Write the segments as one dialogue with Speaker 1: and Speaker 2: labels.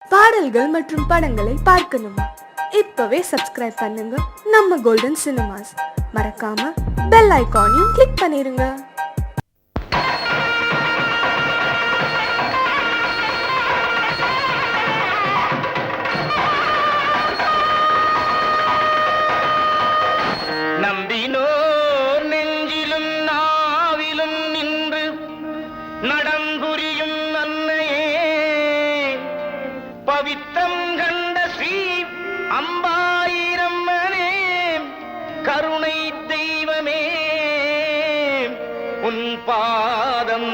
Speaker 1: பாடல்கள் மற்றும் படங்களை பார்க்கணுமா? இப்பவே சப்ஸ்கிரைப் பண்ணுங்க நம்ம கோல்டன் சினிமாஸ். மறக்காம பெல் ஐகானையும் கிளிக் பண்ணிருங்க.
Speaker 2: நம்பினோர் நெஞ்சிலும் நாவிலும் நின்று நடம்புரியும் அன்னையே, பவித்தம் கண்ட ஸ்ரீ அம்பாயிரம்மனே, கருணை தெய்வமே, உன் பாதம்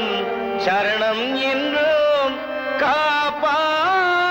Speaker 2: சரணம் என்றோம் காப்பாயே.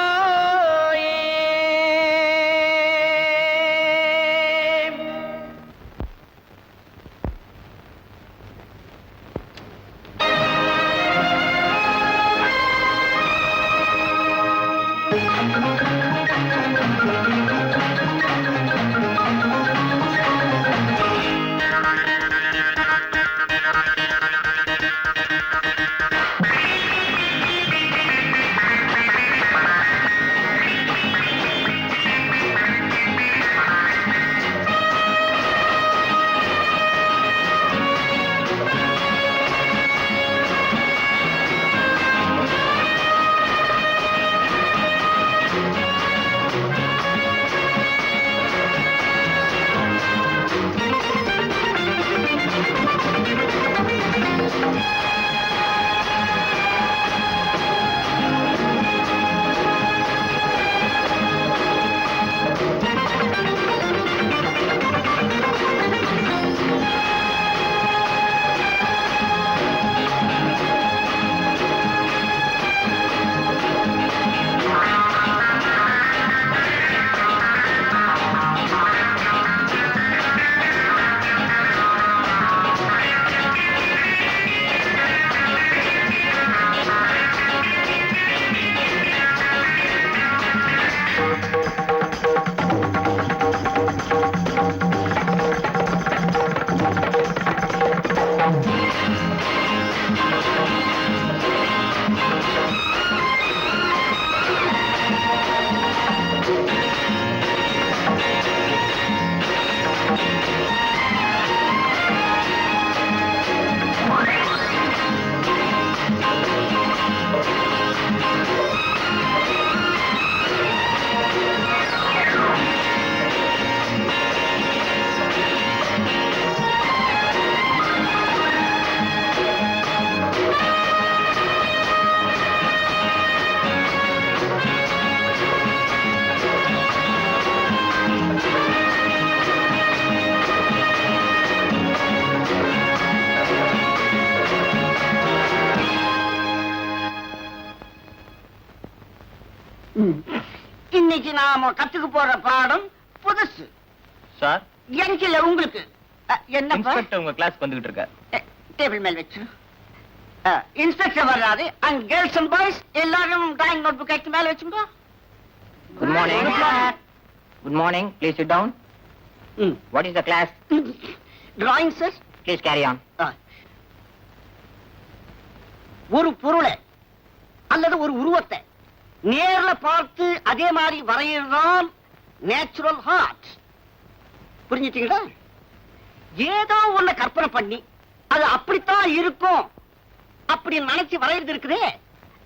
Speaker 2: இன்னைக்கு நாம கத்துக்க போற பாடம் புதுசு.
Speaker 3: சார்,
Speaker 2: எனக்கு இல்ல, உங்களுக்கு. என்ன
Speaker 3: இன்ஸ்பெக்டர் உங்க கிளாஸ் வந்துகிட்டு இருக்கார்.
Speaker 2: டேபிள் மேல் வச்சு. இன்ஸ்பெக்டர் வர்றாரு. அண்ட் கேர்ள்ஸ் அண்ட் பாய்ஸ் எல்லாரும் டிராயிங் நோட் புக் எடுத்து மேல வச்சுங்க.
Speaker 3: Good morning. Good morning. Please sit down. What is the class?
Speaker 2: Drawing sir.
Speaker 3: Please carry on.
Speaker 2: ஒரு பொருளை அல்லது ஒரு உருவத்தை நேர்ல பார்த்து அதே மாதிரி வரையறதுதான் நேச்சுரல் ஆர்ட். புரிஞ்சுட்டீங்களா? ஏதோ ஒண்ணு கற்பனை பண்ணி அது அப்படித்தான் இருக்கும் அப்படி நினைச்சு வரையறது இருக்குதே,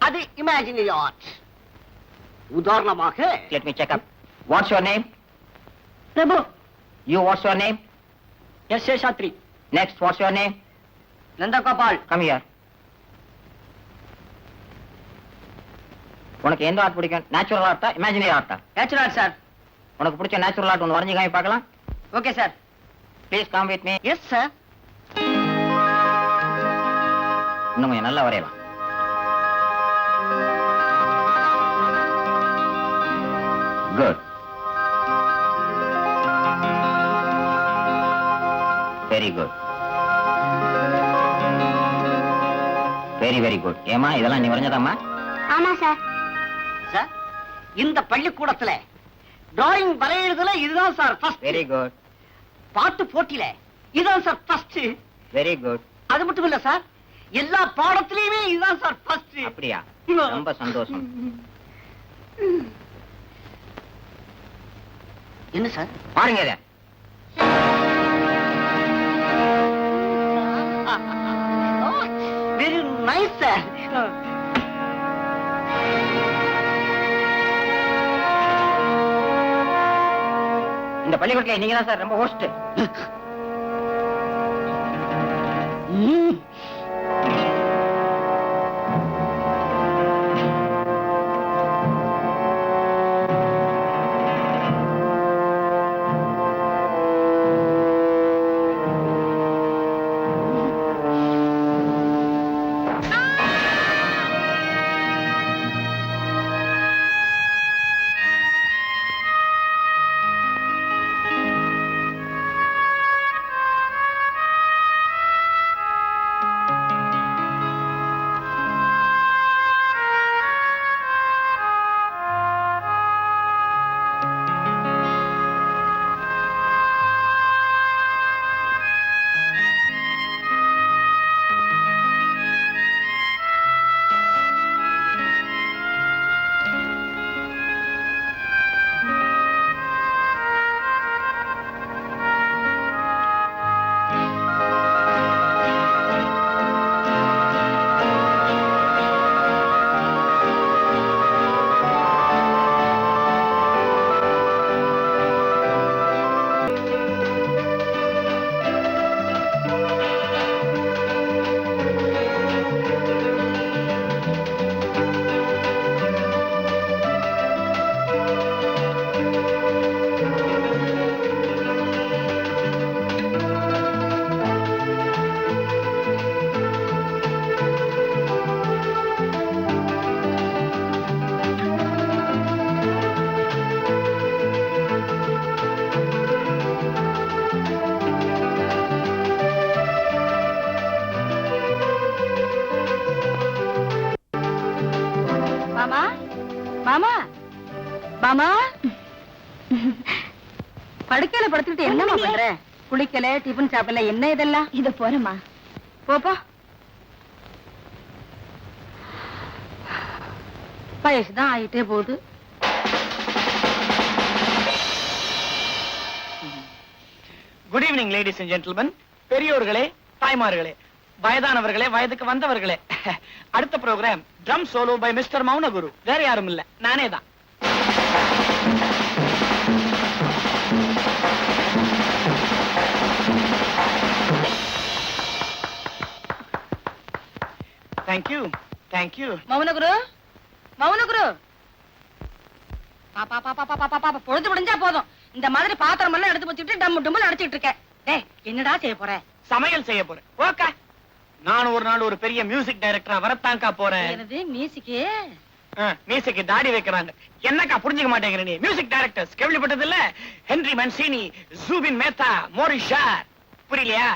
Speaker 2: அது இமேஜினரி ஆர்ட். உதாரணமாக,
Speaker 3: let me check up. What's your name?
Speaker 2: Prabhu.
Speaker 3: You, what's your name?
Speaker 2: S. Sastri.
Speaker 3: Next, what's your name?
Speaker 2: Nandagopal.
Speaker 3: Come here. உனக்கு எந்த ஆர்ட் பிடிக்கும்? நேச்சுரல் ஆர்ட்டா, இமேஜினரி ஆர்ட்டா?
Speaker 2: Natural art sir.
Speaker 3: உனக்கு பிடிச்ச நேச்சுரல் ஆர்ட் ஒன்று வரைஞ்சு காமி பார்க்கலாம்.
Speaker 2: Okay sir.
Speaker 3: Please come with me.
Speaker 2: Yes sir.
Speaker 3: இன்னும் கொஞ்சம் நல்லா வரையலாம். Good. Very good. Very very good. ஏமா, இதெல்லாம் நீ வரைஞ்சதாம்மா?
Speaker 4: ஆமா சார்.
Speaker 2: சார், இந்த பள்ளிக்கூடத்துல டிராயிங் வரையறதுல இதுதான் சார் ஃபர்ஸ்ட்.
Speaker 3: Very good.
Speaker 2: பாட்டு போட்டியில இதுதான் சார் ஃபர்ஸ்ட்.
Speaker 3: Very good.
Speaker 2: அது மட்டும் இல்ல சார், எல்லா பாடத்திலயுமே இதுதான் சார் ஃபர்ஸ்ட்.
Speaker 3: அப்படியா? ரொம்ப சந்தோஷம்.
Speaker 2: என்ன சார்?
Speaker 3: பாருங்க இத.
Speaker 2: Very nice sir.
Speaker 3: இந்த பள்ளிக்கூடத்துல நீங்க தான் சார் ரொம்ப ஹோஸ்ட்.
Speaker 4: மாமா மாமா மாமா படுக்கையில படுத்துக்கிட்டு என்னமா பண்ற? குளிக்கல, டிபன் சாப்பிடல, என்ன இதெல்லாம்? இத போறமா போப்பா. வயசுதான் ஆயிட்டே போகுது.
Speaker 5: Good evening ladies and gentlemen, பெரியோர்களே, தாய்மார்களே, வயதானவர்களே, வயதுக்கு வந்தவர்களே. அடுத்த program drum solo by mister Mounaguru. வேற யாரும் இல்ல, நானே தான். Thank you thank you.
Speaker 4: மௌனகுரு, மௌனகுரு, பாப்பா பாப்பா பாப்பா பாப்பா, பொழுது முடிஞ்சா போதும். இந்த மாதிரி பாத்திரம் எல்லாம் எடுத்து வச்சுட்டு டம் டும்னு அடிச்சிட்டு இருக்க. டேய், என்னடா செய்ய போற?
Speaker 5: சமையல் செய்ய போறேன். ஓகே, நான் ஒரு நாள் ஒரு பெரிய மியூசிக் டைரக்டரா வரத்தாங்கா போறேன்.
Speaker 4: என்னது மியூசிக்கு?
Speaker 5: மியூசிக்கு தாடி வைக்கிறாங்க. என்னக்கா புரிஞ்சுக்க மாட்டேங்கிற நீ? மியூசிக் டைரக்டர்ஸ் கேள்விப்பட்டது இல்ல? Henry Mancini, Zubin Mehta, Maurice Jarre, புரியலையா?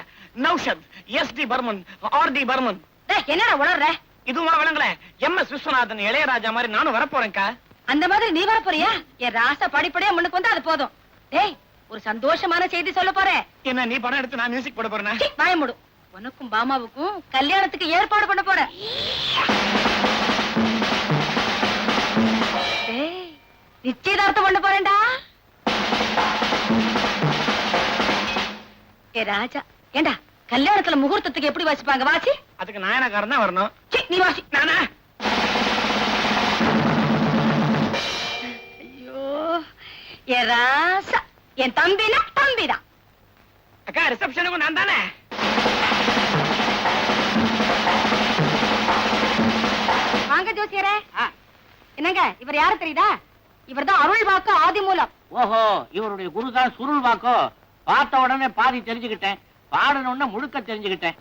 Speaker 5: நௌஷத், எஸ்.டி. பர்மன், ஆர்.டி. பர்மன்.
Speaker 4: டேய், என்னடா உளறற?
Speaker 5: இதுவா விளங்கல? எம்.எஸ். விஸ்வநாதன், இளையராஜா மாதிரி நானும் வரப்போறேன்க்கா.
Speaker 4: அந்த மாதிரி நீ வர போறியா? என் ராசா படிப்படியா முன்னுக்கு வந்து அது போதும். டேய், ஒரு சந்தோஷமான செய்தி சொல்ல போறேன்.
Speaker 5: என்ன நீ படம் எடுத்து நான் மியூசிக் போட போறேன்?
Speaker 4: வாய மூடு. உனக்கும் பாமாவுக்கும் கல்யாணத்துக்கு ஏற்பாடு பண்ண போறேன். டேய், நிச்சயதார்த்தம் பண்ண போறேன்டா. ஏ ராஜா, ஏண்டா கல்யாணத்துல முகூர்த்தத்துக்கு எப்படி வாசிப்பாங்க? வாசி.
Speaker 5: அதுக்கு நாயனக்காரன் தான் வரணும்.
Speaker 4: நீ வாசி.
Speaker 5: நானா?
Speaker 4: ஐயோ, ஏ ராசா, என் தம்பினா தம்பிதான்.
Speaker 5: அக்கா, ரிசப்ஷனுக்கும் நான் தானே?
Speaker 4: வாங்க ஜோசியரே. என்னங்க, இவர் யாரு தெரியுதா? இவர்தான் அருள் வாக்கு ஆதி மூலம்.
Speaker 2: ஓஹோ, இவருடைய குருதான் சுருள் வாக்கோ. பார்த்த உடனே பாதி தெரிஞ்சுக்கிட்டேன், பாடணும்னா முழுக்க தெரிஞ்சுக்கிட்டேன்.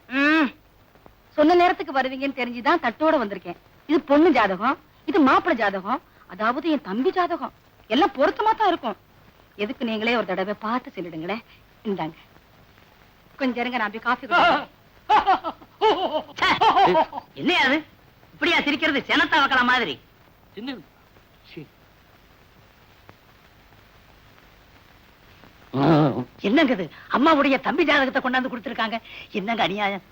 Speaker 4: சொன்ன நேரத்துக்கு வருவீங்கன்னு தெரிஞ்சுதான் தட்டோட வந்திருக்கேன். இது பொண்ணு ஜாதகம், இது மாப்பிள்ளை ஜாதகம், அதாவது என் தம்பி ஜாதகம். எல்லாம் பொருத்தமா தான் இருக்கும். எதுக்கு நீங்களே ஒரு தடவை பார்த்து சொல்லிடுங்களேன். இந்தாங்க, கொஞ்சம் இருங்க, நான் போய் காஃபி
Speaker 2: என்ன அது இப்படியா சிரிக்கிறது? செனத்தா வைக்கலாம் மாதிரி. என்னங்க இது? அம்மாவுடைய தம்பி ஜாதகத்தை கொண்டாந்து கொடுத்திருக்காங்க. என்னங்க அநியாயம்?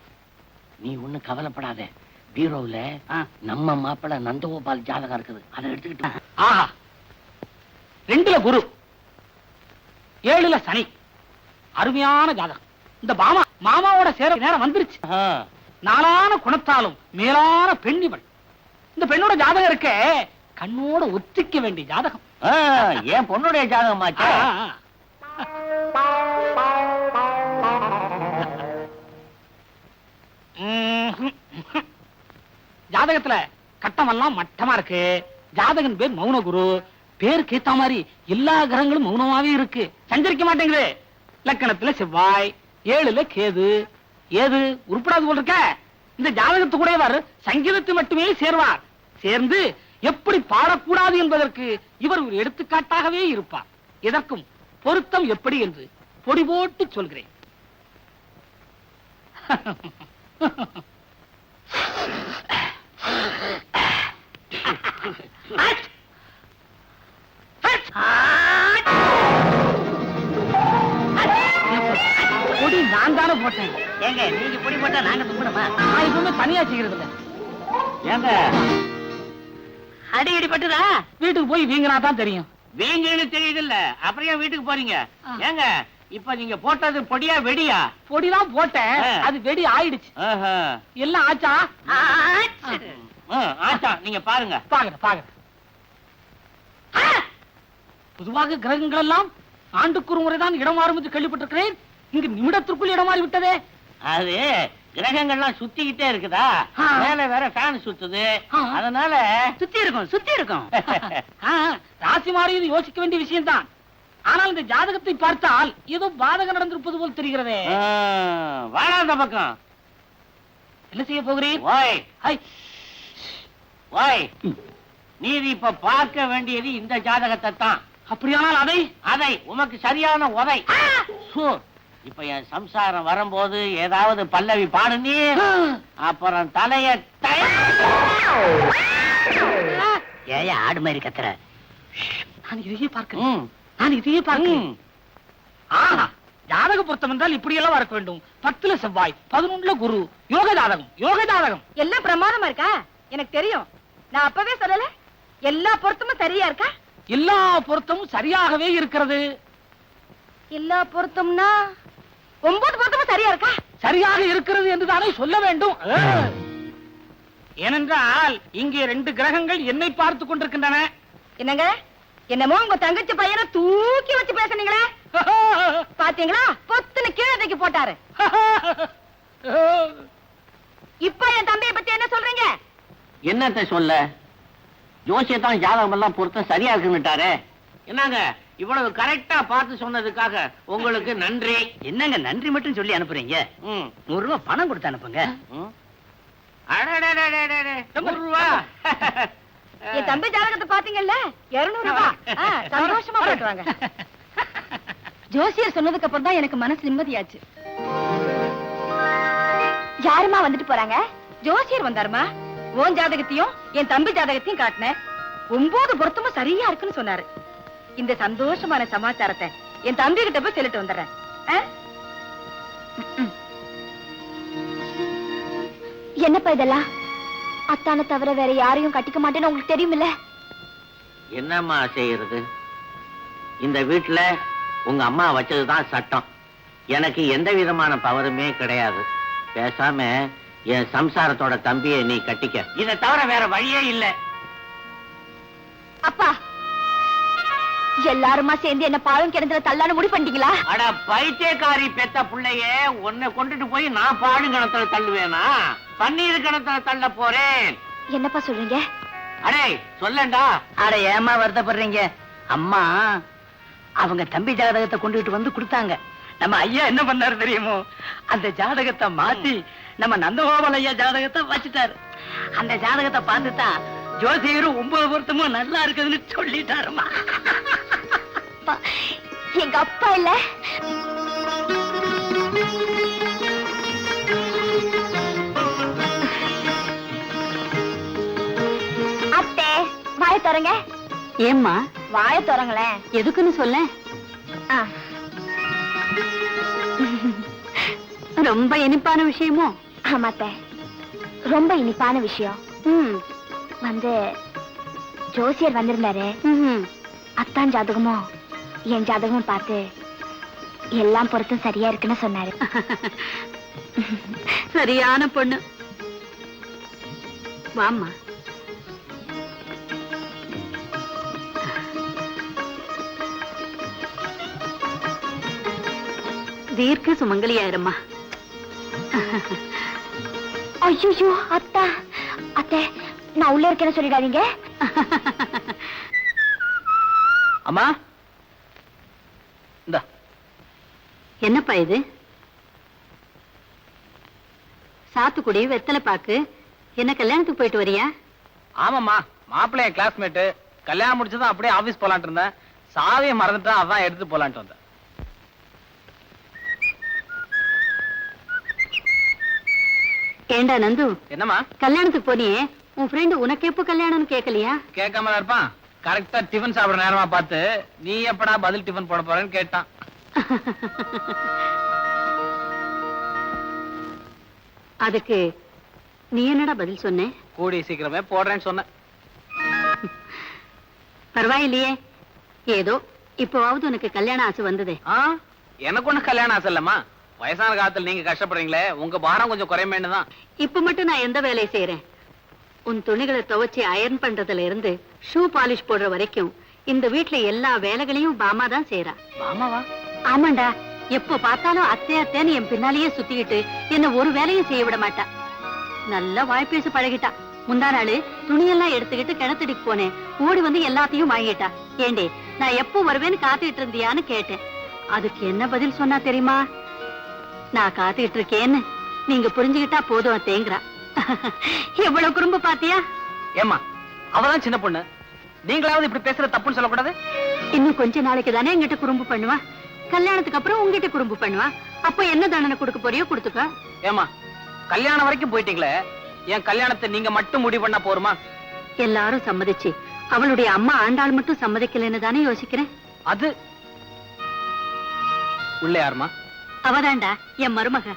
Speaker 6: நீ ஒண்ணு கவலைப்படாத, பீரோவுல நம்ம மாப்பிள்ள நந்தகோபால் ஜாதகம் இருக்குது, அதை எடுத்துக்கிட்டு.
Speaker 2: ஆஹா,
Speaker 5: 2ல குரு 7ல சனி. அருமையான ஜாதகம். இந்த மாமாவோட சேர நேரம் வந்துருச்சு. நாளான குணத்தாலும் மேலான பெண் இவள். இந்த பெண்ணோட ஜாதகம் இருக்க கண்ணோட ஒத்திக்க வேண்டிய ஜாதகம்.
Speaker 3: என் பொண்ணுடைய ஜாதகமாச்சே.
Speaker 5: ஜாதகத்துல கட்டமெல்லாம் மட்டமா இருக்கு. ஜாதகன் பேர் மௌனகுரு. பேருக்கு ஏத்த மாதிரி எல்லா கிரகங்களும் மௌனமாவே இருக்கு, சஞ்சரிக்க மாட்டேங்குது. லக்கணத்துல செவ்வாய், 7ல கேது. ஏது உருப்படாது போல் இருக்க. இந்த ஜாதகத்து கூட சங்கீதத்தை மட்டுமே சேர்வார். சேர்ந்து எப்படி பாடக்கூடாது என்பதற்கு இவர் ஒரு எடுத்துக்காட்டாகவே இருப்பார். இதற்கும் பொருத்தம் எப்படி என்று பொடி போட்டு சொல்கிறேன். பொடி நான் தானே போட்டேன்.
Speaker 2: ஏங்க நீங்க பொடி போட்டா நாங்க தும்பணுமா?
Speaker 5: நான் இப்பவுமே தனியா செய்கிறது இல்ல.
Speaker 3: ஏங்க
Speaker 2: அடி அடி பட்டுதா?
Speaker 5: வீட்டுக்கு போய் வீங்கினா தான் தெரியும்.
Speaker 3: வீங்கன்னு தெரியுது இல்ல, அப்புறம் ஏன் வீட்டுக்கு போறீங்க? ஏங்க இப்ப நீங்க போட்டது பொடியா வெடியா?
Speaker 5: பொடிதான் போட்டேன், அது வெடி ஆயிடுச்சு. எல்லாம் ஆச்சா?
Speaker 3: ஆச்சா, நீங்க பாருங்க.
Speaker 5: பாக்குறேன். பொதுவாக கிரகங்கள் எல்லாம் ஆண்டுக்கு ஒரு முறைதான் இடம் மாறும் என்று கேள்விப்பட்டிருக்கிறேன். இங்கு நிமிடத்திற்குள் இடம் மாறி விட்டதே.
Speaker 3: அது கிரகங்கள்லாம் சுத்திக்கிட்டே இருக்குதா, மேல வேற ஃபேன் சுத்துது, அதனால
Speaker 2: சுத்தி இருக்கும்.
Speaker 5: ராசி மாறியது யோசிக்க வேண்டிய விஷயம் தான். ஆனால் இந்த ஜாதகத்தை பார்த்தால் ஏதோ பாதகம் நடந்திருப்பது போல் தெரிகிறதே.
Speaker 3: வாடாத பக்கம்.
Speaker 5: என்ன செய்ய போகிறேன்?
Speaker 3: நீதி இப்ப பார்க்க வேண்டியது இந்த ஜாதகத்தை தான்.
Speaker 5: அப்படியானால்
Speaker 3: அதை உமக்கு சரியான உதை. இப்ப என் சம்சாரம் வரும்போது ஏதாவது பல்லவி பாடுனி, அப்புறம் தலைய
Speaker 2: ஏயா ஆடு மாதிரி கத்துற?
Speaker 5: நான் இதையே பார்க்கிறேன். ஆஹா, ஜாதக பொருத்தம் என்றால் இப்படி எல்லாம் இருக்க வேண்டும். 10ல செவ்வாய், 11ல குரு. யோக ஜாதகம்.
Speaker 4: எல்லாம் பிரமாதமா இருக்கா? எனக்கு தெரியும். நான் அப்பவே சொல்லல, எல்லா பொருத்தமும் சரியா இருக்கா?
Speaker 5: எல்லா பொருத்தமும் சரியாகவே இருக்கிறது.
Speaker 4: எல்லா பொருத்தம்னா 9 பொருத்தமும் சரியா இருக்கா?
Speaker 5: சரியாக இருக்கிறது என்று தானே சொல்ல வேண்டும். ஏனென்றால் இங்கே 2 கிரகங்கள் என்னை பார்த்து கொண்டிருக்கின்றன.
Speaker 4: என்னங்க, என்னமோ உங்க தங்கச்சி பையனை தூக்கி வச்சு பேசுனீங்களே, பாத்தீங்களா? பொத்துன்னு கீழே தூக்கி போட்டாரு. இப்ப என் தம்பியை பத்தி என்ன சொல்றீங்க?
Speaker 3: என்னத்தை சொல்ல? ஜோசியத்தான் ஜாதகம் எல்லாம் பொருத்தம் சரியா இருக்குன்னுட்டாரே. என்னங்க இவ்வளவு கரெக்டா பார்த்து சொன்னதுக்காக உங்களுக்கு நன்றி.
Speaker 2: என்னங்க நன்றி மட்டும் சொல்லி அனுப்புறீங்க? 100 ரூபாய் பணம் கொடுத்து அனுப்புங்க.
Speaker 3: 100 ரூபா?
Speaker 4: என் தம்பி ஜாதகத்தை பாத்தீங்கல்ல, 200 ரூபாய். சந்தோஷமா போயிட்டு வாங்க. ஜோசியர் சொன்னதுக்கு அப்புறம் தான் எனக்கு மனசு நிம்மதியாச்சு. யாருமா வந்துட்டு போறாங்க? ஜோசியர் வந்தாருமா. உன் ஜாதகத்தையும் என் தம்பி ஜாதகத்தையும் காட்டினேன். 9 பொருத்தமும் சரியா இருக்குன்னு சொன்னாரு. இந்த சந்தோஷமான சமாச்சாரத்தை என் தம்பி கிட்ட போய் சொல்லிட்டு வந்துடுறேன்.
Speaker 6: என்னப்பா இதெல்லாம்? அத்தானை தவிர வேற யாரையும் கட்டிக்க மாட்டேன்னு உங்களுக்கு தெரியுமில்ல?
Speaker 3: என்னம்மா செய்யறது? இந்த வீட்டுல உங்க அம்மா வச்சதுதான் சட்டம். எனக்கு எந்த விதமான பவருமே கிடையாது. பேசாம என் சம்சாரத்தோட தம்பியை நீ கட்டிக்க. இதை தவிர வேற வழியே இல்ல.
Speaker 6: அப்பா, எல்லாருமா சேர்ந்து என்ன பாழும் கிணத்துல தள்ளான்னு முடிவு பண்ணிட்டீங்களா?
Speaker 3: அட பைத்தியக்காரி பெத்த புள்ளைய உன்னை கொண்டுட்டு போய் நான் பாழும் கிணத்துல தள்ளுவேனா? பன்னீர் கிணத்துல தள்ள போறேன்.
Speaker 6: என்னப்பா சொல்றீங்க?
Speaker 3: அடே சொல்லண்டா.
Speaker 2: அட ஏமா வருத்தப்படுறீங்க? அம்மா அவங்க தம்பி ஜாதகத்தை கொண்டுட்டு வந்து கொடுத்தாங்க. நம்ம ஐயா என்ன பண்ணாரு தெரியுமோ? அந்த ஜாதகத்தை மாத்தி நம்ம நந்தகோபால் ஐயா ஜாதகத்தை வச்சுட்டாரு. அந்த ஜாதகத்தை பார்த்துதான் ஜோசியரும் 9 பொருத்தமும் நல்லா இருக்குதுன்னு சொல்லிட்டாருமா.
Speaker 6: எங்க அப்பா இல்ல, அத்தை வாய தரங்க.
Speaker 4: ஏம்மா
Speaker 6: வாய தரங்களேன்.
Speaker 4: எதுக்குன்னு சொல்ல. ரொம்ப இனிப்பான விஷயமோ?
Speaker 6: ஆமாத்த, ரொம்ப இனிப்பான விஷயம். வந்து ஜோசியர் வந்திருந்தாரு. அத்தான் ஜாதகமும் என் ஜாதகமும் பார்த்து எல்லாம் பொருத்தம் சரியா இருக்குன்னு சொன்னாரு.
Speaker 4: சரியான பொண்ணு. வாம்மா. தீர்க்க சுமங்கலியாயிரும்மா.
Speaker 6: ஐயோ அத்தா, அத்தை நான் உள்ள இருக்கேன்னு சொல்லிடாதீங்க.
Speaker 2: அம்மா இந்த
Speaker 4: என்னப்பா இது? சாத்துக்குடி வெத்தலை பாக்கு. என்ன கல்யாணத்துக்கு போயிட்டு வரியா?
Speaker 7: ஆமாம்மா, மாப்பிள்ளைய கிளாஸ்மேட்டு. கல்யாணம் முடிச்சதும் அப்படியே ஆபீஸ் போலான்ட்டு இருந்தேன். சாவியை மறந்துட்டேன், அதான் எடுத்து போலான்ட்டு வந்தேன்.
Speaker 4: ஏண்டா நந்து,
Speaker 7: என்னம்மா
Speaker 4: கல்யாணத்துக்கு போனியே, உன் ஃப்ரெண்டு உனக்கு எப்போ கல்யாணம்னு கேட்கலையா?
Speaker 7: கேட்காம இருப்பான். கரெக்டா டிஃபன் சாப்பிடுற நேரமா பார்த்து நீ எப்படா பதில் டிஃபன் போட போறேன்னு கேட்டான்.
Speaker 4: அதுக்கு நீ என்னடா பதில் சொன்ன?
Speaker 7: கூடி சீக்கிரமே போடுறேன்னு சொன்னேன்.
Speaker 4: பரவாயில்லையே, ஏதோ இப்போவாவது உனக்கு கல்யாண ஆசை வந்ததே.
Speaker 7: எனக்கு ஒண்ணு கல்யாணம் ஆசை இல்லம்மா. வயசான காலத்துல நீங்க கஷ்டப்படுறீங்களே, உங்க பாரம் கொஞ்சம் குறைமேன்னு தான்.
Speaker 4: இப்ப மட்டும் நான் எந்த வேலையை செய்யறேன்? உன் துணிகளை துவைச்சி அயர்ன் பண்றதுல இருந்து ஷூ பாலிஷ் போடுற வரைக்கும் இந்த வீட்டுல எல்லா வேலைகளையும் பாமா தான் செய்யறா.
Speaker 7: மாமாவா?
Speaker 4: ஆமாண்டா, எப்ப பார்த்தாலும் அத்தை அத்தைன்னு என் பின்னாலேயே சுத்திக்கிட்டு என்ன ஒரு வேலையும் செய்ய விட மாட்டா. நல்லா வாய்ப்பேச பழகிட்டா. முந்தா நாள் துணியெல்லாம் எடுத்துக்கிட்டு கிணத்துடிக்கு போனேன். ஓடி வந்து எல்லாத்தையும் வாங்கிட்டா. ஏண்டே, நான் எப்போ வருவேன்னு காத்துக்கிட்டு இருந்தியான்னு கேட்டேன். அதுக்கு என்ன பதில் சொன்னா தெரியுமா? நான் காத்துக்கிட்டு இருக்கேன்னு நீங்க புரிஞ்சுக்கிட்டா போதும் அத்தேங்கிறா. எவ்வளவு குறும்பு பாத்தியா?
Speaker 7: ஏம்மா, அவதான் சின்ன பொண்ணு. நீங்களாவது இப்படி பேசுற தப்புன்னு சொல்லக்கூடாது.
Speaker 4: இன்னும் கொஞ்ச நாளைக்கு தானே என்கிட்ட குறும்பு பண்ணுவா. கல்யாணத்துக்கு அப்புறம் உங்ககிட்ட குறும்பு பண்ணுவா. அப்ப என்ன தண்டனை கொடுக்க போறியோ கொடுத்துக்க.
Speaker 7: ஏமா, கல்யாணம் வரைக்கும் போயிட்டீங்களே, என் கல்யாணத்தை நீங்க மட்டும் முடிவு பண்ணா போருமா?
Speaker 4: எல்லாரும் சம்மதிச்சு அவளுடைய அம்மா ஆண்டாள் மட்டும் சம்மதிக்கலன்னு தானே யோசிக்கிறேன்.
Speaker 7: அது உள்ள யாருமா?
Speaker 4: அவதாண்டா என் மருமக.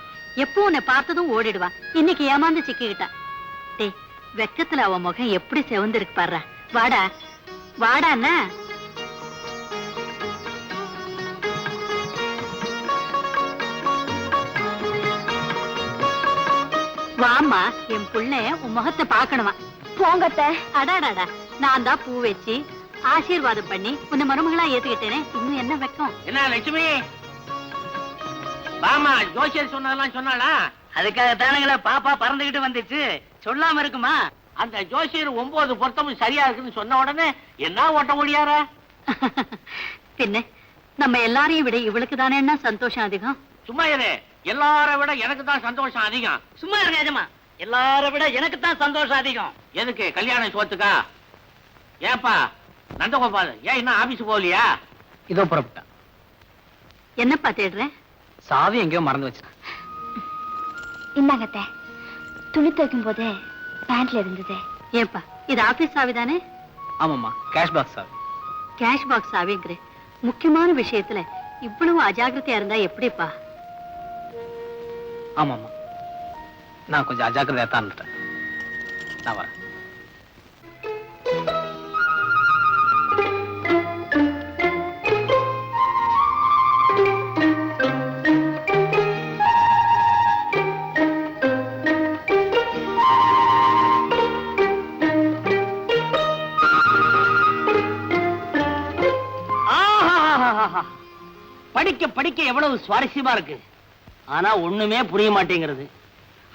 Speaker 4: எப்போ உன்னை பார்த்ததும் ஓடிடுவா. இன்னைக்கு ஏமாந்து சிக்கிக்கிட்டா. டேய், வெக்கத்துல அவ முகம் எப்படி செவந்திருக்கு பாரு. வாடா வாடா. என்ன வாமா, என் புள்ள உன் முகத்தை பாக்கணுமா?
Speaker 6: போங்கத்த.
Speaker 4: அடாடாடா, நான் தான் பூ வச்சு ஆசீர்வாதம் பண்ணி உன்னை மருமகளா ஏத்துக்கிட்டேனே. இன்னும் என்ன வெக்கம்?
Speaker 3: என்ன லட்சுமி, பாமா ஜோசியர் சொன்னதெல்லாம் சொன்னாளா?
Speaker 2: அதுக்காக தானுங்களா பாப்பா பறந்துகிட்டு வந்துச்சு. சொல்லாம இருக்குமா?
Speaker 3: அந்த ஜோசியர் 9 பொருத்தமும் சரியா இருக்குன்னு சொன்ன உடனே என்ன ஓட்ட முடியார?
Speaker 4: பின்ன நம்ம எல்லாரையும் விட இவளுக்கு தானே என்ன சந்தோஷம் அதிகம்?
Speaker 3: சும்மா இரு, எல்லாரை விட எனக்கு தான் சந்தோஷம் அதிகம்.
Speaker 2: சும்மா இருங்க எஜமா, எல்லார விட எனக்கு தான் சந்தோஷம் அதிகம்.
Speaker 3: எதுக்கு? கல்யாண சோத்துக்கா? ஏப்பா நந்தகோபால், ஏன் இன்னும் ஆபீஸ் போகலையா?
Speaker 7: இதோ புறப்பட்டேன்.
Speaker 4: என்னப்பா தேடுறேன்?
Speaker 7: சாவி எங்கேயோ மறந்து வச்சேன்.
Speaker 6: இந்தாங்கத்த. துணி துவைக்கும் போது பேண்ட்ல இருந்தது.
Speaker 4: ஏப்பா, இது ஆபீஸ் சாவி தானே?
Speaker 7: ஆமாம்மா, கேஷ் பாக்ஸ் சாவி.
Speaker 4: கேஷ் பாக்ஸ் சாவிங்கிற முக்கியமான விஷயத்துல இவ்வளவு அஜாக்கிரதையா இருந்தா எப்படிப்பா?
Speaker 7: ஆமாம்மா, நான் கொஞ்சம் அஜாக்கிரதையா தான் இருந்துட்டேன். நான் வரேன்.
Speaker 2: படிக்க படிக்க எவ்வளவு சுவாரஸ்யமா இருக்கு. ஆனா ஒண்ணுமே புரிய மாட்டேங்கிறது.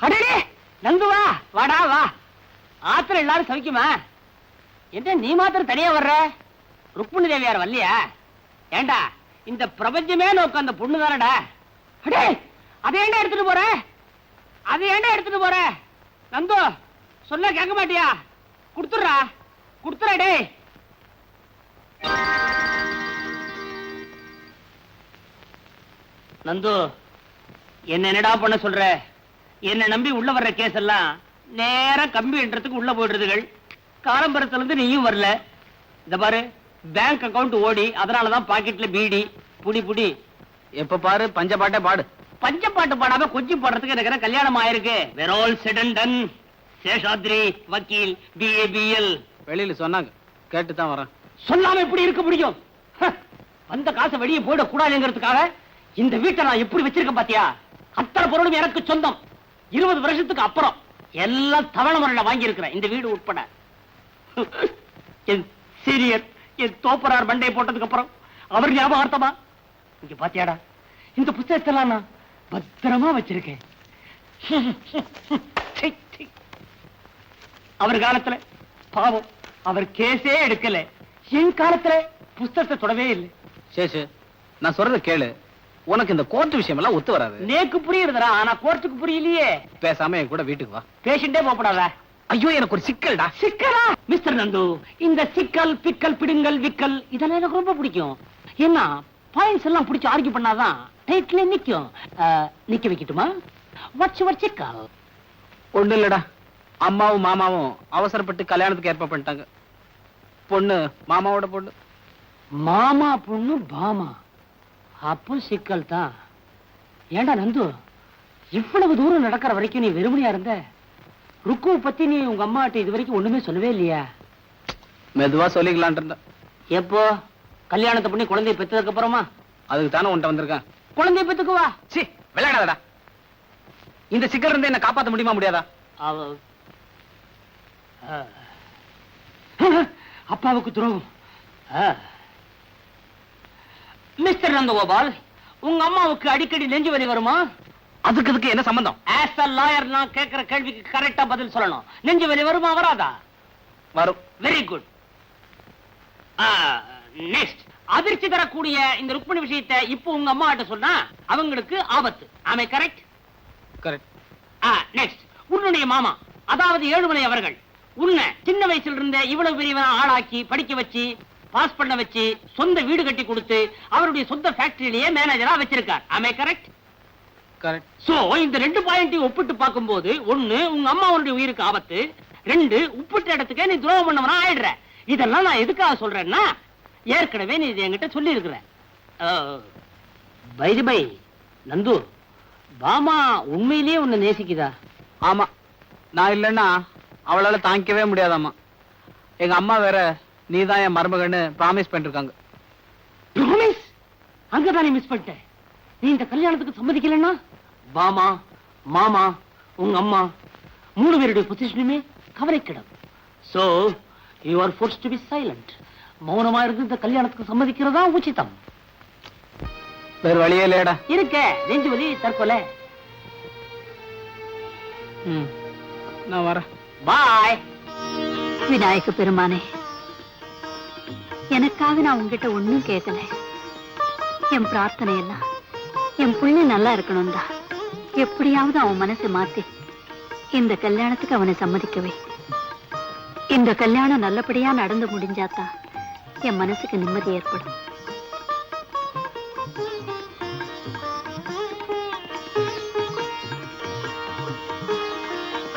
Speaker 2: அடடே நந்துவா, வாடா வா. ஆத்திரம் எல்லாரும் சவிக்குமா? என்ன நீ மாத்திரம் தனியா வர்ற? ருக்மிணி தேவியார் வரலையா? ஏண்டா, இந்த பிரபஞ்சமே நோக்க அந்த பொண்ணு தானடா. அடே, அதை ஏண்டா எடுத்துட்டு போற? அதை ஏண்டா எடுத்துட்டு போற? நந்து, சொல்ல கேட்க மாட்டியா? குடுத்துறா குடுத்துறா. டே நந்து, என்னடா பண்ண சொல்ற? என்ன நம்பி உள்ள வர்ற கேஸ் எல்லாம் நேரா கம்பி என்றதுக்கு உள்ள போயிடுறதுகள். காலம்பரத்துல இருந்து நீயும் வரல. இந்த பாரு, பேங்க் அக்கவுண்ட் ஓடி, அதனாலதான் பாக்கெட்ல பீடி. புடி புடி.
Speaker 7: எப்ப பாரு பஞ்சப்பாட்டே பாடு.
Speaker 2: பஞ்சப்பாட்டு பாடாம கொஞ்சி போடுறதுக்கு எனக்கு கல்யாணம் ஆயிருக்கு. We're all said and done. Seshadri வக்கீல், BABL.
Speaker 7: வெளியில சொன்னாங்க, கேட்டு தான் வரேன்.
Speaker 2: சொல்லாம எப்படி இருக்க முடியும்? அந்த காசை வெளியே போயிடக்கூடாதுங்கிறதுக்காக இந்த வீட்டை நான் எப்படி வச்சிருக்கேன் பாத்தியா? அத்தனை பொருளும் எனக்கு சொந்தம். 20 வருஷத்துக்கு அப்புறம் எல்லாம் தவணை முறையில வாங்கி இருக்கிறேன், இந்த வீடு உட்பட. என் சீரியர் என் தோப்பரார் மண்டையை போட்டதுக்கு அப்புறம் அவர் ஞாபகார்த்தமா இங்க பாத்தியாடா, இந்த புத்தகத்தெல்லாம் நான் பத்திரமா வச்சிருக்கேன். அவர் காலத்துல பாவம் அவர் கேஸே எடுக்கல, என் காலத்துல புத்தகத்தை தொடவே இல்லை.
Speaker 7: சேஷு, நான் சொல்றத கேளு. உனக்கு இந்த கோர்ட் விஷயம் எல்லாம் ஒத்து வராது.
Speaker 2: நேக்கு புரியுதுடா, ஆனா கோர்ட்டுக்கு புரியலையே.
Speaker 7: பேசாம என் கூட வீட்டுக்கு வா.
Speaker 2: பேஷண்டே போகப்படாத.
Speaker 7: ஐயோ, எனக்கு ஒரு சிக்கல்டா.
Speaker 2: சிக்கலா? மிஸ்டர் நந்து, இந்த சிக்கல் பிக்கல் பிடுங்கல் விக்கல் இதெல்லாம் எனக்கு ரொம்ப பிடிக்கும். ஏன்னா பாயிண்ட்ஸ் எல்லாம் பிடிச்சு ஆர்கியூ பண்ணாதான் டைட்டிலே நிக்கும். நிக்க வைக்கட்டுமா? வாட்ஸ் யுவர் சிக்கல்?
Speaker 7: ஒண்ணு இல்லடா, அம்மாவும் மாமாவும் அவசரப்பட்டு கல்யாணத்துக்கு ஏற்பாடு பண்ணிட்டாங்க. பொண்ணு மாமாவோட பொண்ணு.
Speaker 2: மாமா பொண்ணு பாமா, அப்போ சிக்கல் தான். ஏண்டா நந்து, இவ்வளவு தூரம் நடக்கிற வரைக்கும் நீ வெறுமனையா இருந்த? ருக்குவை பத்தி நீ உங்க அம்மாட்ட இது வரைக்கும் ஒண்ணுமே சொல்லவே இல்லையா?
Speaker 7: மெதுவா சொல்லிக்கலான் இருந்த.
Speaker 2: எப்போ கல்யாணத்தை பண்ணி குழந்தைய பெற்றதுக்கு அப்புறமா?
Speaker 7: அதுக்கு தானே உன்ட்ட வந்திருக்கேன்.
Speaker 2: குழந்தைய பெத்துக்குவா.
Speaker 7: சி, விளையாடாதடா. இந்த சிக்கல் இருந்து என்ன காப்பாத்த முடியுமா முடியாதா?
Speaker 2: அப்பாவுக்கு துரோகம். மிஸ்டர் நந்தகோபால், உங்க அம்மாவுக்கு அடிக்கடி நெஞ்சு வலி வருமா?
Speaker 7: அதுக்கு என்ன சம்பந்தம்?
Speaker 2: ஆஸ் அ லாயர் நான் கேட்கிற கேள்விக்கு கரெக்டா பதில் சொல்லணும். நெஞ்சு வலி வருமா வராதா?
Speaker 7: வரும்.
Speaker 2: Very good. நெக்ஸ்ட், அதிர்ச்சி தரக்கூடிய இந்த ருக்மணி விஷயத்தை இப்போ உங்க அம்மா கிட்ட சொன்னா அவங்களுக்கு ஆபத்து. ஆமே கரெக்ட்?
Speaker 7: கரெக்ட்.
Speaker 2: நெக்ஸ்ட், உன்னுடைய மாமா அதாவது ஏழுமலை அவர்கள் உன்னை சின்ன வயசுல இருந்த இவ்வளவு பெரியவன ஆளாக்கி படிக்க வச்சு பாஸ் பண்ண வச்சு சொந்த வீடு கட்டி கொடுத்து அவருடைய சொந்த ஃபேக்டரியிலேயே மேனேஜரா வச்சிருக்கார். ஆமே கரெக்ட்?
Speaker 7: கரெக்ட்.
Speaker 2: சோ இந்த 2 பாயிண்டையும் ஒப்பிட்டு பார்க்கும்போது, ஒண்ணு உங்க அம்மாவுடைய உயிருக்கு ஆபத்து, 2 உப்பிட்ட இடத்துக்கே நீ துரோகம் பண்ணவனா ஆயிடுற. இதெல்லாம் நான் எதுக்காக சொல்றேன்னா, ஏற்கனவே நீ இது என்கிட்ட சொல்லி இருக்கிற. பை நந்து, பாமா உண்மையிலேயே உன்னை நேசிக்குதா?
Speaker 7: ஆமா, நான் இல்லைன்னா அவளால தாங்கிக்கவே முடியாதாமா. எங்க அம்மா வேற நீதான் என் மருமகன்னு ப்ராமிஸ் பண்ணிருக்காங்க.
Speaker 2: ப்ராமிஸ்? அங்கதான் நீ மிஸ் பண்ணிட்ட. நீ இந்த கல்யாணத்துக்கு சம்மதிக்கலன்னா பாமா, மாமா, உங்க அம்மா 3 பேருடைய பொசிஷனுமே கவலைக்கிடம். So you are forced to be silent. மௌனமா இருந்து இந்த கல்யாணத்துக்கு சம்மதிக்கிறதா உச்சிதம்.
Speaker 7: வேற வழியே இல்லையடா.
Speaker 2: இருக்க நெஞ்சு வலி, தற்கொலை.
Speaker 7: நான் வரேன்.
Speaker 2: பாய்.
Speaker 4: விநாயக பெருமானே, எனக்காக நான் உங்ககிட்ட ஒண்ணும் கேட்கல. என் பிரார்த்தனை எல்லாம் என் புள்ள நல்லா இருக்கணும் தான். எப்படியாவது அவன் மனசை மாத்தி இந்த கல்யாணத்துக்கு அவனை சம்மதிக்கவே. இந்த கல்யாணம் நல்லபடியா நடந்து முடிஞ்சாதான் என் மனசுக்கு நிம்மதி ஏற்படும்.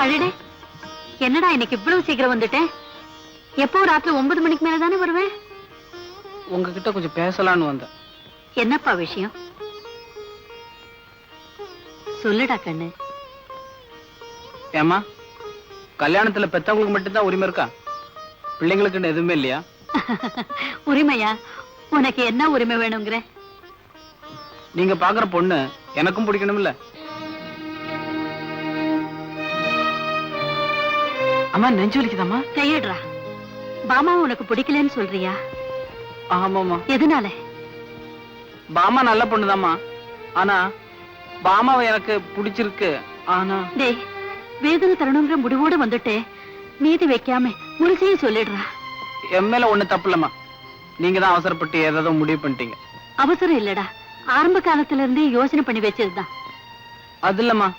Speaker 4: அடடே, என்னடா இன்னைக்கு இவ்வளவு சீக்கிரம் வந்துட்டேன்? எப்போ ராத்திரி 9 மணிக்கு மேலதானே வருவேன்.
Speaker 7: உங்ககிட்ட கொஞ்சம் பேசலான்னு வந்தேன்.
Speaker 4: என்னப்பா விஷயம்? சொல்லுடா கண்ணு.
Speaker 7: ஏமா, கல்யாணத்துல பெத்தவங்களுக்கு மட்டும்தான் உரிமை இருக்கா? பிள்ளைங்களுக்குன்னு எதுவுமே இல்லையா?
Speaker 4: உரிமையா? உனக்கு என்ன உரிமை வேணுங்கிற?
Speaker 7: நீங்க பாக்குற பொண்ணு எனக்கும் பிடிக்கணும்ல. அம்மா, நெஞ்சு வலிக்குதாம்மா?
Speaker 4: கையடுறா. பாமா உனக்கு பிடிக்கலன்னு சொல்றியா?
Speaker 7: ஆமாமா.
Speaker 4: எதனால?
Speaker 7: பாமா நல்ல பொண்ணுதாம்மா, ஆனா பாமாவை எனக்கு பிடிச்சிருக்கு. ஆனா
Speaker 4: டேய், வேதனை தரணுங்கிற முடிவோடு வந்துட்டே மீதி வைக்காம முழுசையும் சொல்லிடுறா.
Speaker 7: என் மேல ஒண்ணு தப்பு இல்லம்மா. நீங்க தான் அவசரப்பட்டு ஏதாவது முடிவு பண்ணிட்டீங்க.
Speaker 4: அவசரம் இல்லடா, ஆரம்ப காலத்துல இருந்தே யோசனை பண்ணி வச்சதுதான்.
Speaker 7: அது இல்லம்மா,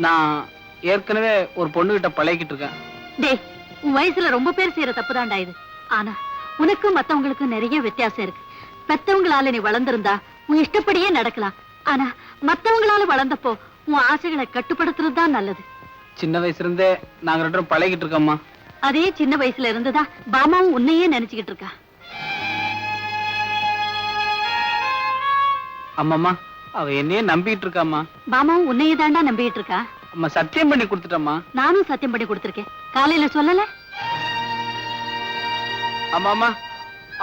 Speaker 7: நான் ஏற்கனவே ஒரு பொண்ணு கிட்ட பழகிட்டு இருக்கேன்.
Speaker 4: டேய், உன் வயசுல ரொம்ப பேர் செய்யற தப்புதான்டா இது. ஆனா உனக்கும் மத்தவங்களுக்கும் நிறைய வித்தியாசம் இருக்கு. பெத்தவங்களால நீ வளர்ந்திருந்தா உன் இஷ்டப்படியே நடக்கலாம். ஆனா மத்தவங்களால வளர்ந்தப்போ உன் ஆசைகளை கட்டுப்படுத்துறது தான் நல்லது.
Speaker 7: சின்ன வயசுல இருந்தே நாங்க 2 பேரும் பழகிட்டு இருக்கோம்மா.
Speaker 4: அதே சின்ன வயசுல இருந்துதான் பாமாவும் உன்னையே நினைச்சுக்கிட்டு இருக்கா.
Speaker 7: அம்மாம்மா, அவ என்னையே நம்பிட்டு இருக்காம்மா.
Speaker 4: பாமாவும் உன்னையே தாண்டா நம்பிட்டு இருக்கா.
Speaker 7: அம்மா, சத்தியம் பண்ணி கொடுத்துட்டம்மா.
Speaker 4: நானும் சத்தியம் பண்ணி கொடுத்திருக்கேன். காலையில சொல்லல?
Speaker 7: அம்மாம்மா,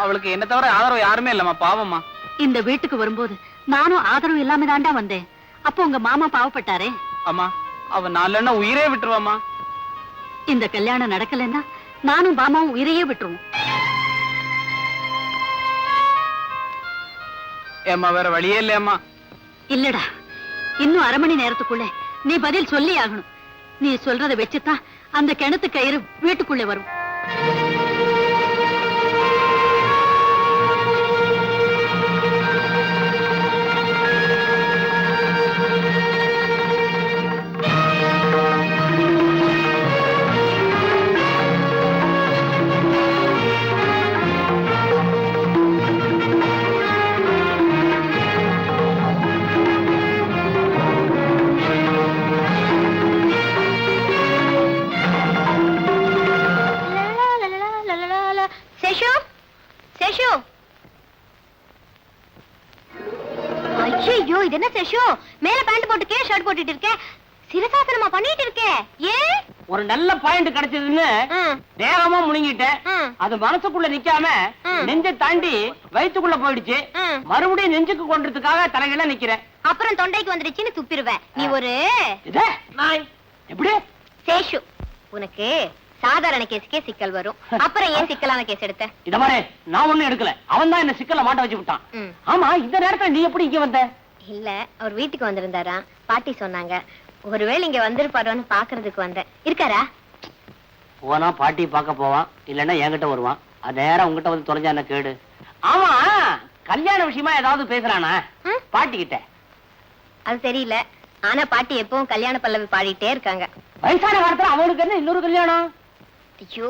Speaker 7: அவளுக்கு என்ன தவிர ஆதரவு யாருமே இல்லம்மா, பாவம்மா.
Speaker 4: இந்த வீட்டுக்கு வரும்போது நானும் ஆதரவு இல்லாம தாண்டா வந்தேன். அப்போ உங்க மாமா பாவப்பட்டாரே.
Speaker 7: அம்மா, அவ நாலு உயிரே விட்டுருவாமா.
Speaker 4: இந்த கல்யாணம் நடக்கலன்னா நானும் மாமாவும் உயிரையே விட்டுருவோம்.
Speaker 7: ஏம்மா, வேற வழியே இல்லையம்மா.
Speaker 4: இல்லடா, இன்னும் அரை மணி நேரத்துக்குள்ள நீ பதில் சொல்லி ஆகணும். நீ சொல்றத வச்சுதான் அந்த கிணத்து கயிறு வீட்டுக்குள்ளே வரும்.
Speaker 6: சேஷு, சேஷு. ஐயோ, இது என்ன சேஷு? மேல பேண்ட் போட்டு கீழே ஷர்ட் போட்டுட்டு இருக்க. சிரசாசனமா பண்ணிட்டு இருக்க. ஏன்?
Speaker 2: ஒரு நல்ல பாயிண்ட் கிடைச்சதுன்னு வேகமா முழுங்கிட்டேன். அது மனசுக்குள்ள நிக்காம நெஞ்ச தாண்டி வயிற்றுக்குள்ள போயிடுச்சு. மறுபடியும் நெஞ்சுக்கு கொண்டதுக்காக தலைகள நிக்கிறேன்.
Speaker 6: அப்புறம் தொண்டைக்கு வந்துடுச்சுன்னு துப்பிடுவேன். நீ ஒரு
Speaker 2: நாய். எப்படி
Speaker 6: சேஷு? உனக்கு சாதாரண கேஸுக்கே சிக்கல் வரும். அப்புறம் ஏன் சிக்கலான கேஸ் எடுத்த?
Speaker 2: இத மாதிரி நான் ஒண்ணும் எடுக்கல. அவன் தான் என்ன சிக்கல்ல மாட்ட வச்சு விட்டான். ஆமா, இந்த நேரத்துல நீ எப்படி இங்க வந்த?
Speaker 6: இல்ல, அவர் வீட்டுக்கு வந்திருந்தாரா, பாட்டி சொன்னாங்க. ஒருவேளை இங்க வந்திருப்பாரோன்னு பாக்குறதுக்கு வந்தேன். இருக்காரா?
Speaker 2: போனா பாட்டி பார்க்க போவான், இல்லன்னா என்கிட்ட வருவான். அது நேரம் உங்ககிட்ட வந்து தொலைஞ்சா என்ன கேடு? ஆமா, கல்யாண விஷயமா ஏதாவது பேசுறானா பாட்டி கிட்ட?
Speaker 6: அது தெரியல. ஆனா பாட்டி எப்பவும் கல்யாண பல்லவி பாடிட்டே இருக்காங்க.
Speaker 2: வயசான காலத்துல அவனுக்கு என்ன இன்னொரு கல்யாணம்?
Speaker 6: ஐயோ,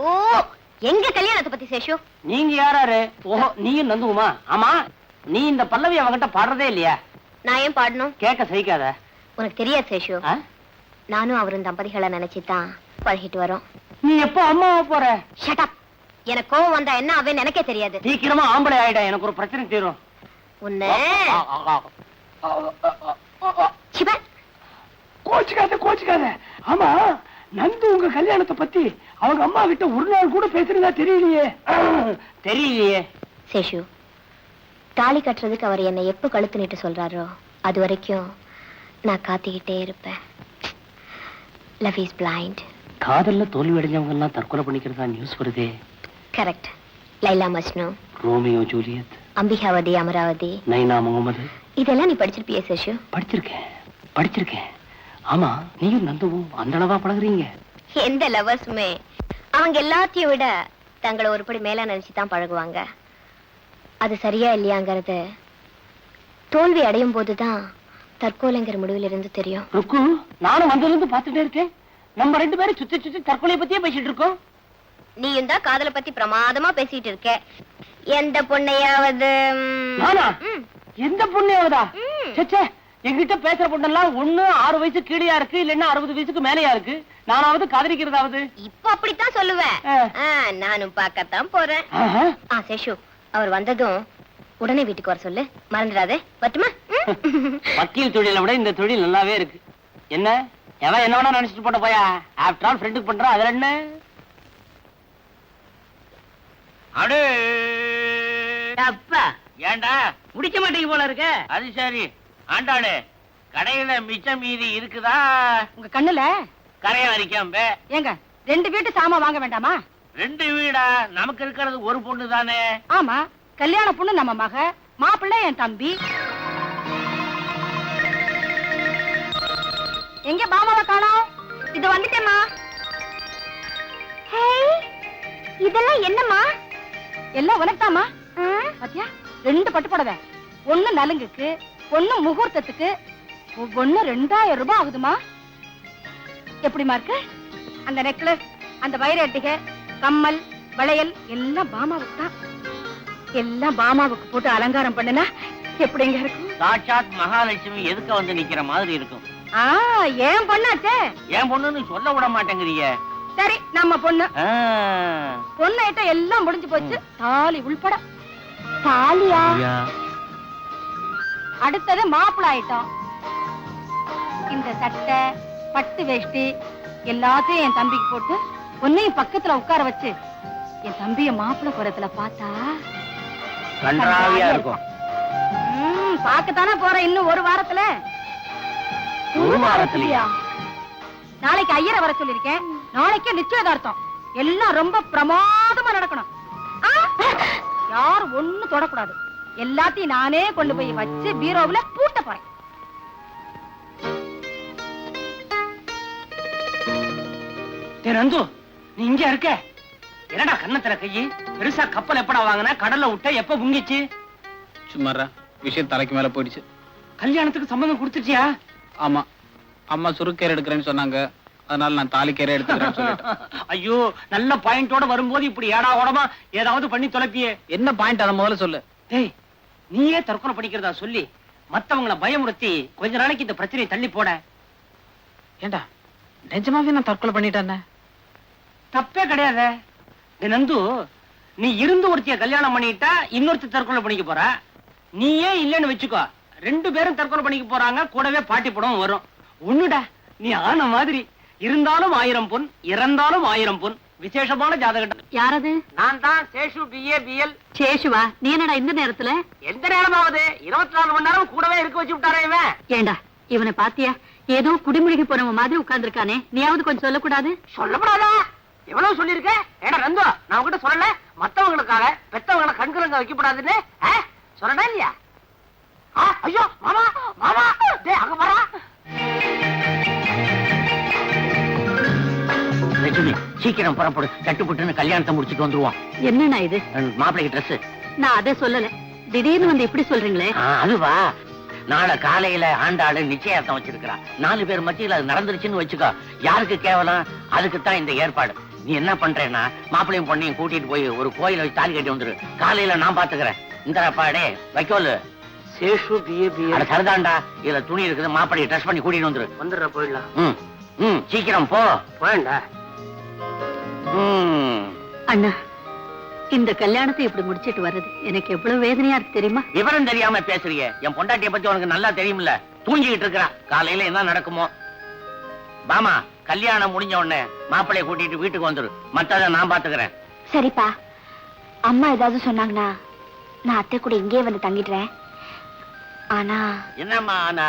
Speaker 6: எங்க கல்யாணத்தை பத்தி சேஷு?
Speaker 2: நீங்க யாராரு? ஓஹோ, நீயும் நந்துகுமா? ஆமா, நீ இந்த பல்லவி அவங்கிட்ட பாடுறதே இல்லையா?
Speaker 6: நான் ஏன் பாடணும்?
Speaker 2: கேட்க சகிக்காத.
Speaker 6: உனக்கு தெரியாது சேஷு, நானும் அவரும் தம்பதிகளை நினைச்சுதான் பழகிட்டு வரோம்.
Speaker 2: நீ எப்போ அம்மாவா போற?
Speaker 6: Shut up. எனக்கு கோவம் வந்தா என்ன ஆவேன்னு எனக்கே தெரியாது.
Speaker 2: சீக்கிரமா ஆம்பளை ஆயிட, எனக்கு ஒரு பிரச்சனை தீரும்.
Speaker 6: உன்னை
Speaker 5: கோச்சுக்காத. ஆமா, நந்து உங்க கல்யாணத்தை பத்தி அவங்க அம்மா கிட்ட ஒரு நாள் கூட பேசுறதா தெரியலையே.
Speaker 2: தெரியலையே
Speaker 6: சேஷு, தாலி கட்டுறதுக்கு அவர் என்னை எப்ப கழுத்து நீட்டு சொல்றாரோ அது வரைக்கும் நான் காத்திக்கிட்டே இருப்பேன். Love is blind.
Speaker 2: காதல்ல தோல்வி அடைஞ்சவங்க எல்லாம் தற்கொலை பண்ணிக்கிறதா நியூஸ் வருதே.
Speaker 6: Correct. Laila Majnu,
Speaker 2: Romeo Juliet,
Speaker 6: Ambikavathi, Amaravathi,
Speaker 2: Naina Mohammed,
Speaker 6: இதெல்லாம் நீ படிச்சிருப்பிய சேஷு?
Speaker 2: படிச்சிருக்கேன். ஆமா, நீயும் நந்துவும் அந்த அளவா பழகுறீங்க?
Speaker 6: எந்த லவர்ஸுமே அவங்க எல்லாத்தையும் விட தங்களை ஒருபடி மேல நினைச்சுதான் பழகுவாங்க. அது சரியா இல்லையாங்கிறது தோல்வி அடையும் போதுதான் தற்கொலைங்கிற முடிவுல இருந்து தெரியும்.
Speaker 2: ருக்கு, நானும் வந்திருந்து பாத்துட்டே இருக்கேன். நம்ம ரெண்டு பேரும் சுத்தி சுத்தி தற்கொலையை பத்தியே பேசிட்டு இருக்கோம்.
Speaker 6: நீயும் தான் காதலை பத்தி பிரமாதமா பேசிட்டு இருக்க. எந்த பொண்ணையாவது?
Speaker 2: நானா? எந்த பொண்ணையாவதா? சே, என்கிட்ட பேசுற பொண்ணெல்லாம் ஒண்ணு 6 வயசு கீழயா இருக்கு, இல்லன்னா 60 வயசுக்கு மேலயா இருக்கு. நானாவது காதலிக்கிறதாவது?
Speaker 6: இப்ப அப்படித்தான் சொல்லுவேன். நானும் பார்க்கத்தான் போறேன். சேஷு, அவர் வந்ததும் உடனே வீட்டுக்கு வர சொல்லு, மறந்துடாதே. பட்டுமா?
Speaker 2: வக்கீல் தொழிலை விட இந்த தொழில் நல்லாவே இருக்கு. என்ன எவன் என்ன வேணா நினைச்சிட்டு போட்ட போயா. ஆஃப்டர் ஆல் ஃப்ரெண்டுக்கு பண்றா, அதுல என்ன?
Speaker 3: அடே
Speaker 2: அப்பா,
Speaker 3: ஏண்டா
Speaker 2: முடிக்க மாட்டீங்க போல இருக்க.
Speaker 3: அது சரி. ஆண்டாளு, கடையில மிச்சம் மீதி இருக்குதா?
Speaker 4: உங்க கண்ணுல
Speaker 3: கரைய வரைக்கும்
Speaker 4: ஏங்க 2 வீட்டு சாமான் வாங்க வேண்டாமா?
Speaker 3: 2 வீடா? நமக்கு இருக்கிறது ஒரு பொண்ணு தானே.
Speaker 4: ஆமா, கல்யாண பொண்ணு நம்ம மக, மாப்பிள்ளை என் தம்பி. எங்க பாமாவை காணோம்? இது வந்துட்டேம்மா.
Speaker 6: இதெல்லாம் என்னம்மா?
Speaker 4: எல்லாம் உனக்குதாம்மா. பாத்தியா, 2 பட்டு புடவை, ஒண்ணு நலுங்குக்கு, ஒண்ணு முகூர்த்தத்துக்கு, ஒவ்வொன்னு 2000 ரூபாய் ஆகுதுமா. எப்படிமா இருக்கு? அந்த நெக்லஸ், அந்த வைரட்டிகை, கம்மல், வளையல் எல்லாம் பாமாவுக்கு தான். எல்லாம் பாமாவுக்கு போட்டு அலங்காரம் பண்ணுனா எப்படிங்க இருக்கும்?
Speaker 3: சாட்சாத் மகாலட்சுமி எதுக்க வந்து நிக்கிற மாதிரி இருக்கும்.
Speaker 4: ஏன் பொண்ணாச்சே.
Speaker 3: என் பொண்ணுன்னு சொல்ல விட மாட்டேங்கிறீங்க.
Speaker 4: சரி, நம்ம பொண்ணு. பொண்ணு ஐட்ட எல்லாம் முடிஞ்சு போச்சு, தாலி உள்பட.
Speaker 6: தாலியா?
Speaker 4: அடுத்தது மாப்பிள்ளை ஆயிட்டோம். இந்த சட்டை, பட்டு வேஷ்டி எல்லாத்தையும் என் தம்பிக்கு போட்டு உன்னையும் பக்கத்துல உட்கார வச்சு என் தம்பிய மாப்பிள்ளை குரத்துல பார்த்தா
Speaker 3: கன்றாவியா இருக்கும்.
Speaker 4: பாக்கத்தானே போறேன் இன்னும் ஒரு வாரத்துல.
Speaker 3: ஒரு வாரத்திலயா?
Speaker 4: நாளைக்கு ஐயரை வர சொல்லிருக்கேன். நாளைக்கே நிச்சயதார்த்தம். எல்லாம் ரொம்ப பிரமாதமா நடக்கணும். யாரும் ஒண்ணு தொடக்கூடாது. எல்லாத்தையும் நானே கொண்டு போய் வச்சு பீரோவுல பூட்ட போறேன்.
Speaker 2: நந்து, நீ இங்க இருக்க? என்னடா கண்ணத்துல கையி? பெருசா கப்பல் எப்படா வாங்கின? கடல்ல விட்ட எப்ப முங்கிச்சு?
Speaker 7: சும்மாரா, விஷயம் தலைக்கு மேல போயிடுச்சு.
Speaker 2: கல்யாணத்துக்கு சம்மதம் கொடுத்துட்டியா?
Speaker 7: ஆமா, அம்மா சுருக்கேர் எடுக்கிறேன்னு சொன்னாங்க. அதனால நான் தாலிக்கேரே எடுத்துக்கிறேன்னு சொல்லிட்டேன்.
Speaker 2: ஐயோ, நல்ல பாயிண்டோட வரும்போது இப்படி ஏடா ஓடமா ஏதாவது பண்ணி தொலைப்பியே.
Speaker 7: என்ன பாயிண்ட் அதை முதல்ல சொல்லு.
Speaker 2: டேய், நீயே தற்கொலை பண்ணிக்கிறதா சொல்லி மத்தவங்கள பயமுறுத்தி கொஞ்ச நாளைக்கு இந்த பிரச்சனையை தள்ளி போட.
Speaker 7: ஏண்டா, நிஜமாவே நான் தற்கொலை பண்ணிட்டேன்?
Speaker 2: தப்பே கிடையாது. நந்து, நீ இருந்து ஒருத்திய கல்யாணம் பண்ணிட்டா இன்னொருத்தி தற்கொலை பண்ணிக்க போற. நீயே இல்லன்னு வச்சுக்கோ, 2 பேரும் தற்கொலை பண்ணிக்க போறாங்க. கூடவே பாட்டி படம் வரும். ஒண்ணுடா, நீ ஆன மாதிரி இருந்தாலும் 1000 பொன், இறந்தாலும் 1000 பொன். விசேஷமான ஜாதகம்.
Speaker 4: யாரது?
Speaker 2: நான் தான் சேஷு, BA BL.
Speaker 4: சேஷுவா? நீ என்னடா இந்த நேரத்துல?
Speaker 2: எந்த நேரமாவது 24 மணி நேரம் கூடவே இருக்க வச்சு விட்டாரே இவன்.
Speaker 4: ஏண்டா, இவனை பாத்தியா? ஏதோ குடிமுழுகி போனவ மாதிரி உட்கார்ந்துருக்கானே. நீயாவது கொஞ்சம் சொல்லக்கூடாது?
Speaker 2: சொல்லப்படாதா? எவ்வளவு சொல்லிருக்க? ஏடா நந்து, நான் உங்ககிட்ட சொல்லல மத்தவங்களுக்காக பெத்தவங்களை கண்கலங்க வைக்கப்படாதுன்னு? சொல்லடா இல்லையா? ஐயோ மாமா, மாமா, டேய் அங்க வரா.
Speaker 3: லட்சுமி, சீக்கிரம் புறப்படு. சட்டுப்புட்டுன்னு கல்யாணத்தை முடிச்சிட்டு வந்துருவோம்.
Speaker 4: என்னண்ணா இது?
Speaker 3: மாப்பிள்ளைக்கு ட்ரெஸ்.
Speaker 4: நான் அதை சொல்லல. திடீர்னு வந்து எப்படி சொல்றீங்களே?
Speaker 3: அதுவா, நாளை காலையில ஆண்டாளு நிச்சயார்த்தம் வச்சிருக்கிறா. 4 பேர் மத்தியில அது நடந்துருச்சுன்னு வச்சுக்கோ, யாருக்கு கேவலம்? அதுக்குத்தான் இந்த ஏற்பாடு. நீ என்ன பண்றேன்னா, மாப்பிள்ளையும் பொண்ணையும் கூட்டிட்டு போய் ஒரு கோயில வச்சு தாலி கட்டி வந்துரு. காலையில நான் பாத்துக்கிறேன். இந்த பாடே வைக்கோலு.
Speaker 2: Seshu, BA BL.
Speaker 3: சரிதான்டா, இதுல துணி இருக்குது. மாப்பிள்ளையை ட்ரெஸ் பண்ணி கூட்டிட்டு வந்துரு.
Speaker 2: வந்துடுற போயிடலாம்.
Speaker 3: சீக்கிரம் போ.
Speaker 2: போயண்டா.
Speaker 4: அண்ணா, இந்த கல்யாணத்தை இப்படி முடிச்சிட்டு வர்றது எனக்கு எவ்வளவு வேதனையா இருக்கு தெரியுமா?
Speaker 3: விவரம் தெரியாம பேசுறீங்க. என் பொண்டாட்டிய பத்தி உனக்கு நல்லா தெரியும்ல. தூங்கிட்டு இருக்கிறா. காலையில என்ன நடக்குமோ. பாமா, கல்யாணம் முடிஞ்ச உடனே மாப்பிள்ளைய கூட்டிட்டு வீட்டுக்கு வந்துரு. மத்தத நான் பாத்துக்கிறேன்.
Speaker 6: சரிப்பா. அம்மா ஏதாவது சொன்னாங்கன்னா நான் அத்தை கூட இங்கே வந்து தங்கிடுறேன். ஆனா
Speaker 3: என்னம்மா ஆனா?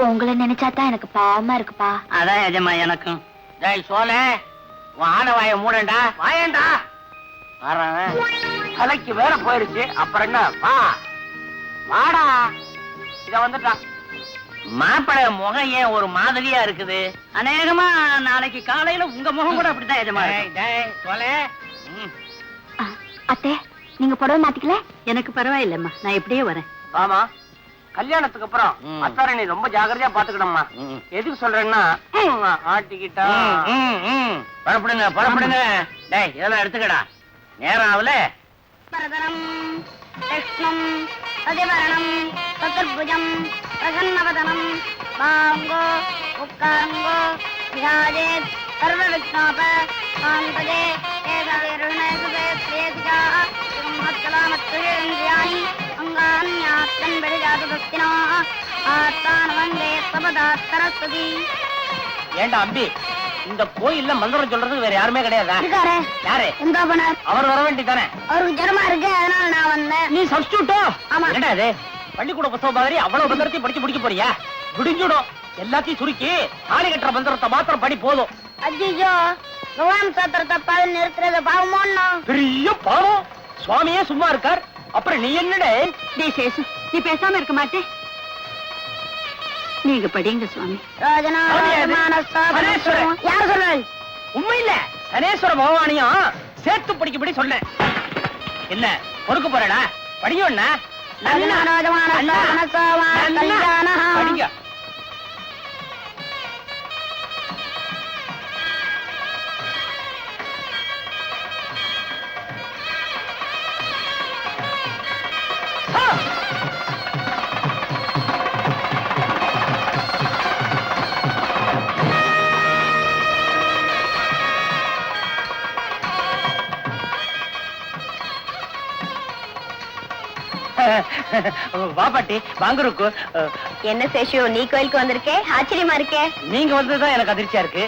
Speaker 6: உங்களை நினைச்சாதான் எனக்கு பாவமா இருக்குப்பா.
Speaker 2: அதான் எஜமா எனக்கும்.
Speaker 3: டேய் சோலே, உன் ஆன வாய மூடண்டா.
Speaker 2: வாயண்டா. தலைக்கு வேற போயிருச்சு. அப்புறம் என்ன? வா வாடா. இத வந்துட்டா.
Speaker 3: மாப்பிள்ளை முகம் ஏன் ஒரு மாதிரியா இருக்குது?
Speaker 2: அநேகமா நாளைக்கு காலையில உங்க முகம் கூட அப்படித்தான் எஜமா.
Speaker 6: அத்தை, நீங்க புடவை மாத்திக்கல?
Speaker 4: எனக்கு பரவாயில்லம்மா, நான் எப்படியே வரேன்.
Speaker 2: ஆமா, கல்யாணத்துக்கு அப்புறம் அத்தாரை நீ ரொம்ப ஜாக்கிரதையா பாத்துக்கணும்மா. எதுக்கு சொல்றேன்னா, ஆட்டிக்கிட்டா.
Speaker 3: புறப்படுங்க புறப்படுங்க. டேய், இதெல்லாம் எடுத்துக்கடா. நேரம் ஆகல.
Speaker 6: பரதரம் கிருஷ்ணம் அதிவரணம் சதுர்புஜம் பிரசன்னவதனம் வாங்கோ உட்காருங்கோ விஹாரேத் சர்வ விக்னோப சாந்ததே ஏதவேருணேசுதே ஸ்ரேதிகா மத்கலாமத்ரியாணி அங்கான்யாத்தன் பெரிஜாது பக்தினோ ஆத்தான வந்தே சபதாத் சரஸ்வதி.
Speaker 2: ஏண்டா அம்பி, இந்த கோயில்ல மந்திரம் சொல்றது வேற யாருமே கிடையாதா?
Speaker 6: இருக்காரே.
Speaker 2: யாரு?
Speaker 6: எந்தாபனார்.
Speaker 2: அவர் வர வேண்டியதானே?
Speaker 6: அவருக்கு ஜரமா இருக்கு, அதனால நான் வந்தேன்.
Speaker 2: நீ சப்ஸ்டியூட்டோ?
Speaker 6: ஆமா.
Speaker 2: என்னடா இது? பள்ளிக்கூட புத்தகம் மாதிரி அவ்வளவு மந்திரத்தையும் படிச்சு முடிக்க போறியா? விடிஞ்சுடும். எல்லாத்தையும் சுருக்கி தாலி கட்டுற மந்திரத்தை மாத்திரம் படி போதும்.
Speaker 6: அஜிஜோ, பகவான் சாத்திரத்தை பாதி நிறுத்துறது பாவமோன்னா?
Speaker 2: பெரிய பாவம். சுவாமியே சும்மா இருக்கார், அப்புறம் நீ என்னடே?
Speaker 4: டேய் சேசு, நீ பேசாம இருக்க மாட்டே? நீங்க படிங்க சுவாமி.
Speaker 6: யார் சொல்றாள்?
Speaker 2: உண்மை இல்ல, சனேஸ்வர பகவானையும் சேர்த்து படிக்கப்படி சொன்னேன். என்ன பொறுக்க போறடா? படிங்க. படிங்க. வா பாட்டி, வாங்குருக்கு.
Speaker 6: என்ன சேஷு, நீ கோயிலுக்கு வந்திருக்கே? ஆச்சரியமா இருக்கே.
Speaker 2: நீங்க வந்ததுதான் எனக்கு அதிர்ச்சியா இருக்கு.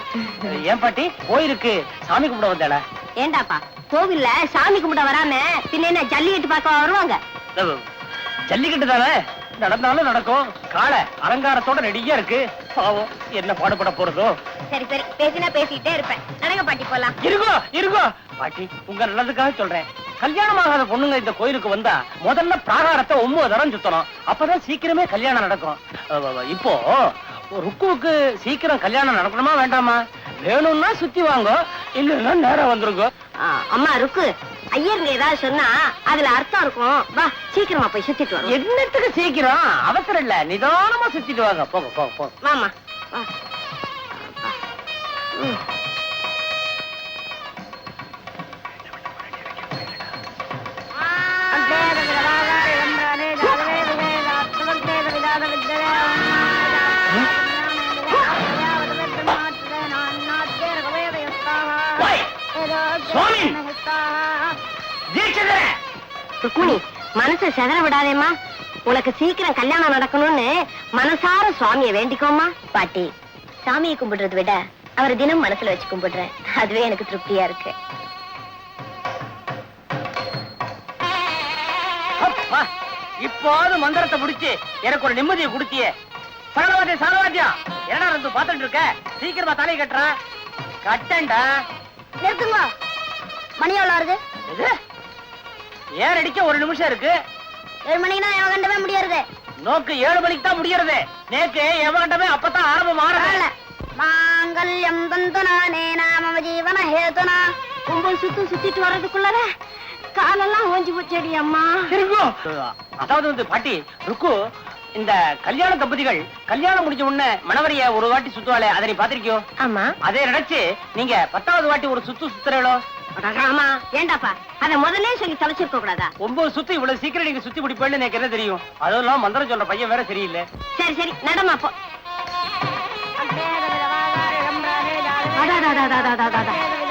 Speaker 2: ஏன் பாட்டி, கோயிலுக்கு சாமி கும்பிட வந்தாளா?
Speaker 4: ஏண்டாப்பா,
Speaker 6: கோவில்ல சாமி கும்பிட வராம பின்ன என்ன ஜல்லிக்கட்டு பார்க்க வருவாங்க?
Speaker 2: ஜல்லிக்கட்டு தானே, நடந்தாலும் நடக்கும். காளை அலங்காரத்தோட ரெடியா இருக்கு. பாவம் என்ன பாடுபட போறதோ.
Speaker 6: சரி சரி, பேசினா பேசிட்டே இருப்பேன். நடங்க பாட்டி போலாம்.
Speaker 2: இருக்கோ பாட்டி, உங்க நல்லதுக்காக சொல்றேன். கல்யாணம் ஆகாத பொண்ணுங்க இந்த கோயிலுக்கு வந்தா முதல்ல பிராகாரத்தை 9 தரம் சுத்தணும். அப்பதான் சீக்கிரமே கல்யாணம் நடக்கும். இப்போ ருக்குவுக்கு சீக்கிரம் கல்யாணம் நடக்கணுமா வேண்டாமா? வேணும்னா சுத்தி வாங்க, இல்லைன்னா நேரம் வந்துருங்க.
Speaker 6: அம்மா ருக்கு, ஐயருங்க ஏதாவது சொன்னா அதுல அர்த்தம் இருக்கும். வா சீக்கிரமா போய் சுத்திட்டு வரும்.
Speaker 2: என்னத்துக்கு சீக்கிரம்? அவசரம் இல்ல, நிதானமா சுத்திட்டு வாங்க. போங்க போங்க போங்க.
Speaker 6: வாமா வா. ருக்மிணி, மனசை செதற விடாதேம்மா. உனக்கு சீக்கிரம் கல்யாணம் நடக்கணும்னு மனசார சுவாமியை வேண்டிக்கோமா. பாட்டி, சாமியை கும்பிடுறதை விட அவரை தினம் மனசுல வச்சு கும்பிடுறேன். அதுவே எனக்கு திருப்தியா இருக்கு.
Speaker 2: இப்போது மந்திரத்தை முடிச்சு எனக்கு ஒரு நிம்மதியை கொடுத்தியே. சரவாத்தியம் என்ன இருந்து பாத்துட்டு இருக்க? சீக்கிரமா தலையை கட்டுற. கட்டண்டா.
Speaker 6: நிறுத்துங்க. மணி எவ்வளவு வருது?
Speaker 2: ஏன் அடிக்க 1 நிமிஷம் இருக்கு.
Speaker 6: 7 மணினா எவன் கண்டவே முடியாது.
Speaker 2: நோக்கு 7 மணிக்கு தான் முடியறது. நேக்கு எவன் கண்டவே அப்பதான் ஆரம்பம் ஆரம்ப.
Speaker 6: மாங்கல்யம் தந்துனானே நாம ஜீவன ஹேதுனா. கும்பல் சுத்திட்டு வர்றதுக்குள்ளத காலெல்லாம் ஓஞ்சி போச்சடி அம்மா.
Speaker 2: அதாவது வந்து பாட்டி, ருக்கு, இந்த கல்யாண தம்பதிகள் கல்யாணம் முடிஞ்ச உடனே மணவரைய ஒரு வாட்டி சுத்துவாளே, அதை நீ பாத்திருக்கியோ?
Speaker 6: ஆமா.
Speaker 2: அதே நினைச்சு நீங்க 10வது வாட்டி ஒரு சுத்துறீங்களோ?
Speaker 6: ஆமா. ஏண்டாப்பா, அத முதல்ல சொல்லி தொலைச்சிருக்க கூடாதா?
Speaker 2: 9 சுத்து இவ்வளவு சீக்கிரம் நீங்க சுத்தி முடிப்பேன்னு எனக்கு என்ன தெரியும்? அதெல்லாம் மந்திரம் சொல்ற பையன் வேற சரியில்லை.
Speaker 6: சரி சரி, நடமா போ.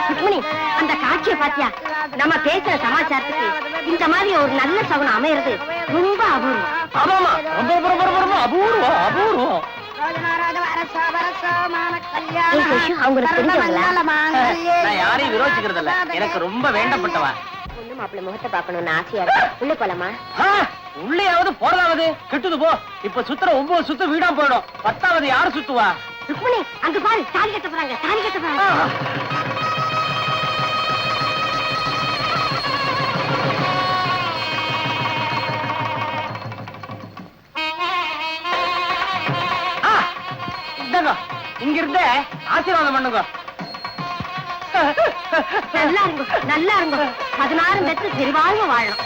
Speaker 6: ருக்மிணி, அந்த காட்சியை பாத்தியா? நம்ம பேசுற சமாச்சாரத்துக்கு இந்த மாதிரி ஒரு நல்ல சகுனம் அமையறது ரொம்ப அபூர்வம்.
Speaker 2: ஆமாமா, ரொம்ப அபூர்வம்.
Speaker 6: அவங்களுக்கு தெரிஞ்சவங்களா?
Speaker 2: நான் யாரையும் விரோதிக்கிறது இல்ல, எனக்கு ரொம்ப வேண்டப்பட்டவா.
Speaker 6: பொண்ணு மாப்பிள்ளை முகத்தை பாக்கணும்னு ஆசையா இருக்கு. உள்ள போலாமா?
Speaker 2: உள்ளேயாவது போறதாவது கெட்டுது போ. இப்ப சுத்துற 9 சுத்து வீடா போயிடும். 10வது யாரு சுத்துவா?
Speaker 6: ருக்மிணி, அங்க பாரு, தாலி கட்ட போறாங்க.
Speaker 2: இங்க இருந்த ஆசீர்வாதம் பண்ணுங்க.
Speaker 6: நல்லா இருங்க. 16 பெற்று பெருவாழ்வு வாழணும்.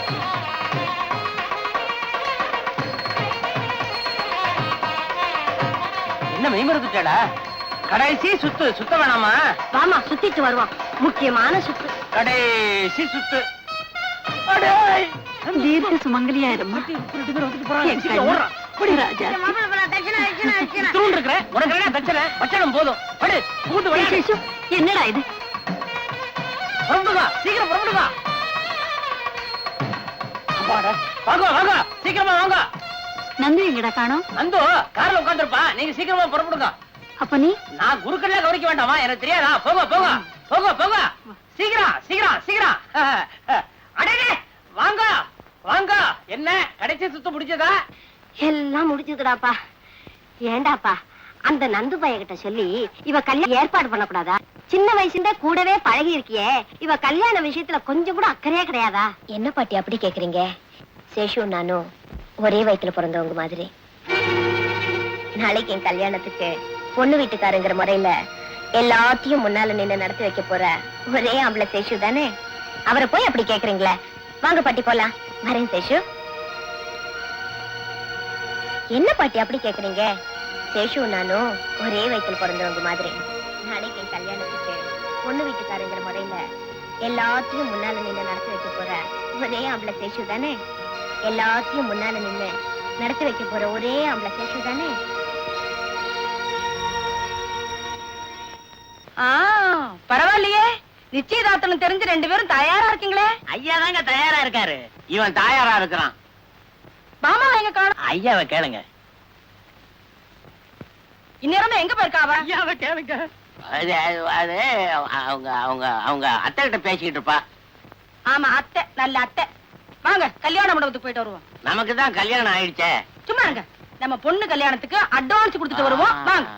Speaker 2: என்ன மெய்மறந்துட்டா? கடைசி சுத்த வேணாமா?
Speaker 6: வாமா, சுத்திட்டு வருவான். முக்கியமான சுத்து.
Speaker 2: கடைசி சுத்து.
Speaker 4: தீர்க்க சுமங்கலியா இருமா. என்னடா இது?
Speaker 2: சீக்கிரம் சீக்கிரமா வாங்க.
Speaker 4: நந்து எங்கடா காணோம்?
Speaker 2: நந்து கார்ல உட்காந்துருப்பா. நீங்க சீக்கிரமா புறப்படுங்க.
Speaker 4: அப்ப நீ?
Speaker 2: நான் குருக்கள்லாம் கவனிக்க வேண்டாமா? எனக்கு தெரியாதா? போங்க. சீக்கிரம். அடே வாங்க. என்ன கடைசி சுத்து முடிஞ்சதா?
Speaker 6: எல்லாம் முடிஞ்சதுடாப்பா. ஏண்டாப்பா, அந்த நந்து பையகிட்ட சொல்லி இவ கல்யாணம் ஏற்பாடு பண்ணக்கூடாதா? சின்ன வயசுல கூடவே பழகி இருக்கியே, இவ கல்யாண விஷயத்துல கொஞ்சம் கூட அக்கறையே கிடையாதா? என்ன பாட்டி அப்படி கேக்குறீங்க? சேஷு நானும் ஒரே வயித்துல பிறந்தவங்க மாதிரி. நாளைக்கு என் கல்யாணத்துக்கு பொண்ணு வீட்டுக்காரங்கிற முறையில எல்லாத்தையும் முன்னால நின்று நடத்தி வைக்க போற ஒரே ஆம்பளை சேஷு தானே. அவரை போய் அப்படி கேக்குறீங்களே. வாங்க பாட்டி போலாம். வரேன் சேஷு. என்ன பாட்டி அப்படி கேக்குறீங்க? சேஷு நானும் ஒரே வயித்துல பிறந்தவங்க மாதிரி. நாளைக்கு என் கல்யாணத்துக்கு பொண்ணு வீட்டுக்காரங்கிற முறையில எல்லாத்தையும் முன்னால நின்று நடத்தி வைக்க போற ஒரே ஆம்பளை சேஷு தானே. எல்லாத்தையும் முன்னால நின்று நடத்தி வைக்க போற ஒரே ஆம்பளை சேஷு தானே.
Speaker 4: பரவாயில்லையே, நிச்சயதார்த்தம் தெரிஞ்சு 2 பேரும் தயாரா இருக்கீங்களே.
Speaker 2: ஐயா தாங்க தயாரா இருக்காரு. இவன் தயாரா இருக்கிறான்.
Speaker 4: மாமா எங்க காணோம்?
Speaker 2: ஐயாவை கேளுங்க.
Speaker 4: இந்நேரம் எங்க போயிருக்காவ?
Speaker 2: ஐயாவை கேளுங்க. அது அவங்க அத்தை கிட்ட பேசிக்கிட்டு இருப்பா.
Speaker 4: ஆமா அத்தை, நல்ல அத்தை. வாங்க கல்யாண மண்டபத்துக்கு போயிட்டு வருவோம்.
Speaker 3: நமக்கு தான் கல்யாணம் ஆயிடுச்சே.
Speaker 4: சும்மா இருங்க, நம்ம பொண்ணு கல்யாணத்துக்கு அட்வான்ஸ் கொடுத்துட்டு வருவோம். வாங்க.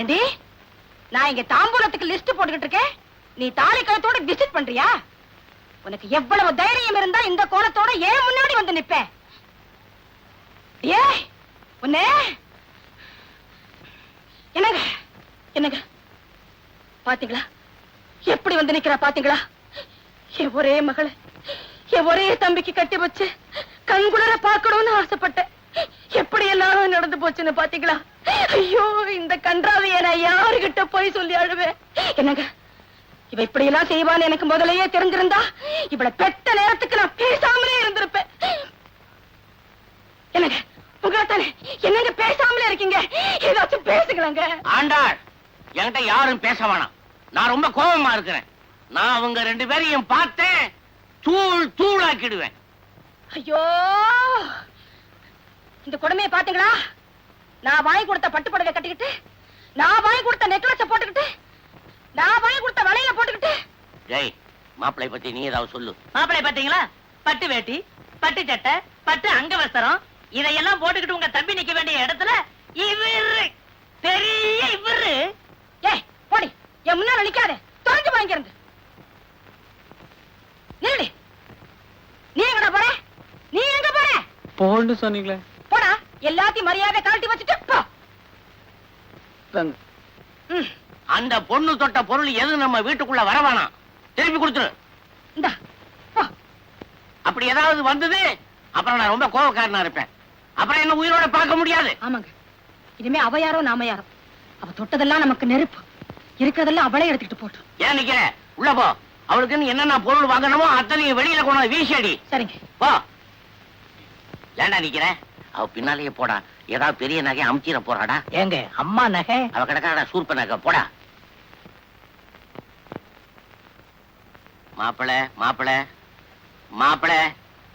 Speaker 4: ஏண்டி, நான் இங்க தாம்பூலத்துக்கு லிஸ்ட் போட்டுக்கிட்டு இருக்கேன், நீ தாலி கழுத்தோட விசிட் பண்றியா? உனக்கு எவ்வளவு தைரியம் இருந்தா இந்த கோலத்தோட ஏன் முன்னாடி வந்து நிப்ப? ஏய் உன்னை என்னங்க என்னங்க பாத்தீங்களா எப்படி வந்து நிக்கிறா? பாத்தீங்களா? என் ஒரே மகளை என் ஒரே தம்பிக்கு கட்டி வச்சு கண்குளர பார்க்கணும்னு ஆசைப்பட்டேன். எப்படி எல்லாம் நடந்து போச்சுன்னு பாத்தீங்களா? ஐயோ, இந்த கன்றாவிய நான் யாருகிட்ட போய் சொல்லி அழுவேன்? என்னங்க, இவ இப்படி எல்லாம் செய்வான்னு எனக்கு முதலையே தெரிஞ்சிருந்தா இவளை பெத்த நேரத்துக்கு நான் பேசாமலே இருந்திருப்பேன். என்னங்க உங்களாத்தானே, என்னங்க பேசாமலே இருக்கீங்க? ஏதாச்சும் பேசுங்களேங்க.
Speaker 3: ஆண்டாள், என்கிட்ட யாரும் பேச வேணாம். நான் ரொம்ப கோபமா இருக்கிறேன். நான் அவங்க 2 பேரையும் பார்த்தேன், தூள் தூளாக்கிடுவேன்.
Speaker 4: ஐயோ, இந்த கொடுமையை பாத்தீங்களா? நான் வாங்கி கொடுத்த பட்டு புடவை கட்டிக்கிட்டு, நான் வாங்கி கொடுத்த நெக்லஸ் போட்டுக்கிட்டு, நான் வாங்கி கொடுத்த வளையல போட்டுக்கிட்டு.
Speaker 3: ஜெய், மாப்பிளை பத்தி நீ ஏதாவது சொல்லு.
Speaker 2: மாப்பிள்ளை பாத்தீங்களா? பட்டு வேட்டி, பட்டு சட்டை, பட்டு அங்கவஸ்திரம் இதையெல்லாம் போட்டுக்கிட்டு உங்க தம்பி நிக்க வேண்டிய இடத்துல இவரு பெரிய இவரு.
Speaker 4: ஏய் போடி, என் முன்னால நிக்காதே, தொலைஞ்சு வாங்கிருந்து. நில்லு. நீ எங்கடா போற? நீ எங்க போற?
Speaker 7: போன்னு சொன்னீங்களே.
Speaker 4: போடா, எல்லாத்தையும் மரியாதை கழட்டி வச்சுட்டு போ. ம்,
Speaker 3: அந்த பொண்ணு தொட்ட பொருள் எது நம்ம வீட்டுக்குள்ள வரவானா, திருப்பி கொடுத்துரு.
Speaker 4: இந்தா போ.
Speaker 3: அப்படி ஏதாவது வந்தது அப்புறம் நான் ரொம்ப கோபக்காரனா இருப்பேன். அப்புறம் என்ன உயிரோட பார்க்க முடியாது.
Speaker 4: ஆமாங்க, இனிமே அவ யாரோ நாம யாரோ, அவ தொட்டதெல்லாம் நமக்கு நெருப்பு, இருக்கிறதெல்லாம் அவளே எடுத்துக்கிட்டு போட்டு.
Speaker 3: ஏன் நிக்கிற? உள்ள போ. அவளுக்குன்னு என்னென்ன பொருள் வாங்கணுமோ அத்தனையும் வெளியில கொண்டு வீசடி.
Speaker 4: சரிங்க.
Speaker 3: போ. ஏண்டா நிக்கிற? அவ பின்னாலேயே போடா. ஏதாவது பெரிய நகை அமுச்சிட போறாடா.
Speaker 2: ஏங்க அம்மா நகை?
Speaker 3: அவ கிடக்காடா சூர்ப நகை. போடா. மாப்பிள மாப்பிள மாப்பிள,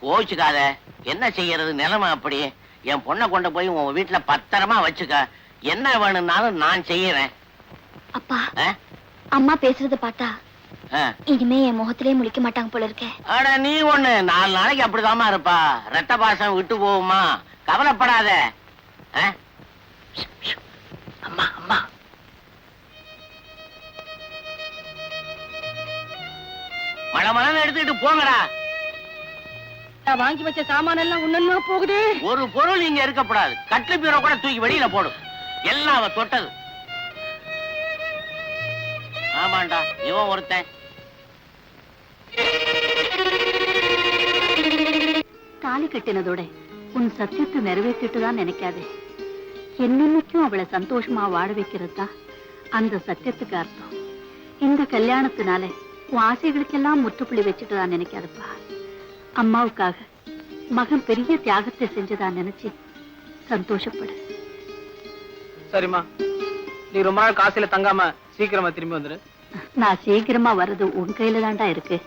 Speaker 3: கோச்சுக்காத. என்ன செய்யறது, நிலைமை அப்படி. என் பொண்ணை கொண்டு போய் உன் வீட்டுல பத்திரமா வச்சுக்க. என்ன வேணும்னாலும் நான் செய்யறேன்.
Speaker 6: அப்பா, அம்மா பேசுறத பார்த்தா இனிமே என் முகத்திலே முழிக்க மாட்டாங்க போல இருக்கே.
Speaker 3: அட நீ ஒண்ணு 4 நாளைக்கு அப்படிதாம்மா இருப்பா. ரத்த பாசம் விட்டு போகுமா, கவலைப்படாத.
Speaker 2: அம்மா அம்மா,
Speaker 3: மழை எடுத்துக்கிட்டு போங்கடா.
Speaker 4: நான் வாங்கி வச்ச சாமான எல்லாம் ஒண்ணுன்னா போகுது.
Speaker 3: ஒரு பொருள் இங்க இருக்கப்படாது. கட்லு பீரோ கூட தூக்கி வெளியில போடும். எல்லாம் அவ தொட்டது. ஆமாண்டா, இவன் ஒருத்தன்.
Speaker 8: தாலி கட்டினதோட உன் சத்தியத்தை நிறைவேற்றிட்டு தான் நினைக்காதே. என்னன்னைக்கும் அவளை சந்தோஷமா வாழ வைக்கிறது தான் அந்த சத்தியத்துக்கு அர்த்தம். இந்த கல்யாணத்தினால உன் ஆசைகளுக்கெல்லாம் முற்றுப்புள்ளி வச்சுட்டு தான் நினைக்காதப்பா. அம்மாவுக்காக மகன் பெரிய தியாகத்தை செஞ்சதா நினைச்சு சந்தோஷப்படு.
Speaker 7: சரிம்மா, நீ ரொம்ப நாள் காசில தங்காம சீக்கிரமா திரும்பி வந்துரு.
Speaker 8: நான் சீக்கிரமா வர்றது உன் கையில தான்டா இருக்கு.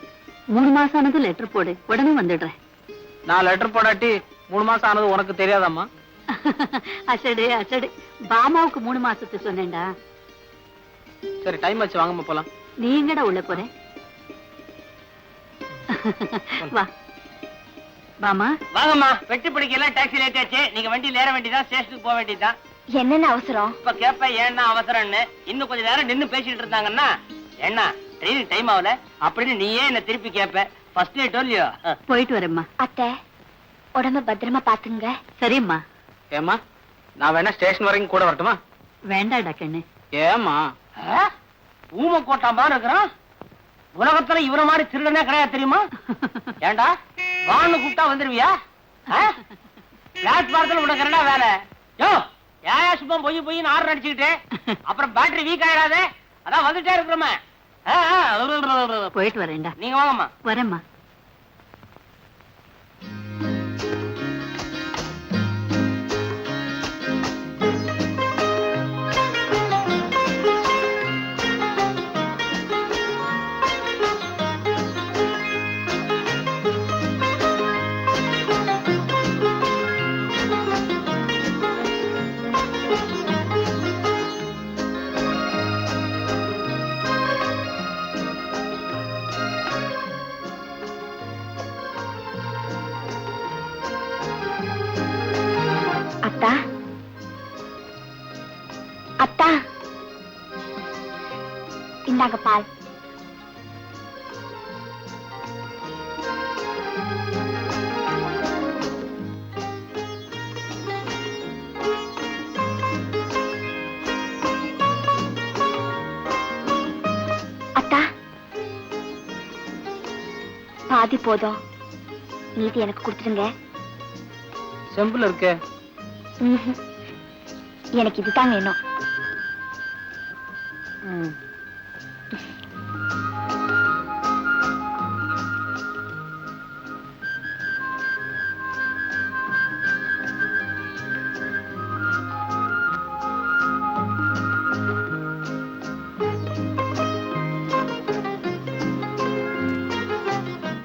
Speaker 8: 3 மாசம் ஆனது லெட்டர் போடு, உடனே வந்துடுறேன்.
Speaker 7: நான் லெட்டர் போடாட்டி 3 மாசம் ஆனது உனக்கு தெரியாதாம்மா?
Speaker 8: அசடு அசடு, பாமாவுக்கு 3 மாசத்து சொன்னேன்டா.
Speaker 7: சரி, டைம் வச்சு வாங்கம்மா போலாம்.
Speaker 8: நீ எங்கடா உள்ள போற? வா பாமா.
Speaker 3: வாங்கம்மா. வெட்டி பிடிக்க எல்லாம் டாக்ஸி லேட் ஆச்சு. நீங்க வண்டியில் ஏற வேண்டியதான், ஸ்டேஷனுக்கு போக வேண்டியதான்.
Speaker 6: என்னென்ன அவசரம்?
Speaker 3: இப்ப கேப்ப ஏன்னா அவசரம்னு. இன்னும் கொஞ்ச நேரம் நின்னு பேசிட்டு இருந்தாங்கன்னா என்ன ட்ரெயின் டைம் ஆகல அப்படின்னு நீயே என்ன திருப்பி கேப்ப. ஃபர்ஸ்ட் நைட் இல்லையோ?
Speaker 8: போயிட்டு வரேம்மா.
Speaker 6: அத்தை, உடம்ப பத்திரமா பாத்துங்க.
Speaker 8: சரிம்மா.
Speaker 7: ஏமா, நான் வேணா ஸ்டேஷன் வரைக்கும் கூட வரட்டுமா?
Speaker 8: வேண்டாடா கண்ணு.
Speaker 7: ஏமா,
Speaker 3: ஊம கோட்டா மாதிரி இருக்கிறான். உலகத்துல இவர மாதிரி திருடனே கிடையாது தெரியுமா? ஏண்டா வான்னு கூப்பிட்டா வந்துருவியா? பிளாட்பாரத்தில் உனக்கு என்னடா வேலை? யோ, ஏயா சும்மா பொய் ஆறு அடிச்சுக்கிட்டு அப்புறம் பேட்டரி வீக் ஆயிடாதே. அதான் வந்துட்டே இருக்கிறோமே.
Speaker 8: போயிட்டு வரேன்டா.
Speaker 3: நீங்க வாங்கம்மா.
Speaker 8: வரேம்மா.
Speaker 6: அத்தா, இந்தாங்க பால். அத்தா, பாதி போதும், மீதி எனக்கு கொடுத்துருங்க.
Speaker 7: செம்புல இருக்கே.
Speaker 6: ம்ஹும். எனக்கு இதுதான் வேணும்.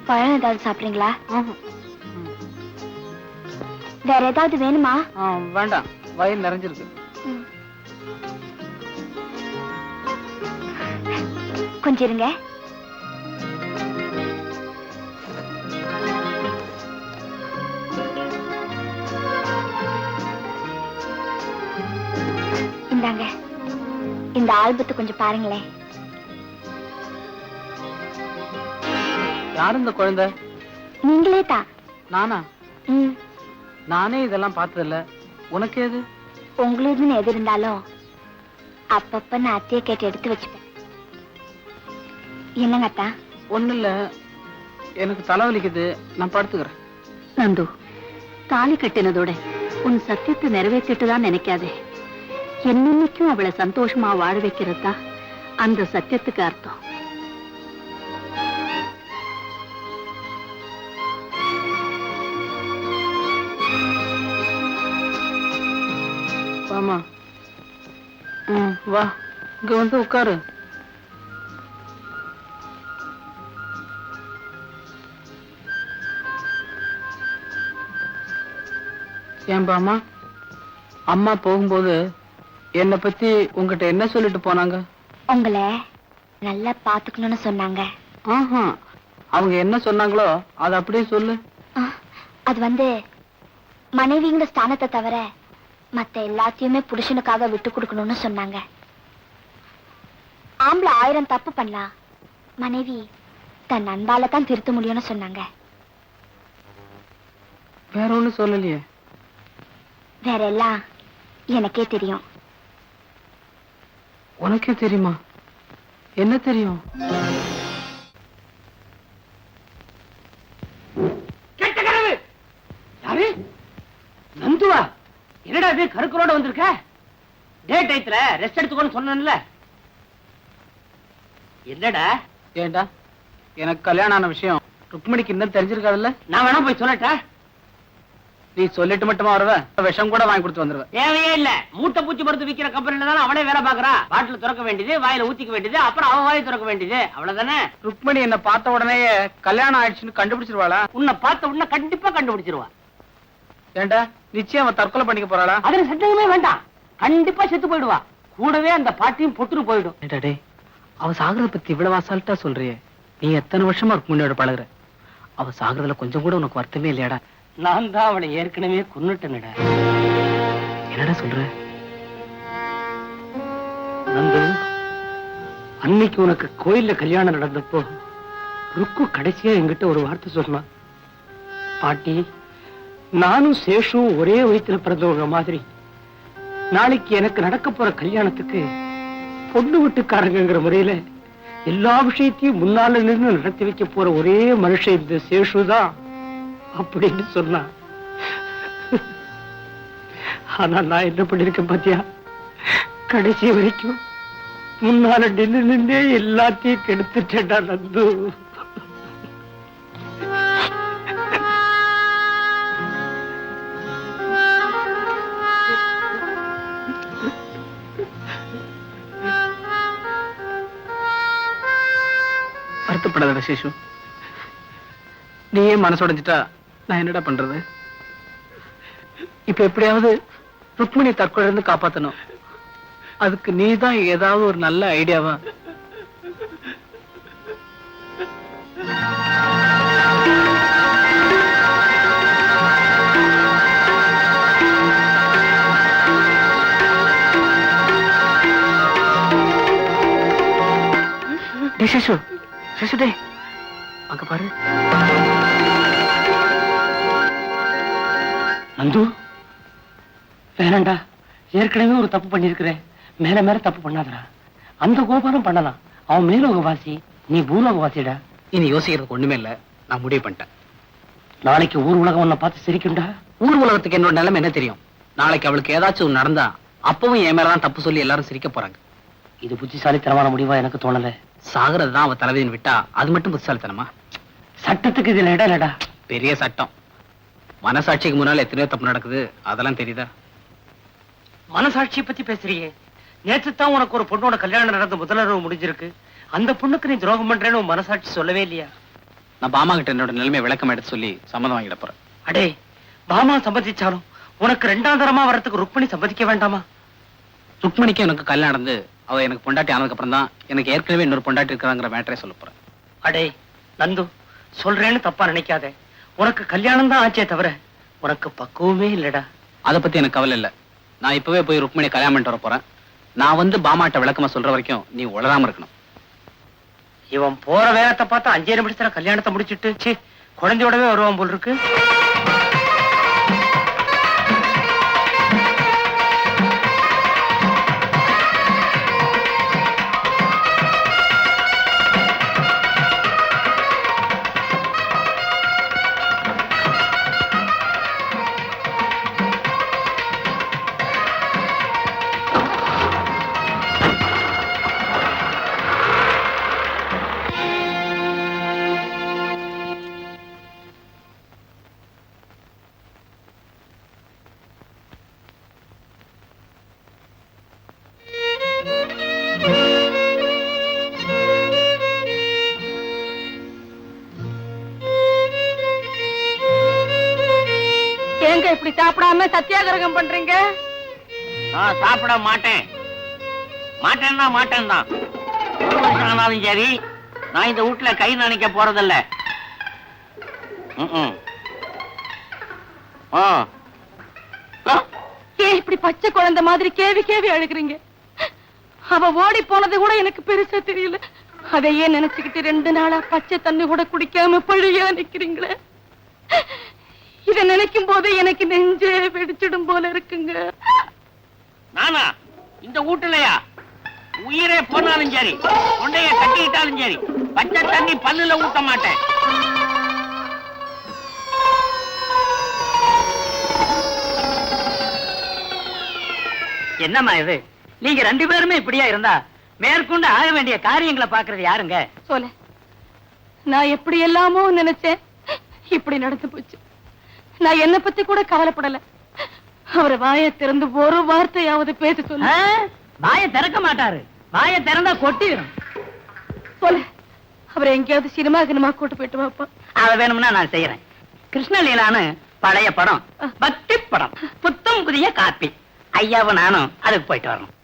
Speaker 6: பழம் ஏதாவது சாப்பிடுறீங்களா? வேற ஏதாவது வேணுமா?
Speaker 7: வேண்டாம், வயிறு நிறைஞ்சிருக்கு.
Speaker 6: கொஞ்சம் இருங்க. இந்தாங்க, இந்த ஆல்பத்தை கொஞ்சம் பாருங்களேன்.
Speaker 7: யாரு இந்த குழந்தை?
Speaker 6: நீங்களே தான்.
Speaker 7: நானா?
Speaker 6: ம்,
Speaker 7: நானே இதெல்லாம் பார்த்ததில்ல. உனக்கு எது?
Speaker 6: உங்களுதுன்னு எது இருந்தாலும் அப்பப்ப நான் அத்தையை கேட்டு எடுத்து வச்சுப்பேன். என்னங்க அத்தா?
Speaker 7: ஒண்ணு இல்ல, எனக்கு தலைவலிக்குது, நான் படுத்துக்கிறேன்.
Speaker 8: நந்து, தாலி கட்டினதோட உன் சத்தியத்தை நிறைவேற்றிட்டு தான் நினைக்காதே. என்னைக்கும் அவளை சந்தோஷமா வாழ வைக்கிறது தான் அந்த சத்தியத்துக்கு அர்த்தம்.
Speaker 7: வாமா. வா, இங்க வந்து உட்காரு. ஏன்பாமா, அம்மா போகும்போது என்னை பத்தி உங்ககிட்ட என்ன சொல்லிட்டு போனாங்க?
Speaker 6: உங்களை நல்லா பாத்துக்கணும்னு சொன்னாங்க.
Speaker 7: ஆஹா, அவங்க என்ன சொன்னாங்களோ அதை அப்படியே சொல்லு.
Speaker 6: அது வந்து மனைவிங்கிற ஸ்தானத்தை தவிர மத்த எல்லாத்தையுமே புருஷனுக்காக விட்டு கொடுக்கணும்னு சொன்னாங்க. ஆம்பளை 1000 தப்பு பண்ணலாம், மனைவி தன் அன்பால தான் திருத்த முடியும்னு சொன்னாங்க.
Speaker 7: வேற ஒண்ணு சொல்லலையே?
Speaker 6: வேற எல்லாம் எனக்கே தெரியும்.
Speaker 7: உனக்கே தெரியுமா? என்ன தெரியும்?
Speaker 2: கெட்ட கனவு. யாரு? நந்துவா? என்னடா இது கருக்கரோட வந்திருக்க? டே டைத்துல ரெஸ்ட் எடுத்துக்கோன்னு சொன்னேன்ல. என்னடா?
Speaker 7: ஏண்டா, எனக்கு கல்யாணம் ஆன விஷயம் ருக்மணிக்கு இன்னும் தெரிஞ்சிருக்காதுல்ல?
Speaker 2: நான் வேணா போய் சொல்லட்டா?
Speaker 7: நீ சொல்லிட்டு மட்டுமா வருவ? விஷம் கூட வாங்கி கொடுத்து வந்துருவேன்.
Speaker 2: தேவையே இல்ல. மூட்டை பூச்சி மருந்து விக்கிற கம்பெனில தானே அவனே வேலை பாக்குறா. பாட்டில் திறக்க வேண்டியது, வாயில ஊத்திக்க வேண்டியது, அப்புறம் அவன் வாயை திறக்க வேண்டியது, அவ்வளவுதானே.
Speaker 7: ருக்மணி என்ன பார்த்த உடனே கல்யாணம் ஆயிடுச்சுன்னு கண்டுபிடிச்சிருவாளா?
Speaker 2: உன்னை பார்த்த உடனே கண்டிப்பா கண்டுபிடிச்சிருவா.
Speaker 7: ஏண்டா, நிச்சயம் அவன் தற்கொலை பண்ணிக்க போறாளா?
Speaker 2: அதுல சந்தேகமே வேண்டாம். கண்டிப்பா செத்து போயிடுவா. கூடவே அந்த பாட்டியும் பொட்டுரு போயிடும்.
Speaker 7: டே, அவ சாகுறத பத்தி இவ்வளவு அசால்ட்டா சொல்றியே. நீ எத்தனை வருஷமா ருக்மணியோட பழகுற? அவ சாகுறதுல கொஞ்சம் கூட உனக்கு வருத்தமே இல்லையாடா?
Speaker 2: நான் தான் அவளை ஏற்கனவே கொன்னுட்டேன்டா.
Speaker 7: என்னடா சொல்ற?
Speaker 2: நந்து, அன்னைக்கு உனக்கு கோயில்ல கல்யாணம் நடந்தப்போ ருக்கு கடைசியா என்கிட்ட ஒரு வார்த்தை சொன்னான். பாட்டி, நானும் சேஷும் ஒரே வயித்துல பிறந்தவங்க மாதிரி நாளைக்கு எனக்கு நடக்க போற கல்யாணத்துக்கு பொண்ணு வீட்டுக்காரங்கிற முறையில எல்லா விஷயத்தையும் முன்னால நின்று நடத்தி வைக்க போற ஒரே மனுஷன் இந்த சேஷுதான் அப்படின்னு சொன்னா. ஆனா நான் என்ன பண்ணிருக்கேன் பாத்தியா? கடைசி வரைக்கும் முன்னால நின்று எல்லாத்தையும் கெடுத்துட்டேன்டா நந்து.
Speaker 7: வருத்தப்படாத சேஷு, நீயே மனசுடைஞ்சிட்டா நான் என்னடா பண்றது? இப்ப எப்படியாவது ருக்மிணி தற்கொலை இருந்து காப்பாத்தணும். அதுக்கு நீதான் ஏதாவது ஒரு நல்ல ஐடியாவா?
Speaker 2: சசு சசுடே அங்க பாரு. நந்து வேணாண்டா, ஏற்கனவே ஒரு தப்பு பண்ணிருக்கிறேன். மேல மேல தப்பு பண்ணாதடா. அந்த கோபாலம் பண்ணலாம், அவன் மேலோகவாசி, நீ பூலோகவாசிடா.
Speaker 7: இனி யோசிக்கிறதுக்கு ஒண்ணுமே இல்ல, நான் முடிவு பண்ணிட்டேன்.
Speaker 2: நாளைக்கு ஊர் உலகம் உன்னை பார்த்து சிரிக்கும்டா.
Speaker 7: ஊர் உலகத்துக்கு என்னோட நிலைமை என்ன தெரியும்? நாளைக்கு அவளுக்கு ஏதாச்சும் ஒண்ணு நடந்தா அப்பவும் என் மேலதான் தப்பு சொல்லி எல்லாரும் சிரிக்க போறாங்க.
Speaker 2: இது புத்திசாலித்தனமான முடிவா எனக்கு தோணல.
Speaker 7: சாகிறது தான் அவ தலைவிதின்னு விட்டா அது மட்டும் புத்திசாலித்தனமா?
Speaker 2: சட்டத்துக்கு இதுல இடம் இல்லடா.
Speaker 7: பெரிய சட்டம். மனசாட்சிக்கு முன்னால எத்தனையோ தப்பு நடக்குது, அதெல்லாம் தெரியுதா?
Speaker 2: மனசாட்சியை பத்தி பேசுறியே. நேற்று தான் உனக்கு ஒரு பொண்ணோட கல்யாணம் நடந்த முதலரவு முடிஞ்சிருக்கு. அந்த பொண்ணுக்கு நீ துரோகம் பண்றேன்னு உன் மனசாட்சி சொல்லவே இல்லையா?
Speaker 7: நான் பாமா கிட்ட என்னோட நிலைமை விளக்கம் எடுத்து சொல்லி சம்மதம் வாங்கிட போறேன்.
Speaker 2: அடே, பாமா சம்மதிச்சாலும் உனக்கு ரெண்டாம் தரமா வரத்துக்கு ருக்மணி சம்மதிக்க வேண்டாமா?
Speaker 7: ருக்மணிக்கு எனக்கு கல்யாணம் நடந்து அவ எனக்கு பொண்டாட்டி ஆனதுக்கு அப்புறம் தான் எனக்கு ஏற்கனவே இன்னொரு பொண்டாட்டி இருக்கிறாங்கிற மேட்டரே சொல்ல போறேன்.
Speaker 2: அடே நந்து, சொல்றேன்னு தப்பா நினைக்காத. உனக்கு கல்யாணம் தான் ஆச்சே தவிர உனக்கு பக்குவமே இல்லடா.
Speaker 7: அதை பத்தி எனக்கு கவலை இல்ல. நான் இப்பவே போய் ருக்மணி கல்யாணம் பண்ணிட்டு வர போறேன். நான் வந்து பாமாட்ட விளக்கமா சொல்ற வரைக்கும் நீ உளராம இருக்கணும்.
Speaker 2: இவன் போற வேகத்தை பார்த்தா 5 நிமிஷத்துல கல்யாணத்தை முடிச்சிட்டு குழந்தையோடவே வருவான் போல் இருக்கு.
Speaker 4: ஏங்க இப்படி சாப்பிடாம சத்தியாகிரகம் பண்றீங்க?
Speaker 3: நான் சாப்பிட மாட்டேன். மாட்டேன்னா மாட்டேன் தான். ஒரு வருஷம் ஆனாலும் சரி, நான் இந்த வீட்டுல கை நனைக்க போறதில்ல.
Speaker 4: ஏன் இப்படி பச்சை குழந்தை மாதிரி கேவி கேவி அழுகுறீங்க? அவ ஓடி போனது கூட எனக்கு பெருசா தெரியல. அதையே நினைச்சுக்கிட்டு 2 நாளா பச்சை தண்ணி கூட குடிக்காம பழியா நிக்கிறீங்களே. இத நினைக்கும் போது எனக்கு நெஞ்சே வெடிச்சிடும் போல இருக்குங்க.
Speaker 3: நானா இந்த வீட்டுலயா? உயிரே போனாலும் சரி, தொண்டைய கட்டிக்கிட்டாலும் சரி, பச்சை தண்ணி பல்லுல ஊத்த மாட்டேன்.
Speaker 2: என்னம்மா இது? நீங்க 2 பேருமே இப்படியா இருந்தா மேற்கொண்டு ஆக வேண்டிய காரியங்களை பாக்குறது யாருங்க?
Speaker 4: சொல்ல, நான் எப்படி எல்லாமோ நினைச்சேன், இப்படி நடந்து போச்சு. நான் என்ன பத்தி கூட கவலைப்படல. அவரை வாயை திறந்து ஒரு வார்த்தையாவது பேச சொல்ல.
Speaker 2: வாயை திறக்க மாட்டாரு. வாயை திறந்தா கொட்டிடும்.
Speaker 4: சொல்ல, அவரை எங்கேயாவது சினிமா கினிமா கூட்டு போயிட்டு வாப்பா.
Speaker 2: அத வேணும்னா நான் செய்யறேன். கிருஷ்ணலீலான்னு பழைய படம், பக்தி படம், புத்தம் புதிய காப்பி. ஐயாவும் நானும் அதுக்கு போயிட்டு வரணும்.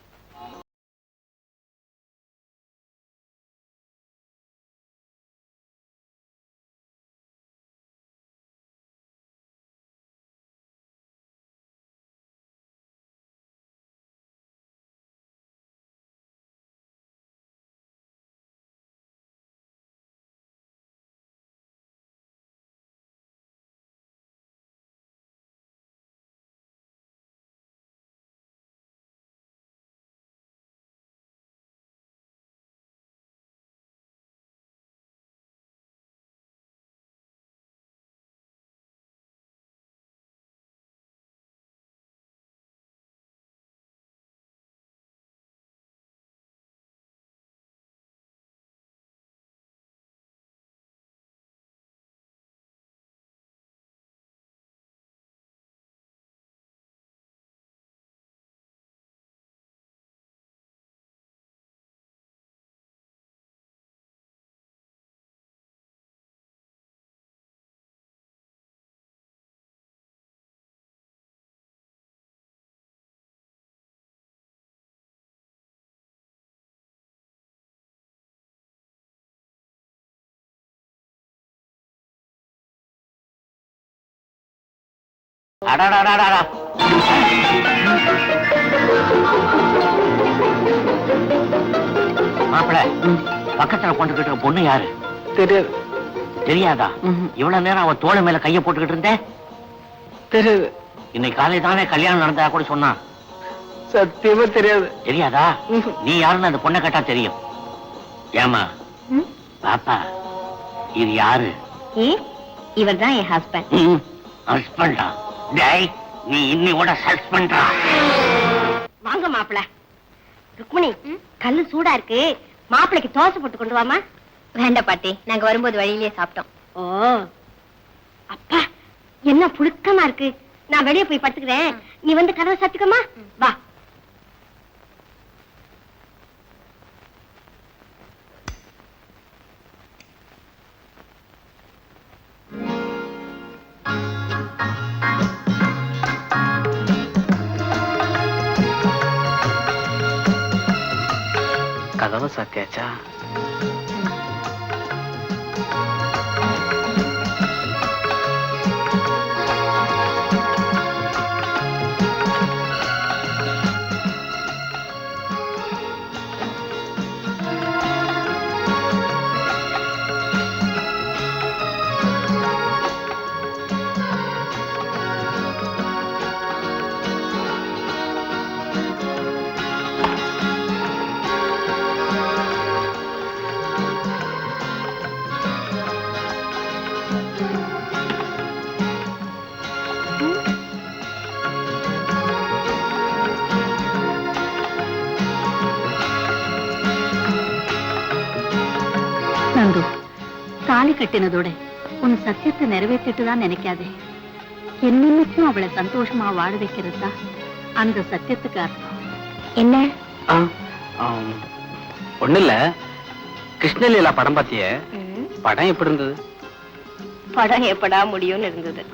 Speaker 3: அடடடடடா. மாப்பிள, பக்கத்துல கொண்டுகிட்டு பொண்ணு யாரு?
Speaker 7: தெரியாது.
Speaker 3: தெரியாதா? இவ்வளவு நேரம் அவ தோள மேல கைய போட்டுக்கிட்டு இருந்தேன்.
Speaker 7: தெரியாது.
Speaker 3: இன்னைக்கு காலை தானே கல்யாணம் நடந்தா கூட சொன்னான்.
Speaker 7: சத்தியமா தெரியாது.
Speaker 3: தெரியாதா? நீ யாருன்னு அந்த பொண்ணை கேட்டா தெரியும். ஏமா பாப்பா, இது யாரு?
Speaker 6: இவர் தான் என் ஹஸ்பண்ட்.
Speaker 3: ஹஸ்பண்டா? டேய், நீ இன்னையோட சஸ்பெண்டா?
Speaker 6: வாங்க மாப்பிள. ருக்மிணி, கல்லு சூடா இருக்கு, மாப்பிளைக்கு தோசை போட்டு கொண்டு வாமா. வேண்டாம் பாட்டி, நாங்க வரும்போது வழியிலேயே சாப்பிட்டோம். ஓ அப்பா, என்ன புழுக்கமா இருக்கு. நான் வெளியே போய் படுத்துக்கிறேன், நீ வந்து கதவை சாத்திக்கமா. வா.
Speaker 7: கதவை சாத்தியாச்சா?
Speaker 8: நந்து, தாலி கட்டினதோட உன் சத்தியத்தை நிறைவேற்றிட்டு தான் நினைக்காதே. என்னைக்கும் அவளை சந்தோஷமா வாழ வைக்கிறது தான் அந்த சத்தியத்துக்கு அர்த்தம்.
Speaker 6: என்ன?
Speaker 7: ஒண்ணு இல்ல, கிருஷ்ணலீலா படம் பாத்திய? படம் எப்படி இருந்தது?
Speaker 6: படம் எப்படா முடியும்னு இருந்தது.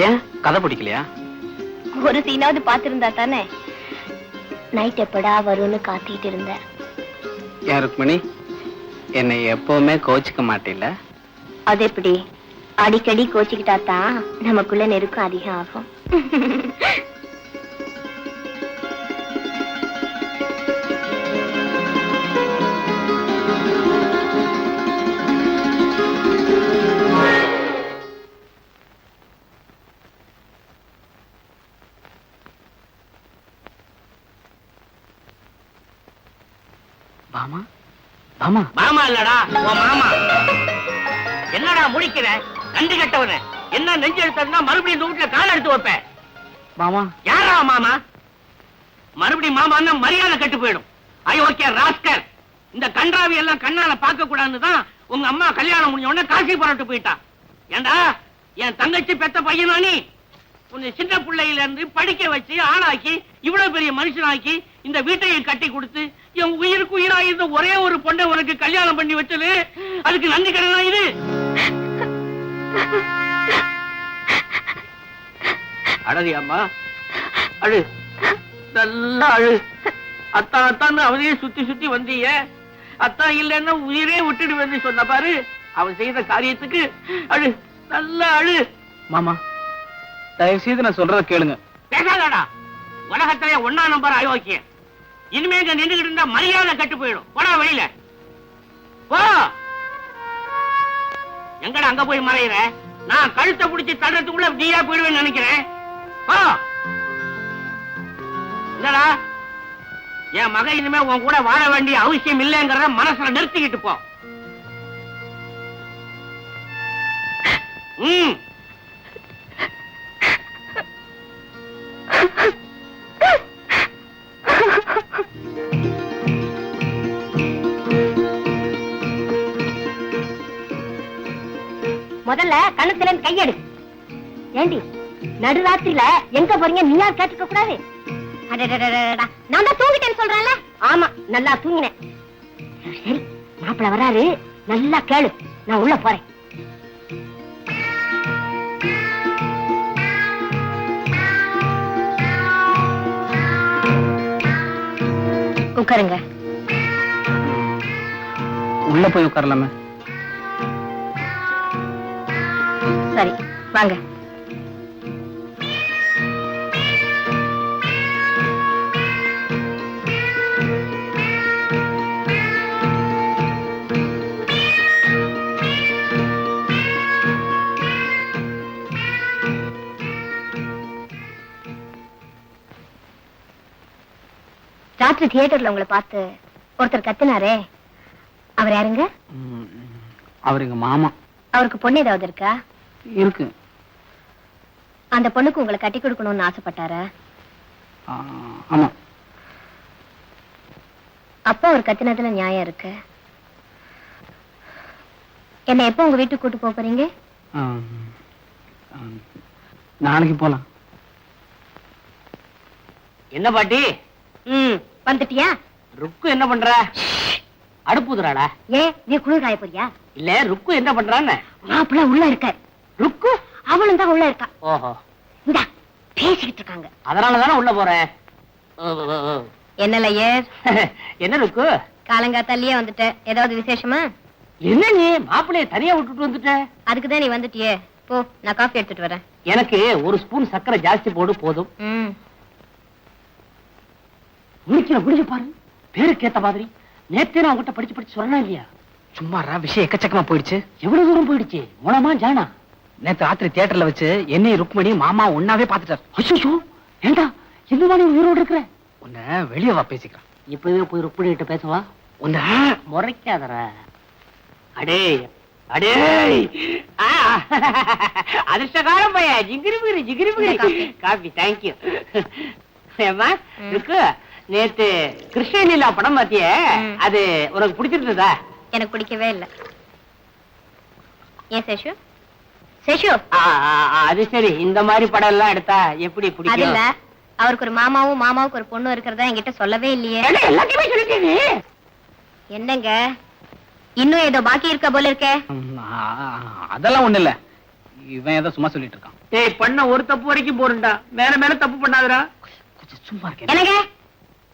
Speaker 7: ஏன் கதை பிடிக்கலையா?
Speaker 6: ஒரு சீனாவது பாத்திருந்தா தானே. நைட் எப்படா வரும்னு காத்திட்டு இருந்தேன்.
Speaker 7: ஏன் ருக்மிணி, என்னை எப்பவுமே கோச்சிக்க மாட்டேல?
Speaker 6: அது எப்படி? அடிக்கடி கோச்சிக்கிட்டா தான் நமக்குள்ள நெருக்கம் அதிகம் ஆகும்.
Speaker 7: மாமா, மாமா,
Speaker 3: மாமா இல்லடா, உன் மாமா. என்னடா முடிக்கிற? நன்றி கட்டவன. என்ன நெஞ்சு எடுத்தா மறுபடியும் இந்த வீட்டுல கால எடுத்து வைப்பேன்.
Speaker 7: மாமா.
Speaker 3: யாரா மாமா? மறுபடியும் மாமான்னா மரியாதை கெட்டு போயிடும். அயோக்கிய ராஸ்கர். இந்த கன்றாவி எல்லாம் கண்ணால பார்க்க கூடாதுதான் உங்க அம்மா கல்யாணம் முடிஞ்ச உடனே காசி புறட்டு போயிட்டா. ஏண்டா, என் தங்கச்சி பெத்த பையனா நீ? உன்னை சின்ன பிள்ளையில இருந்து படிக்க வச்சு ஆளாக்கி இவ்வளவு பெரிய மனுஷனாக்கி இந்த வீட்டையை கட்டி கொடுத்து என் உயிருக்கு உயிரா இருந்த ஒரே ஒரு பொண்ணை உனக்கு கல்யாணம் பண்ணி வச்சது அதுக்கு நன்றி கடனா இது? அழகு அம்மா, அழு, நல்லா அழு. அத்தா அத்தான்னு அவரையே சுத்தி சுத்தி வந்தீங்க. அத்தா இல்லைன்னா உயிரே விட்டுடுவேன்னு சொன்ன பாரு. அவன் செய்த காரியத்துக்கு அழு, நல்லா அழு.
Speaker 7: மாமா, தயவு செய்து நான் சொல்றத கேளுங்க.
Speaker 3: பேசாதடா. உலகத்திலே 1ஆம் நம்பர் அயோக்கிய. இனிமே இங்க நின்றுகிட்டு இருந்தா மரியாதை கட்டு போயிடும். போடா வெளியில போ. எங்கடா அங்க போய் மறையிற? நான் கழுத்தை பிடிச்சி தள்ளுறதுக்குள்ள நீயா போயிடுவேன்னு நினைக்கிறேன். போ. இல்லடா, என் மகன் இனிமே உன் கூட வாழ வேண்டிய அவசியம் இல்லைங்கிறத மனசுல நிறுத்திக்கிட்டு போ.
Speaker 6: முதல்ல கணத்துல கையெடு. ஏண்டி, நடுராத்திரில எங்க போறீங்க நீ யார் கேட்டுக்க கூடாது? நான் தான் தூங்கிட்டேன்னு சொல்றேன்ல. ஆமா, நல்லா தூங்கினேன். சரி, மாப்பிள்ள வராரு, நல்லா கேளு. நான் உள்ள போறேன். உட்காருங்க.
Speaker 7: உள்ள போய் உட்காரலாமே?
Speaker 6: சரி, வாங்க. ராத்திரி தியேட்டர்ல உங்களை பார்த்து ஒருத்தர் கத்துனாரே, அவர் யாருங்க?
Speaker 7: அவர் எங்க மாமா.
Speaker 6: அவருக்கு பொண்ணு ஏதாவது இருக்கா?
Speaker 7: இருக்கு.
Speaker 6: அந்த பொண்ணுக்கு உங்களை கட்டி கொடுக்கணும்னு ஆசைப்பட்டாரா?
Speaker 7: ஆமா.
Speaker 6: அப்பா அவர் கத்தினதுல நியாயம் இருக்கு. என்ன எப்போ உங்க வீட்டுக்கு கூட்டு போறீங்க?
Speaker 7: நாளைக்கு போலாம்.
Speaker 3: என்ன பாட்டி?
Speaker 6: வந்துட்டியா?
Speaker 3: ருக்கு என்ன பண்ற? அடுப்புதுறாடா?
Speaker 6: ஏன் நீ குளிர் காய போறியா?
Speaker 3: இல்ல, ருக்கு என்ன பண்றான்னு.
Speaker 6: மாப்பிள்ள உள்ள இருக்க.
Speaker 3: ருக்கு
Speaker 6: அவளும் தான் உள்ள இருக்கா.
Speaker 3: ஓஹோ,
Speaker 6: இந்த பேசிக்கிட்டு இருக்காங்க.
Speaker 3: அதனாலதானே உள்ள போறேன்.
Speaker 6: என்னல ஏர்
Speaker 3: என்ன ருக்கு?
Speaker 6: காலங்காத்தாலேயே வந்துட்ட, ஏதாவது விசேஷமா?
Speaker 3: என்ன நீ மாப்பிள்ளைய தனியா விட்டுட்டு வந்துட்ட?
Speaker 6: அதுக்குதான் நீ வந்துட்டியே. போ, நான் காஃபி எடுத்துட்டு வரேன்.
Speaker 3: எனக்கு ஒரு ஸ்பூன் சர்க்கரை ஜாஸ்தி போடு போதும். முடிச்சு பாரு, பேருக்கு ஏத்த மாதிரி. நேத்தே நான் உங்ககிட்ட படிச்சு சொல்லணும் இல்லையா?
Speaker 7: சும்மாரா, விஷயம் எக்கச்சக்கமா போயிடுச்சு.
Speaker 3: எவ்வளவு தூரம் போயிடுச்சு? மூலமா ஜானா
Speaker 7: நேத்து ராத்திரி தியேட்டர்ல வச்சு என்னையும் ருக்மணி மாமா ஒன்னாவே பாத்துட்டார்.
Speaker 3: அச்சோ, ஏண்டா இந்த மாதிரி உயிரோடு இருக்கிற?
Speaker 7: உன்னை வெளியே வா பேசிக்கிறான்.
Speaker 3: இப்பவே போய் ருக்மணி கிட்ட பேசவா?
Speaker 7: உன்னை
Speaker 3: முறைக்காதற. அடே அடே, அதிர்ஷ்டகாரம் பைய. ஜிகிரி காபி. தேங்க்யூ. ஏம்மா ருக்கு, நேத்து கிருஷ்ணலீலா படம் பாத்தியே, அது உனக்கு பிடிச்சிருந்ததா?
Speaker 6: எனக்கு பிடிக்கவே இல்லை. ஏன் சேஷு? சேஷு,
Speaker 3: அது சரி, இந்த மாதிரி படம் எல்லாம் எடுத்தா எப்படி
Speaker 6: அது
Speaker 3: பிடிக்கும்?
Speaker 6: இல்ல, அவருக்கு ஒரு மாமாவுக்கு ஒரு பொண்ணு இருக்கிறதா என்கிட்ட சொல்லவே இல்லையே.
Speaker 3: எல்லாத்தையுமே சொல்லிட்டீங்க.
Speaker 6: என்னங்க, இன்னும் ஏதோ பாக்கி இருக்க போல இருக்கே.
Speaker 7: அதெல்லாம் ஒண்ணு இல்ல, இவன் ஏதோ சும்மா சொல்லிட்டு இருக்கான்.
Speaker 3: ஏய், பண்ண ஒரு தப்பு வரைக்கும் போறண்டா, மேல தப்பு பண்ணாதடா.
Speaker 7: கொஞ்சம் சும்மா இருக்கேன்.
Speaker 6: என்னங்க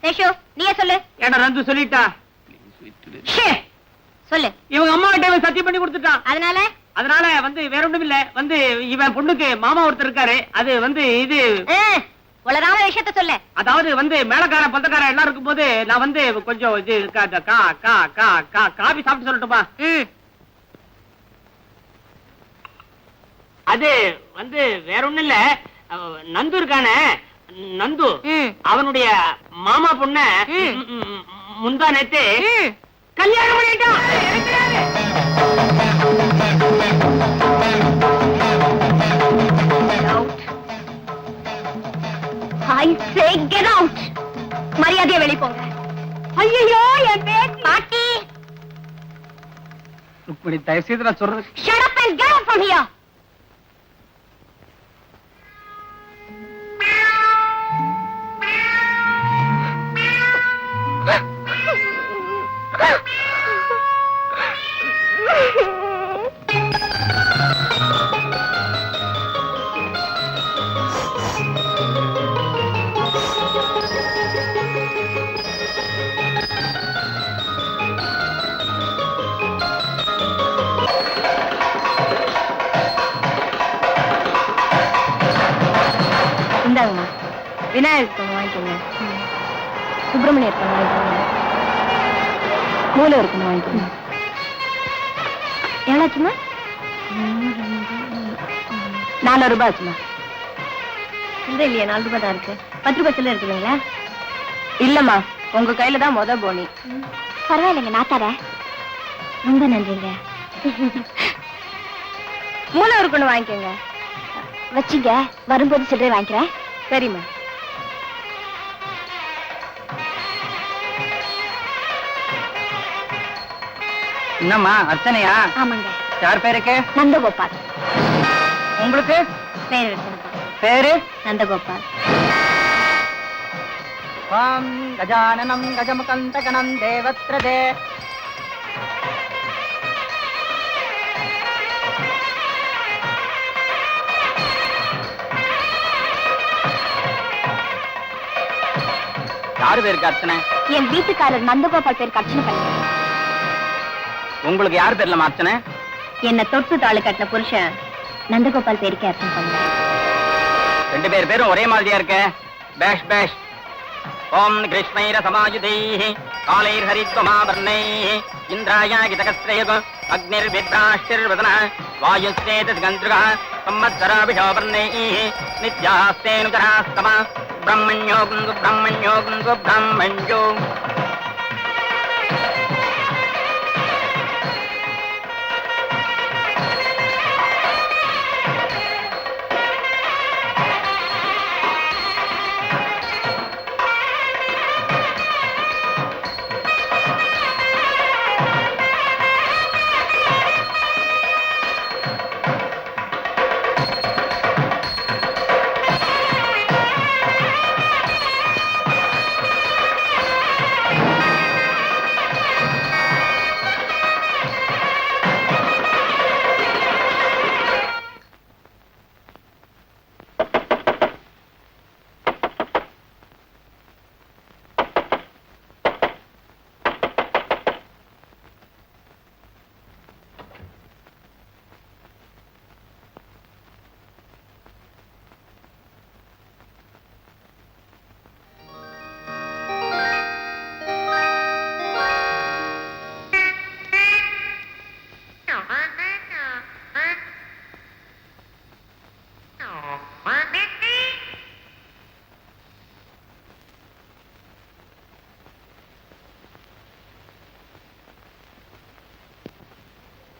Speaker 6: சேஷு, நீயே சொல்லு.
Speaker 3: ஏடா ரந்து சொல்லிட்டா.
Speaker 6: சொல்லு.
Speaker 3: இவங்க அம்மா கிட்ட சத்தியம் பண்ணி கொடுத்துட்டான். அதனால வேற ஒண்ணும் இல்ல, இவன் பொண்ணுக்கு மாமா ஒருத்தர் இருக்காரு. அது இது
Speaker 6: உலகாம விஷயத்த சொல்லு.
Speaker 3: அதாவது மேலக்கார பந்தக்கார எல்லாம் இருக்கும் போது நான் கொஞ்சம் இது காபி சாப்பிட்டு சொல்லட்டுமா? அது வேற ஒண்ணும் இல்ல, நந்து இருக்கானே, நந்து அவனுடைய மாமா பொண்ண முந்தா நேத்து கல்யாணம் பண்ணிட்டான்.
Speaker 6: மரியாதையா வெளி போங்க. ஐயோ, என் பேர் பாட்டி.
Speaker 7: ருக்மணி, தயவு செய்து நான் சொல்றது.
Speaker 6: Shut up and get out from here. இந்தாங்கம்மா, விநாயகர் பொண்ணு வாங்கிக்கோங்க, சுப்பிரமணியர் பொண்ணு வாங்கிக்கோங்க, மூலவர் பொண்ணு வாங்கிக்கோங்க. எவ்வளோச்சுமா? 4 ரூபாய் ஆச்சுமா. இல்லை இல்லையா, 4 ரூபாய் தான் இருக்கு. 10 ரூபாய் சில்லறை இருக்குதுங்களா? இல்லம்மா, உங்க கையில தான் முத போனி. பரவாயில்லைங்க, நான் தரேன். ரொம்ப நன்றிங்க. மூலவர் பொண்ணு வாங்கிக்கோங்க. வச்சுங்க, வரும்போது சில்லறை வாங்கிக்கிறேன். சரிம்மா.
Speaker 7: என்னம்மா, அர்ச்சனையா?
Speaker 6: ஆமாங்க.
Speaker 7: யார் பேருக்கு?
Speaker 6: நந்தகோபால்.
Speaker 7: உங்களுக்கு
Speaker 6: பேரு
Speaker 7: பேரு?
Speaker 6: நந்தகோபால்.
Speaker 7: கஜானனம் கஜமுகந்தகனம் தேவத்ரதே. யாரு பேருக்கு அர்ச்சனை?
Speaker 6: என் வீட்டுக்காரர் நந்தகோபால் பேருக்கு அர்ச்சனை பண்ணி.
Speaker 7: உங்களுக்கு யார் பேர்ல அர்ச்சனை?
Speaker 6: என்ன தொட்டு தாளு கட்டின புருஷன் நந்தகோபால் பேருக்கு அர்ச்சனை பண்ண.
Speaker 7: 2 பேரும் ஒரே மாதிரியா இருக்க. பேஷ் பேஷ். ஓம் கிருஷ்ணைர சமாயுதைஹி காலைர் ஹரித்வமாவர்ணைஹி இந்திராயாகி தகஸ்ரேக அக்னிர் வித்ராஷ்டிர்வதன வாயுஸ்தேத கந்திருகா சம்மத்சராபிஷோபர்ணைஹி நித்யாஸ்தேனுதராஸ்தம
Speaker 2: பிரம்மண்யோ குங்கு பிரம்மண்யோ குங்கு பிரம்மண்யோ.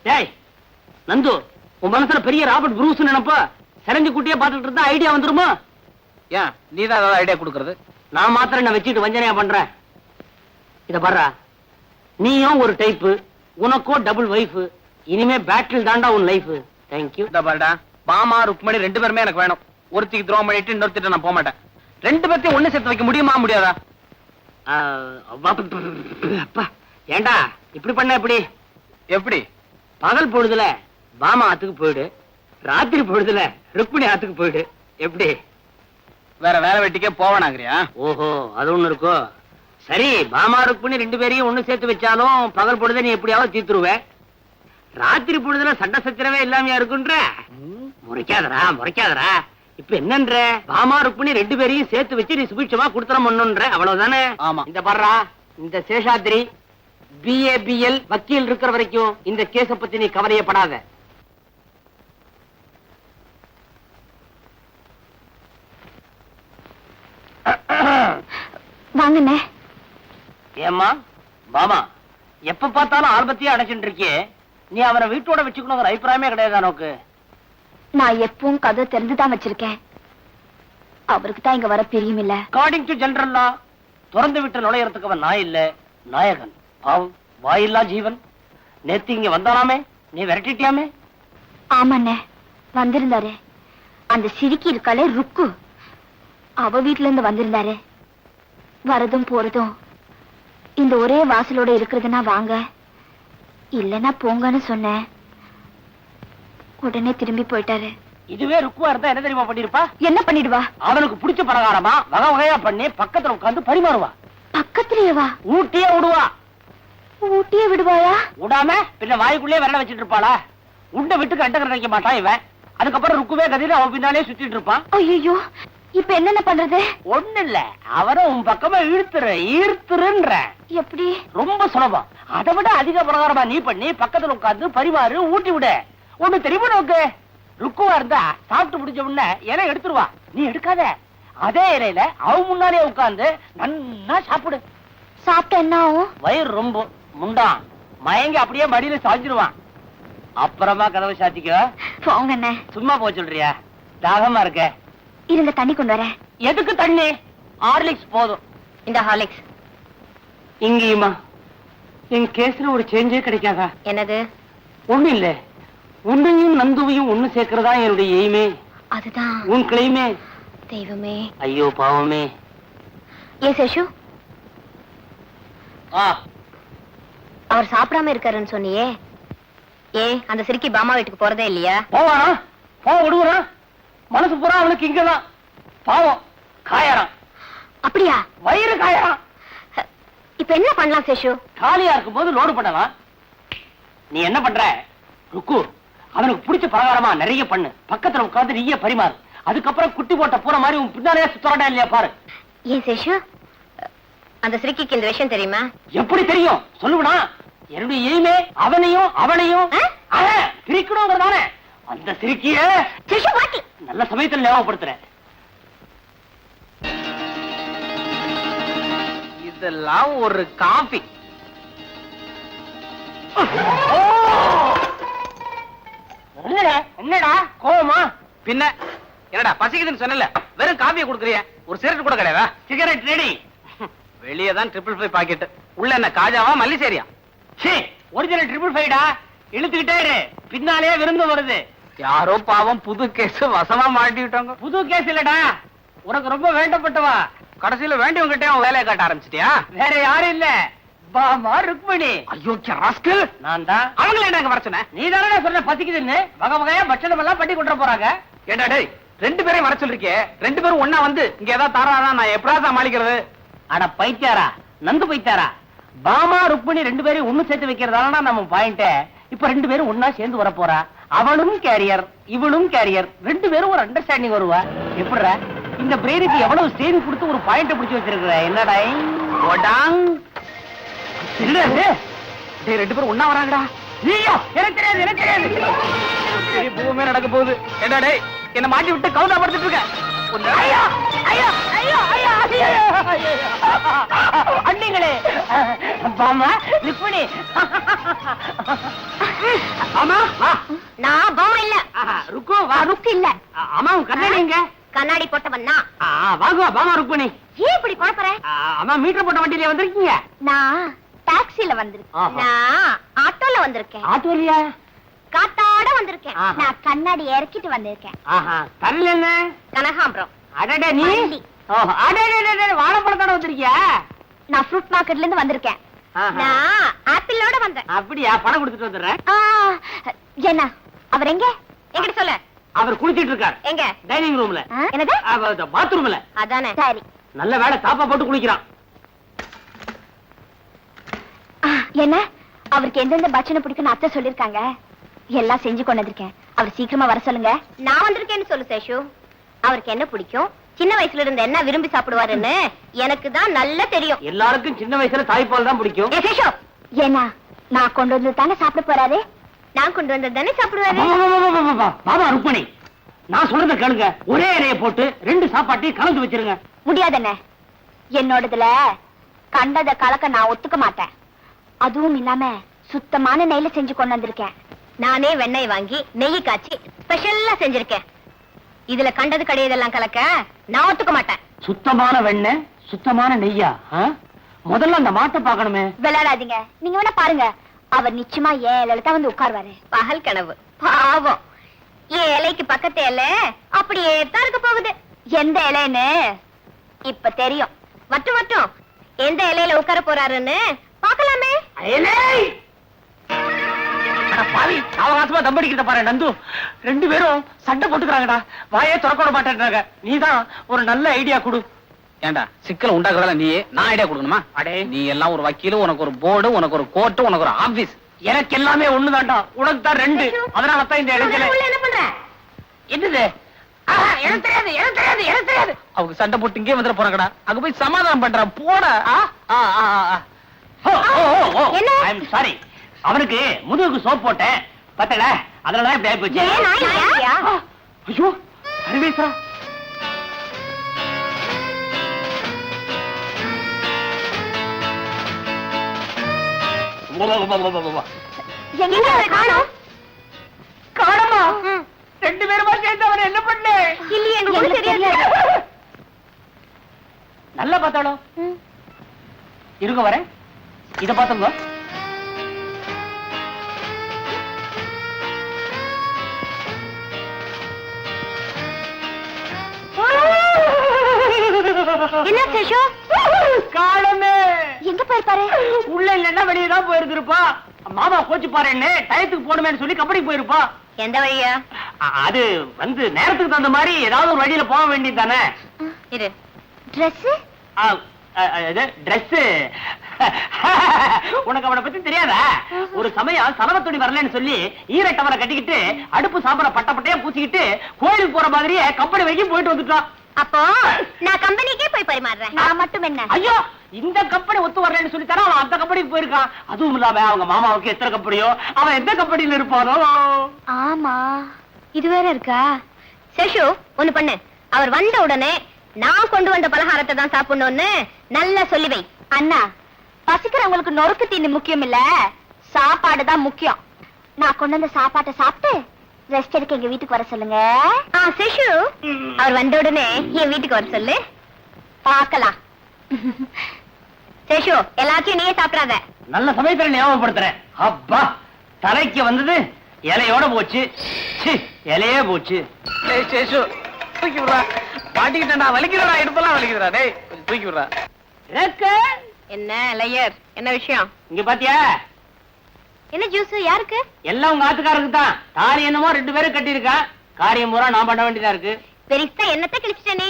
Speaker 3: டேய் நந்து, உன் மனசுல பெரிய ராபர்ட் ப்ரூஸ் நினைப்பா செரஞ்சு குட்டியே பாத்துட்டு இருந்தா ஐடியா வந்துருமா?
Speaker 7: ஏன் நீ தான் ஏதாவது ஐடியா கொடுக்கறது?
Speaker 3: நான் மாத்திரம் என்ன வச்சுட்டு வஞ்சனையா பண்றேன். இத பாரு, நீயும் ஒரு டைப்பு, உனக்கோ டபுள் வைஃப். இனிமே பேட்டில் தாண்டா உன் லைஃப். தேங்க்யூ.
Speaker 7: இந்த பாருடா, பாமா ருக்மணி 2 பேருமே எனக்கு வேணும். ஒருத்திக்கு துரோகம் பண்ணிட்டு இன்னொருத்திட்ட நான் போக மாட்டேன். 2 பேர்த்தையும் ஒண்ணு சேர்த்து வைக்க முடியுமா முடியாதா?
Speaker 3: அப்பா ஏண்டா இப்படி பண்ண? எப்படி
Speaker 7: எப்படி?
Speaker 3: பகல் பொழுதுல பாமா ஆத்துக்கு போயிடு, ராத்திரி பொழுதுல ருக்மிணி ஆத்துக்கு போயிடு. எப்படி?
Speaker 7: வேற வேலை வெட்டிக்கே போவனாங்கறியா?
Speaker 3: ஓஹோ, அது ஒண்ணு இருக்கோ. சரி, பாமா ருக்மிணி 2 பேரையும் ஒண்ணு சேர்த்து வச்சாலும் பகல் பொழுத நீ எப்படியாவது தீத்துருவ. ராத்திரி பொழுதுல சண்டை சச்சரவே இல்லாமையா இருக்குன்ற. முறைக்காதரா முறைக்காதரா. இப்ப என்னன்ற, பாமா ருக்மிணி 2 பேரையும் சேர்த்து வச்சு நீ சுபிட்சமா குடுத்தனம் பண்ணுன்ற, அவ்வளவுதானே?
Speaker 7: ஆமா.
Speaker 3: இந்த பர்றா, இந்த சேஷாத்ரி BABL வக்கீல் இருக்கிற வரைக்கும் இந்த கேஸ பத்தி நீ கவலையப்படாத.
Speaker 6: வாங்கண்ணே.
Speaker 3: ஏம்மா பாமா, எப்ப பார்த்தாலும் ஆல்பத்தையே அடைச்சுட்டு இருக்கியே, நீ அவனை வீட்டோட வச்சுக்கணுங்கிற அபிப்பிராயமே கிடையாது நோக்கு.
Speaker 6: நான் எப்பவும் கதை தெரிஞ்சுதான் வச்சிருக்கேன். அவருக்கு தான் இங்க வர பிரியும் இல்ல.
Speaker 3: அக்கார்டிங் டு ஜெனரல் லா, திறந்து விட்டு நுழையறதுக்கு அவன் நாய் இல்ல, நாயகன். பாவம், வாயில்லா ஜீவன். நேத்து இங்க வந்தாராமே, நீ விரட்டிட்டியாமே?
Speaker 6: ஆமாண்ணே, வந்திருந்தாரு. அந்த சிரிக்கி இருக்காளே ருக்கு, அவ வீட்டுல இருந்து வந்திருந்தாரு. வரதும் போறதும் இந்த ஒரே வாசலோட இருக்கிறதுனா வாங்க, இல்லன்னா போங்கன்னு சொன்னேன். உடனே திரும்பி போயிட்டாரு.
Speaker 3: இதுவே ருக்குவா இருந்தா என்ன தெரியுமா பண்ணிருப்பா?
Speaker 6: என்ன பண்ணிடுவா?
Speaker 3: அவனுக்கு பிடிச்ச பலகாரமா வகை வகையா பண்ணி பக்கத்துல உட்கார்ந்து பரிமாறுவா.
Speaker 6: பக்கத்திலேயேவா?
Speaker 3: ஊட்டியே விடுவா.
Speaker 6: ஊட்டியே விடுவாயா?
Speaker 3: விடாம பின்ன வாய்க்குள்ளே விரல வச்சிட்டு இருப்பாளா? உண்ட விட்டுக்கு அட்டகர வைக்க மாட்டான் இவன். அதுக்கப்புறம் ருக்குவே கதிர அவன் பின்னாலே சுத்திட்டு இருப்பான்.
Speaker 6: ஐயோ, இப்ப என்னென்ன பண்றது?
Speaker 3: ஒண்ணு இல்ல, அவரை உன் பக்கமா ஈர்த்துருன்ற.
Speaker 6: எப்படி?
Speaker 3: ரொம்ப சுலபம். அதை விட அதிக பிரகாரமா நீ பண்ணி பக்கத்துல உட்கார்ந்து பரிமாறு, ஊட்டி விட. ஒண்ணு தெரியுமா நோக்கு, ருக்குவா இருந்தா சாப்பிட்டு முடிஞ்ச உடனே இலை எடுத்துருவா. நீ எடுக்காத, அதே இலையில அவ முன்னாலே உட்கார்ந்து நன்னா சாப்பிடு.
Speaker 6: சாப்பிட்ட என்ன ஆகும்?
Speaker 3: வயிறு ரொம்ப முண்டான் மயங்கி அப்படியே மடியில சாஞ்சிருவான். அப்புறமா கதவை சாத்திக்க.
Speaker 6: போங்கண்ணே.
Speaker 3: சும்மா போ சொல்றியா? தாகமா இருக்க.
Speaker 6: இருங்க, தண்ணி கொண்டு வரேன்.
Speaker 3: எதுக்கு தண்ணி? ஹார்லிக்ஸ் போதும்.
Speaker 6: இந்த ஹார்லிக்ஸ்.
Speaker 3: இங்கேயுமா என் கேஸ்ல ஒரு சேஞ்சே கிடைக்காதா?
Speaker 6: என்னது?
Speaker 3: ஒண்ணு இல்ல, உன்னையும் நந்துவையும் ஒண்ணு சேர்க்கிறதா என்னுடைய எய்மே.
Speaker 6: அதுதான்
Speaker 3: உன் கிளைமே.
Speaker 6: தெய்வமே.
Speaker 3: ஐயோ பாவமே.
Speaker 6: ஏ சேஷு,
Speaker 3: ஆ,
Speaker 6: அவர் சாப்பிடாம இருக்காருன்னு சொன்னியே, ஏ அந்த சிரிக்கி பாமா வீட்டுக்கு போறதே இல்லையா?
Speaker 3: போவானா? போ விடுவானா? மனசு பூரா அவனுக்கு இங்கதான். பாவம், காயறான்.
Speaker 6: அப்படியா?
Speaker 3: வயிறு காயறான்.
Speaker 6: இப்ப என்ன பண்ணலாம் சேஷு?
Speaker 3: காலியா இருக்கும் போது லோடு பண்ணலாம். நீ என்ன பண்ற ருக்கு, அவனுக்கு பிடிச்ச பலகாரமா நிறைய பண்ணு, பக்கத்துல உட்கார்ந்து நீயே பரிமாறு. அதுக்கப்புறம் குட்டி போட்ட பூனை மாதிரி உன் பின்னாலே சுத்தரடா இல்லையா பாரு.
Speaker 6: ஏன் சேஷு, அந்த சிரிக்கிக்கு இந்த விஷயம் தெரியுமா?
Speaker 3: எப்படி தெரியும் சொல்லுவனா? என்னுடைய எய்மே அவனையும் அவனையும் பிரிக்கணுங்கிறதானே. அந்த சிரிக்கிய
Speaker 6: சேஷு வாட்டி
Speaker 3: நல்ல சமயத்தில் ஞாபகப்படுத்துறேன்.
Speaker 7: இதெல்லாம் ஒரு காபி.
Speaker 2: என்னடா கோவமா?
Speaker 7: பின்ன என்னடா பசிக்குதுன்னு சொன்னல, வெறும் காபியை கொடுக்குறிய, ஒரு சிகரெட் கூட கிடையாதா?
Speaker 2: Cigarette ready.
Speaker 7: வெளியே தான் 555 பாக்கெட், உள்ள என்ன காஜாவா மல்லிசேரியா?
Speaker 2: ஒரிஜினல் 555டா. இழுத்துக்கிட்டே இரு, பின்னாலே விருந்து வருது.
Speaker 7: யாரோ பாவம் புது கேஸ் வசமா மாட்டிட்டாங்க.
Speaker 2: புது கேஸ் இல்லடா, உனக்கு ரொம்ப வேண்டப்பட்டவா.
Speaker 7: கடைசியில வேண்டியவங்கிட்டே அவன் வேலையை காட்ட ஆரம்பிச்சிட்டியா?
Speaker 2: வேற யாரும் இல்ல, பாமா ருக்மணி.
Speaker 7: ஐயோ ராஸ்கல்,
Speaker 2: நான் தான்.
Speaker 7: அவங்கள என்ன வர சொன்ன?
Speaker 2: நீ தானே சொன்ன பசிக்குதுன்னு. வகை வகையா பட்சணம் எல்லாம் பண்ணி கொண்டு போறாங்க.
Speaker 7: ஏண்டா டேய், 2 பேரையும் வர சொல்லிருக்கே, 2 பேரும் ஒண்ணா வந்து இங்க ஏதாவது தாராதான் நான் எப்படா சமாளிக்கிறது?
Speaker 2: அட பைத்தியாரா, நந்து பைத்தியாரா. பாமா ருக்மணி 2 பேரையும் ஒண்ணு சேர்த்து வைக்கிறதானா நம்ம பாயிண்ட். இப்ப 2 பேரும் ஒண்ணா சேர்ந்து வர போறா. அவளும் கேரியர், இவளும் கேரியர். 2 பேரும் ஒரு அண்டர்ஸ்டாண்டிங் வருவா. எப்படிடா இந்த பிரெயினுக்கு எவ்வளவு ஸ்டேரி கொடுத்து ஒரு பாயிண்ட் பிடிச்சு வச்சிருக்கிற? என்னடா ஓடாங் இல்ல
Speaker 7: டேய் 2 பேரும் ஒண்ணா வராங்கடா.
Speaker 2: நீயோ? எனக்கு தெரியாது, எனக்கு தெரியாது.
Speaker 7: பூமே நடக்க போகுது. ஏண்டா டேய், என்ன மாட்டி விட்டு கவுதா படுத்துட்டு இருக்க.
Speaker 2: ஐயோ ஐயோ ஐயோ ஐயோ ஐயோ அண்ணிங்களே, பாமா ருக்மணி.
Speaker 7: ஆமா வா.
Speaker 6: நான் பாமா இல்ல.
Speaker 2: ருக்கு வா.
Speaker 6: ருக்கு இல்ல.
Speaker 2: அம்மா உன் கண்ணாடி எங்க?
Speaker 6: கண்ணாடி போட்டவன் தான்.
Speaker 2: வாங்குவா பாமா ருக்மணி.
Speaker 6: ஏன் இப்படி குழப்பற?
Speaker 2: அம்மா மீட்டர் போட்ட வண்டியில வந்திருக்கீங்க?
Speaker 6: நான் டாக்ஸில வந்திருக்கேன்.
Speaker 2: ஆஹா.
Speaker 6: நான் ஆட்டோல வந்திருக்கேன்.
Speaker 2: ஆட்டோலியா?
Speaker 6: காத்தாட வந்திருக்கேன்.
Speaker 2: ஆஹா.
Speaker 6: நான் கண்ணாடி இறக்கிட்டு வந்திருக்கேன்.
Speaker 2: தரல என்ன?
Speaker 6: கனகாம்பரம்.
Speaker 2: அடடே நீ.
Speaker 6: வண்டி.
Speaker 2: ஓஹோ, அடடே வாழைப்பழத்தோட வந்திருக்கியா?
Speaker 6: நான் ஃப்ரூட் மார்க்கெட்ல இருந்து வந்திருக்கேன்.
Speaker 2: ஆஹா.
Speaker 6: நான் ஆப்பிளோட வந்தேன்.
Speaker 2: அப்படியா? பணம் கொடுத்துட்டு வந்துடுறேன்.
Speaker 6: என்ன அவர் எங்க? எங்கிட்ட சொல்ல.
Speaker 2: அவர் குளிச்சிட்டு இருக்கார்.
Speaker 6: எங்க?
Speaker 2: டைனிங் ரூம்ல.
Speaker 6: என்னது?
Speaker 2: பாத்ரூம்ல.
Speaker 6: அதானே. சரி.
Speaker 2: நல்ல வேளை தாப்பா போட்டு குளிக்கிறான்.
Speaker 6: என்ன அவருக்கு எந்தெந்த பட்சணம் பிடிக்கும்னு அத்தை சொல்லிருக்காங்க. எல்லாம் செஞ்சு கொண்டு வந்திருக்கேன். அவர் சீக்கிரமா வர சொல்லுங்க. நான் வந்திருக்கேன்னு சொல்லு சேஷு. அவருக்கு என்ன பிடிக்கும், சின்ன வயசுல இருந்து என்ன விரும்பி சாப்பிடுவாருன்னு எனக்கு தான் நல்லா தெரியும்.
Speaker 2: எல்லாருக்கும் சின்ன வயசுல தாய்ப்பால் தான் பிடிக்கும்.
Speaker 6: ஏ சேஷு, ஏன்னா நான் கொண்டு வந்து தானே சாப்பிட போறாரு. நான் கொண்டு வந்தது தானே சாப்பிடுவாரு.
Speaker 2: பாபா ருக்மணி, நான் சொல்றத கேளுங்க. ஒரே இலைய போட்டு 2 சாப்பாட்டையும் கலந்து வச்சிருங்க.
Speaker 6: முடியாதுன்னு. என்னோடதுல கண்டத கலக்க நான் ஒத்துக்க மாட்டேன். அதுவும் இல்லாம சுத்தமான நெய்ல செஞ்சு கொண்டு வந்திருக்கேன். நானே வெண்ணெய் வாங்கி நெய் காய்ச்சி ஸ்பெஷலா செஞ்சிருக்கேன். இதுல கண்டது கிடையதெல்லாம் கலக்க நான் ஒத்துக்க மாட்டேன்.
Speaker 2: சுத்தமான வெண்ணெய், சுத்தமான நெய்யா? முதல்ல அந்த மாட்டை பார்க்கணுமே.
Speaker 6: விளையாடாதீங்க. நீங்க வேணா பாருங்க, அவர் நிச்சயமா ஏழையில தான் வந்து உட்கார்வாரு. பகல் கனவு. பாவம், இலைக்கு பக்கத்து இலை அப்படியே தான் இருக்க போகுது. எந்த இலைன்னு இப்ப தெரியும். மட்டும் மட்டும் எந்த இலையில உட்கார போறாருன்னு பார்க்கலாமே.
Speaker 2: பாவி, அவகாசமா தம்படிக்கிறத பாரு நந்து. 2 பேரும் சண்டை போட்டுக்கிறாங்கடா. வாயே திறக்க மாட்டேன்றாங்க. நீதான் ஒரு நல்ல ஐடியா கொடு.
Speaker 7: ஏண்டா சிக்கல் உண்டாக்குறதால நீ நான் ஐடியா கொடுக்கணுமா?
Speaker 2: அடே,
Speaker 7: நீ எல்லாம் ஒரு வக்கீல், உனக்கு ஒரு போர்டு, உனக்கு ஒரு கோர்ட், உனக்கு ஒரு ஆபீஸ்.
Speaker 2: எனக்கு எல்லாமே ஒண்ணுதான்டா. உனக்கு தான் 2. அதனால தான் இந்த இடைஞ்சல.
Speaker 6: என்ன பண்ற?
Speaker 2: என்னது? எனக்கு தெரியாது, எனக்கு தெரியாது, எனக்கு தெரியாது.
Speaker 7: அவங்க சண்டை போட்டு இங்கே வந்துட போறாங்கடா. அங்க போய் சமாதானம் பண்ற போட.
Speaker 6: என்ன?
Speaker 2: I'm sorry. அவனுக்கு முதுகுக்கு சோப் போட்டேன் பத்தல, அதனால இப்படி ஆயி போச்சு.
Speaker 6: ஏன் நான் இல்லையா?
Speaker 2: ஐயோ அருவேசா,
Speaker 6: எங்க காணோம்?
Speaker 2: காணமா? 2 பேருமா சேர்ந்து அவன் என்ன பண்ண?
Speaker 6: இல்லையே, எனக்கு தெரியாது.
Speaker 2: நல்லா பார்த்தாளோ? இருங்க வரேன். இத பாத்துங்க.
Speaker 6: என்ன சேஷு?
Speaker 2: காணமே.
Speaker 6: எங்க போயிருப்பாரு?
Speaker 2: உள்ள இல்லன்னா வெளியே தான் போயிருந்திருப்பா. மாமா கோச்சு பாருன்னு டயத்துக்கு போகணுமேன்னு சொல்லி கம்பெனிக்கு போயிருப்பா.
Speaker 6: எந்த வழியா?
Speaker 2: அது வந்து நேரத்துக்கு தகுந்த மாதிரி ஏதாவது ஒரு வழியில போக வேண்டியது தானே.
Speaker 6: இரு. Dress?
Speaker 2: Dress உனக்கு அவனை பத்தி தெரியாதா? ஒரு சமயம் சலவத்துணி வரலன்னு சொல்லி ஈரட்டவரை கட்டிக்கிட்டு அடுப்பு சாப்பிட பட்டப்பட்டையா பூச்சிக்கிட்டு கோயிலுக்கு போற மாதிரியே கம்பெனி வரைக்கும் போயிட்டு வந்துட்டான்.
Speaker 6: அப்போ நான் கம்பெனிக்கே போய் பரிமாறுறேன். நான் மட்டும் என்ன?
Speaker 2: ஐயோ, இந்த கம்பெனி ஒத்து வரலன்னு சொல்லி தர அவன் அந்த கம்பெனிக்கு போயிருக்கான். அதுவும் இல்லாம அவங்க மாமாவுக்கு எத்தனை கம்பெனியோ, அவன் எந்த கம்பெனியில இருப்பானோ.
Speaker 6: ஆமா, இது வேற இருக்கா? சேஷு, ஒண்ணு பண்ணு. அவர் வந்த உடனே நான் கொண்டு வந்த பலகாரத்தை தான் சாப்பிடணும்னு நல்லா சொல்லி வை. அண்ணா, பசிக்கிறவங்களுக்கு நொறுக்கு தீனி முக்கியம் இல்ல, சாப்பாடு தான் முக்கியம். நான் கொண்டு வந்த சாப்பாட்டை சாப்பிட்டு ரெஸ்ட் எடுக்க எங்க வீட்டுக்கு வர சொல்லுங்க. சேஷு, அவர் வந்த உடனே என் வீட்டுக்கு வர சொல்லு, பார்க்கலாம். சேஷு, எல்லாத்தையும் நீயே சாப்பிடாத.
Speaker 2: நல்ல சமயத்துல ஞாபகப்படுத்துறேன். அப்பா, தலைக்கு வந்தது இலையோட போச்சு. இலையே போச்சு.
Speaker 7: சேஷு தூக்கி விடுறா. மாட்டிக்கிட்டா வலிக்கிறடா, இடுப்பெல்லாம் வலிக்கிறா. டேய் கொஞ்சம் தூக்கி விடுறா.
Speaker 6: என்ன லேயர், என்ன விஷயம்?
Speaker 2: இங்க பாத்தியா,
Speaker 6: என்ன ஜூஸ் யாருக்கு?
Speaker 2: எல்லாம் உங்க ஆத்துக்காரருக்கு தான். தாலி என்னமோ 2 பேரும் கட்டியிருக்கா. காரியம் பூரா நான் பண்ண வேண்டியதா இருக்கு.
Speaker 6: பெரிசா என்னத்தை கிழிச்சிட்டே?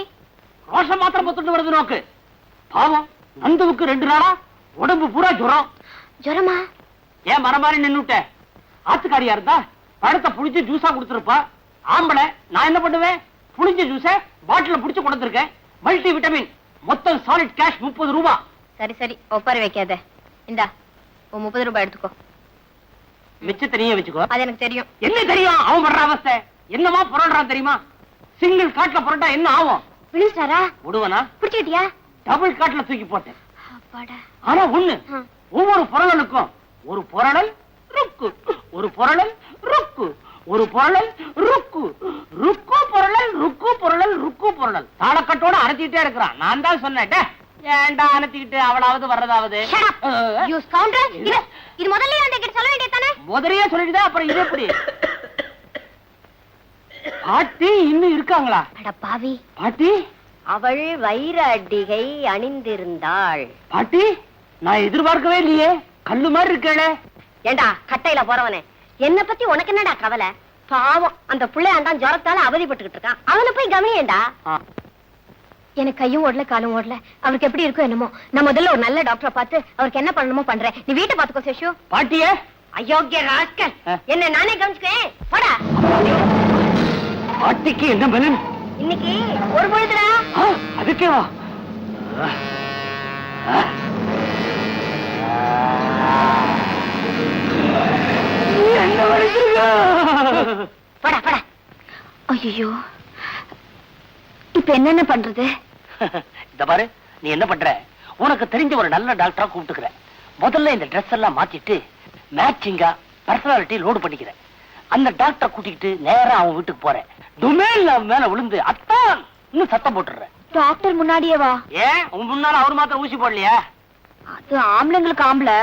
Speaker 2: ரோஷம் மாத்திரம் பொத்துட்டு வருது நோக்கு. பாவம், நந்துவுக்கு 2 நாளா உடம்பு பூரா ஜுரம்.
Speaker 6: ஜுரமா?
Speaker 2: ஏன் மரமாரி நின்னுட்ட? ஆத்துக்காரியா இருந்தா பழத்தை புளிச்சு ஜூஸா கொடுத்துருப்பா. ஆம்பளை நான் என்ன பண்ணுவேன்? புளிஞ்ச ஜூஸ பாட்டில புடிச்சு கொடுத்துருக்கேன். மல்டி விட்டமின், மொத்தம் சாலிட் கேஷ் 30 ரூபாய்.
Speaker 6: சரி சரி, ஒப்பாரி வைக்காத. இந்தா 30 ரூபாய் எடுத்துக்கோ.
Speaker 2: மிச்சத்தை நீயே வச்சுக்கோ.
Speaker 6: அது எனக்கு தெரியும்.
Speaker 2: என்ன தெரியும்? அவன் படுற அவஸ்தை என்னமா புரள்றான் தெரியுமா? சிங்கிள் காட்ல புரட்டா என்ன ஆகும்?
Speaker 6: விழுந்துட்டாரா?
Speaker 2: விடுவனா?
Speaker 6: பிடிச்சிட்டியா?
Speaker 2: டபுள் காட்ல தூக்கி போட்டேன்.
Speaker 6: அப்பாடா.
Speaker 2: ஆனா ஒண்ணு, ஒவ்வொரு புரளலுக்கும் ஒரு புரளல் ருக்கு, ஒரு புரளல் ருக்கு, ஒரு புரளல் ருக்கு, ருக்கு புரளல் ருக்கு புரளல் ருக்கு புரளல். தாளக்கட்டோட அரைச்சிட்டே இருக்கிறான். நான் தான் சொன்னேன், ஏன்டா அனுத்திக்கிட்டு அவளாவது வர்றதாவது.
Speaker 6: இது முதல்லயே அந்த கிட்ட சொல்ல வேண்டியதானே?
Speaker 2: முதலையே சொல்லிட்டு அப்புறம் இது எப்படி? பாட்டி இன்னும் இருக்காங்களா?
Speaker 6: அட பாவி.
Speaker 2: பாட்டி,
Speaker 6: அவள் வைர அடிகை அணிந்திருந்தாள்.
Speaker 2: பாட்டி, நான் எதிர்பார்க்கவே இல்லையே. கல்லு மாதிரி இருக்கேளே.
Speaker 6: ஏண்டா கட்டையில போறவனே, என்ன பத்தி உனக்கு என்னடா கவலை? பாவம், அந்த பிள்ளையாண்டான் ஜுரத்தால அவதிப்பட்டுக்கிட்டு இருக்கான். அவனை போய் கவனியேண்டா. எனக்கு கையும் ஓடல காலும் ஓடல. அவருக்கு எப்படி இருக்கும் என்னமோ. நான் முதல்ல ஒரு நல்ல டாக்டரை பார்த்து அவருக்கு என்ன பண்ணணுமோ பண்றேன். நீ வீட்டை பாத்துக்கோ சேஷு.
Speaker 2: பாட்டியே,
Speaker 6: அயோக்கிய ராஸ்கல், என்ன நானே கவனிச்சுக்கேன். போடா.
Speaker 2: பாட்டிக்கு என்ன பலன்?
Speaker 6: இன்னைக்கு ஒரு பொழுதுடா.
Speaker 2: அதுக்கே வா. என்ன வலிக்குது?
Speaker 6: போடா போடா. ஐயோ, இப்ப என்னென்ன பண்றது?
Speaker 2: இந்த பாரு, நீ என்ன பண்ற? உனக்கு தெரிஞ்ச ஒரு நல்ல டாக்டரா கூப்பிட்டுக்கிற. முதல்ல இந்த ட்ரெஸ் எல்லாம் மாத்திட்டு மேட்சிங்கா பர்சனாலிட்டி லோடு பண்ணிக்கிறேன். அந்த டாக்டரை கூட்டிக்கிட்டு நேரா அவன் வீட்டுக்கு போறேன். டுமேல் மேல விழுந்து அத்தான் இன்னும் சத்தம் போட்டுறேன்.
Speaker 6: டாக்டர் முன்னாடியே வா.
Speaker 2: ஏன் உன் முன்னால அவர் மாத்திரம் ஊசி போடலையா?
Speaker 6: அது ஆம்பளைங்களுக்கு ஆம்பளை,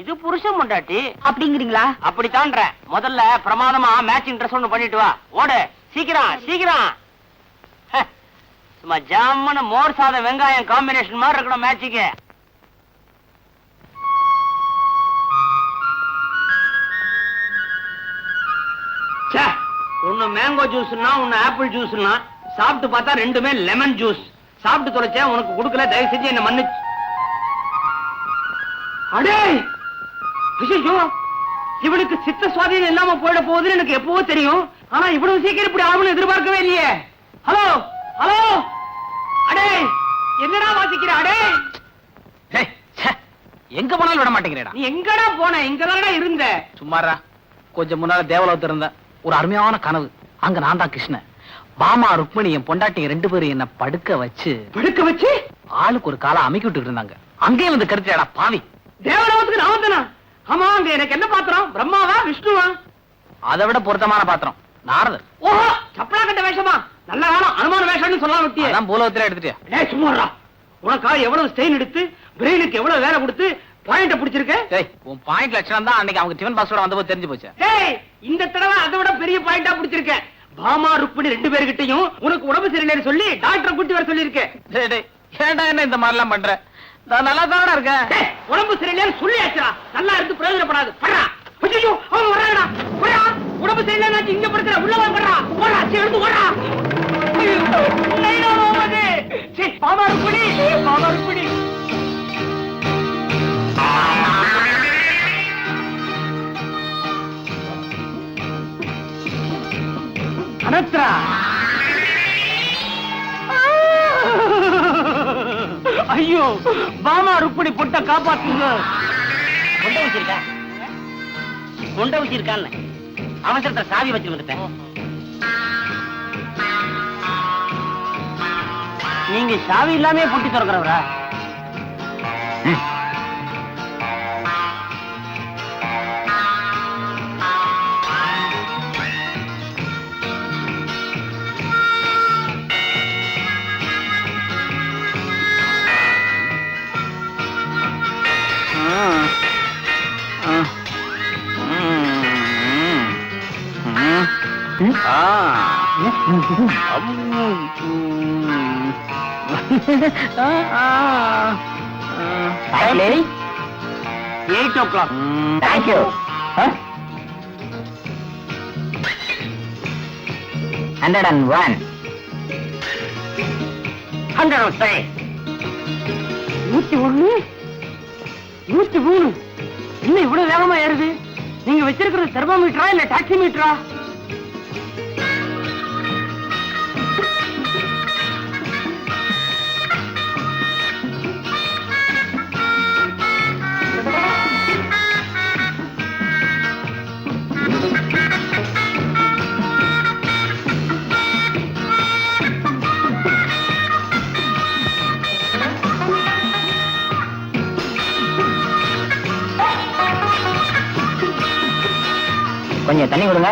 Speaker 2: இது புருஷன் பொண்டாட்டி
Speaker 6: அப்படிங்கிறீங்களா?
Speaker 2: அப்படித்தான்ற. முதல்ல பிரமாதமா மேட்சிங் ட்ரெஸ் ஒண்ணு பண்ணிட்டு வா. ஓடு சீக்கிரம் சீக்கிரம். சும்மா ஜாமன மோர் சாதம் வெங்காயம் காம்பினேஷன் மாதிரி இருக்கணும் மேட்சிக்கு. ஒன்னு மேங்கோ ஜூஸ்னா ஒன்னு ஆப்பிள் ஜூஸ்னா, சாப்பிட்டு பார்த்தா ரெண்டுமே லெமன் ஜூஸ். சாப்பிட்டு தொலைச்சேன், உனக்கு கொடுக்கல, தயவு செஞ்சு என்ன மன்னிச்சு. அடே ஐயோ, இவனுக்கு சித்த சுவாதீனம் இல்லாம போயிட போகுதுன்னு எனக்கு எப்பவோ தெரியும். ஆனா இவ்வளவு சீக்கிரம் இப்படி ஆகும்னு எதிர்பார்க்கவே இல்லையே. ஹலோ ஹலோ, அடே என்னடா வாசிக்கிற? அடே
Speaker 7: எங்க போனாலும் விட மாட்டேங்கிறேடா.
Speaker 2: நீ எங்கடா போன? இங்கதானடா இருந்த.
Speaker 7: சும்மாரா, கொஞ்சம் முன்னால தேவலோகத்துல இருந்த ஒரு அருமையான கனவு. அங்க நான் தான் கிருஷ்ணன், பாமா ருக்மணி என் பொண்டாட்டி 2 பேரும் என்ன படுக்க வச்சு ஆளுக்கு ஒரு காலை அமைக்கி விட்டுட்டு இருந்தாங்க. அங்கேயும் வந்து கருத்துடா பாவி.
Speaker 2: தேவலோகத்துக்கு நான் வந்தனா? ஆமா, அங்க எனக்கு என்ன பாத்திரம்? பிரம்மாவா விஷ்ணுவா?
Speaker 7: அதை விட பொருத்தமான பாத்திரம் நாரதர்.
Speaker 2: ஓஹோ, சப்பலா கட்ட வேஷமா? நல்ல காலம் அனுமான வேஷம்னு சொல்லலாம் விட்டியே.
Speaker 7: அதான் பூலோகத்துல எடுத்துட்டியா?
Speaker 2: டேய் சும்மாடா. உனக்கா எவ்வளவு ஸ்ட்ரெயின் எடுத்து பிரெயினுக்கு எவ்வளவு வேலை கொடுத்து பாயிண்ட பிடிச்சிருக்க.
Speaker 7: டேய், உன் பாயிண்ட் லட்சணம் தான் அன்னைக்கு அவங்க டிஃபன் பாக்ஸோட வந்தபோது தெரிஞ்சு போச்சு.
Speaker 2: டேய், இந்த தடவை அதை விட பெரிய பாயிண்டா பிடிச்சிருக்க. பாமா ருக்மணி 2 பேர்கிட்டயும் உனக்கு உடம்பு சரியில்லைன்னு சொல்லி டாக்டரை கூட்டி வர சொல்லியிருக்கேன்.
Speaker 7: டேய் டேய், ஏன்டா என்ன இந்த மாதிரி எல்லாம் பண்ற? நான் நல்லா தானடா இருக்கேன்.
Speaker 2: உடம்பு சரியில்லைன்னு சொல்லியாச்சுடா. நல்லா இருந்து பிரயோஜனப்படாது. படுறா. ஐயோ, அவன் வர்றாங்கடா. படுறா. உடம்பு சரியில்லைன்னு இங்க படுத்துற. உள்ள வா, படுறா. ஓடா, சேர்ந்து ஓடா. பாமா ருக்மணி, பாமா ருக்மணி. அனத்ரா, ஐயோ, பாமா ருக்மணி பொட்ட காப்பாத்துங்க. கொண்ட வச்சிருக்கா, கொண்ட வச்சிருக்கான்னு அவசரத்தை சாவி வச்சு வந்துட்டேன். நீங்க சாவி இல்லாமே பொட்டி திறக்கிறவரா?
Speaker 3: 8 o'clock.
Speaker 7: Thank you. 101.
Speaker 3: 103.
Speaker 2: 101, 103. இன்னும் இவ்வளவு வேகமா ஏறுது? நீங்க வச்சிருக்கிறது தெர்மோமீட்டரா இல்ல டாக்ஸி மீட்டரா?
Speaker 7: கொஞ்சம் தண்ணி கொடுங்க.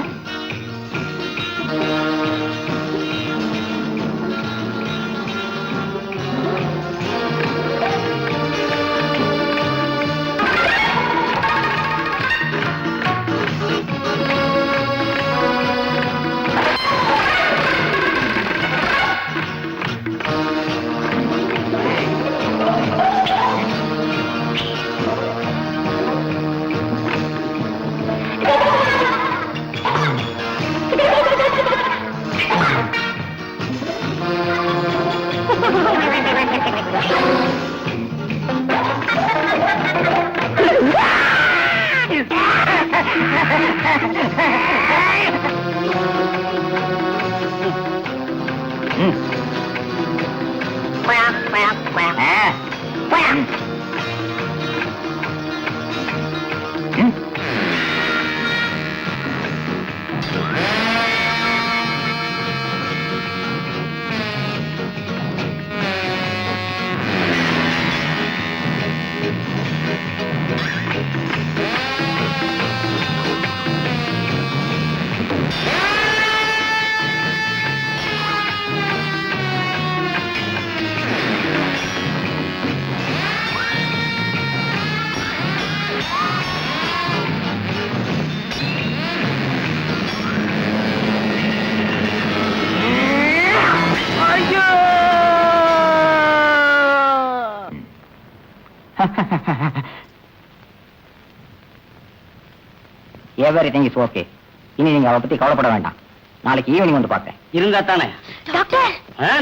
Speaker 7: Everything is okay. இனி நீங்க அவரை பத்தி கவலைப்பட வேண்டாம். நாளைக்கு ஈவினிங் வந்து பார்ப்பேன்.
Speaker 2: இருந்தா தானே
Speaker 6: டாக்டர்,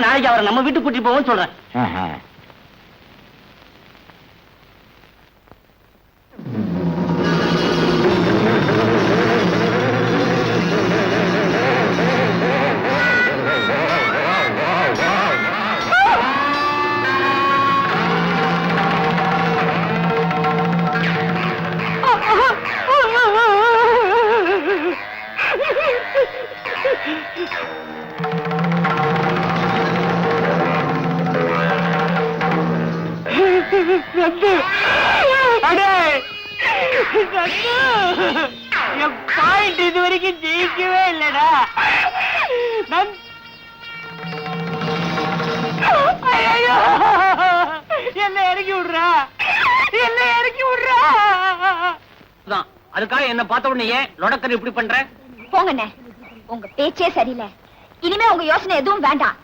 Speaker 2: நாளைக்கு அவரை நம்ம வீட்டுக்கு கூட்டிட்டு போவோம்னு சொல்றேன். பாயிண்ட் இது வரைக்கும் ஜெயிக்கவே இல்லடா. என்ன இறக்கி விடுறா, என்ன இறக்கி விடுறா. அதுக்காக என்ன பார்த்த உடனே லொடக்கர் இப்படி பண்ற?
Speaker 6: போங்கண்ணே, உங்க பேச்சே சரியில்லை. இனிமே உங்க யோசனை எதுவும் வேண்டாம்.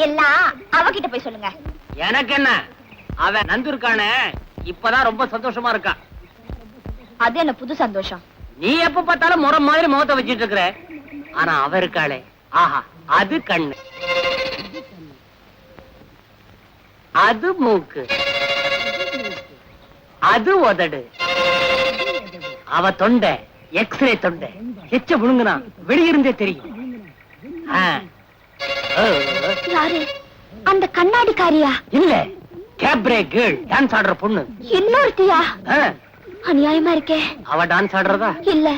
Speaker 6: எல்லாம் அவகிட்ட போய் சொல்லுங்க.
Speaker 3: எனக்கு என்ன, அவன் நந்து இருக்கானே இப்பதான் ரொம்ப சந்தோஷமா இருக்கா.
Speaker 6: அது என்ன புது சந்தோஷம்?
Speaker 3: நீ எப்ப பார்த்தாலும் முறை மாதிரி முகத்தை வச்சிட்டு இருக்கிற. ஆனா அவ இருக்காளே, ஆஹா, அது கண்ணு, அது மூக்கு, அது உதடு, அவ தொண்டை எக்ஸ்ரே தொண்டை. எச்ச விழுங்குனா வெளியிருந்தே தெரியும்.
Speaker 6: யாரு அந்த கண்ணாடிக்காரியா?
Speaker 3: இல்ல, கேப்ரே கேர்ள், டான்ஸ் ஆடுற பொண்ணு.
Speaker 6: இன்னொருத்தியா? அநியாயமா இருக்கே.
Speaker 3: அவ டான்ஸ் ஆடுறதா?
Speaker 6: இல்ல,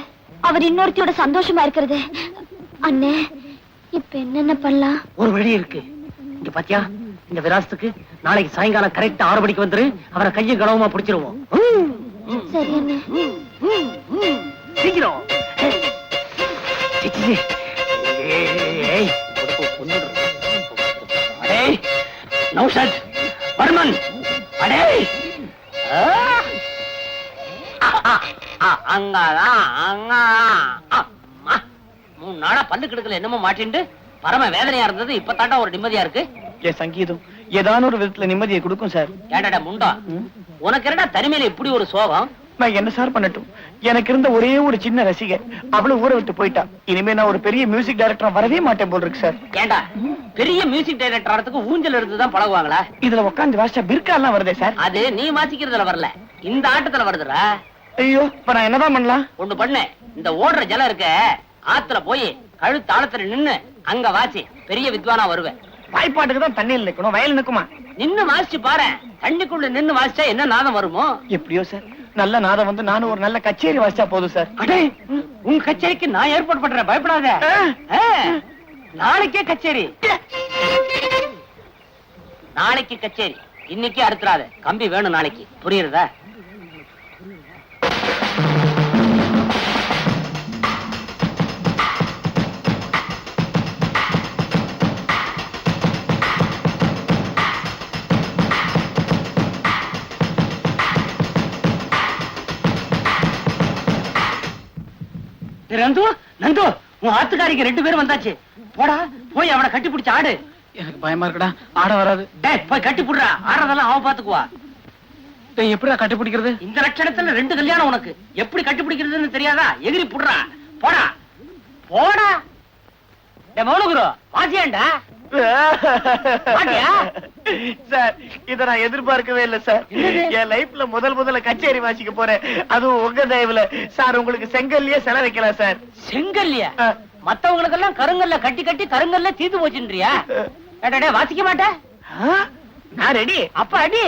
Speaker 6: அவர் இன்னொருத்தியோட சந்தோஷமா இருக்கிறது. அண்ணே, இப்ப என்னென்ன பண்ணலாம்?
Speaker 3: ஒரு வழி இருக்கு. இங்க பாத்தியா, இந்த விராசத்துக்கு நாளைக்கு சாயங்காலம் கரெக்டா 6 மணிக்கு வந்துரு. அவரை கையை கனவமா பிடிச்சிருவோம்.
Speaker 6: சரி அண்ணே.
Speaker 3: சீக்கிரம். நௌஷத், பர்மன், அடே அங்கதான், அங்கதான். 3 நாளா பல்லு கிடுக்கல என்னமோ மாட்டிண்டு பரம வேதனையா இருந்தது. இப்ப தாண்டா ஒரு நிம்மதியா இருக்கு.
Speaker 5: என் சங்கீதம் ஏதான ஒரு விதத்துல நிம்மதியை கொடுக்கும் சார்.
Speaker 3: ஏடாடா முண்டா, உனக்கு என்னடா தனிமையில இப்படி ஒரு சோகம்?
Speaker 5: நான் என்ன சார் பண்ணட்டும்? எனக்கு இருந்த ஒரே ஒரு சின்ன ரசிகை அவளும் ஊரை விட்டு போயிட்டா. இனிமே நான் ஒரு பெரிய மியூசிக் டைரக்டர் வரவே மாட்டேன் போல் இருக்கு சார்.
Speaker 3: ஏண்டா பெரிய மியூசிக் டைரக்டர் ஆறதுக்கு ஊஞ்சல் எடுத்துதான் பழகுவாங்களா?
Speaker 5: இதுல உட்காந்து வாசிச்சா பிற்கா எல்லாம் வருதே சார்.
Speaker 3: அது நீ வாசிக்கிறதுல வரல, இந்த ஆட்டத்துல வருதுடா.
Speaker 5: ஐயோ, இப்ப நான் என்னதான் பண்ணலாம்?
Speaker 3: ஒண்ணு பண்ணு, இந்த ஓடுற ஜலம் இருக்க ஆத்துல போய் கழுத்தாளத்துல நின்னு அங்க வாசி, பெரிய வித்வானா வருவேன்.
Speaker 5: வாய்ப்பாட்டுக்கு தான் தண்ணியில் நிக்கணும், வயல் நிக்குமா?
Speaker 3: நின்னு வாசிச்சு பாரு. தண்ணிக்குள்ள நின்னு வாசிச்சா என்ன நாதம் வருமோ?
Speaker 5: எப்படியோ சார், நல்ல நாதம் வந்து நானும் ஒரு நல்ல கச்சேரி வாசிச்சா போதும் சார்.
Speaker 3: அடே, உன் கச்சேரிக்கு நான் ஏற்பாடு பண்றேன், பயப்படாத. நாளைக்கே கச்சேரி, நாளைக்கு கச்சேரி, இன்னைக்கு அறுத்துறாத. கம்பி வேணும் நாளைக்கு, புரியுறதா? நந்து, நந்து, உன் ஆத்துக்காரிக்கு 2 பேரும் வந்தாச்சு. போடா, போய் அவனை கட்டி பிடிச்சு ஆடு.
Speaker 7: எனக்கு பயமா இருக்குடா, ஆட வராது.
Speaker 3: டேய், போய் கட்டி புடுறா. ஆடுறதெல்லாம் அவன் பாத்துக்குவா.
Speaker 7: டேய், எப்படிடா கட்டி பிடிக்கிறது?
Speaker 3: இந்த லட்சணத்துல 2 கல்யாணம் உனக்கு. எப்படி கட்டி பிடிக்கிறதுன்னு தெரியாதா? எகிரி புடுறா. போடா, போடா. டேய் மௌனகுரு, வாசியாண்டா.
Speaker 5: சார், இத நான் எதிர்பார்க்கவே இல்ல சார். என் லைஃப்ல முதல்ல கச்சேரி வாசிக்க போறேன், அதுவும் உங்க தயவுல. சார், உங்களுக்கு செங்கல்லையே செல வைக்கலாம் சார்.
Speaker 3: செங்கல்லையா? மத்தவங்களுக்கெல்லாம் கருங்கல்ல கட்டி கட்டி கருங்கல்ல தீந்து போச்சுன்றியா? டேய், வாசிக்க மாட்டேன்.
Speaker 5: நான் ரெடி.
Speaker 3: அப்ப அடி.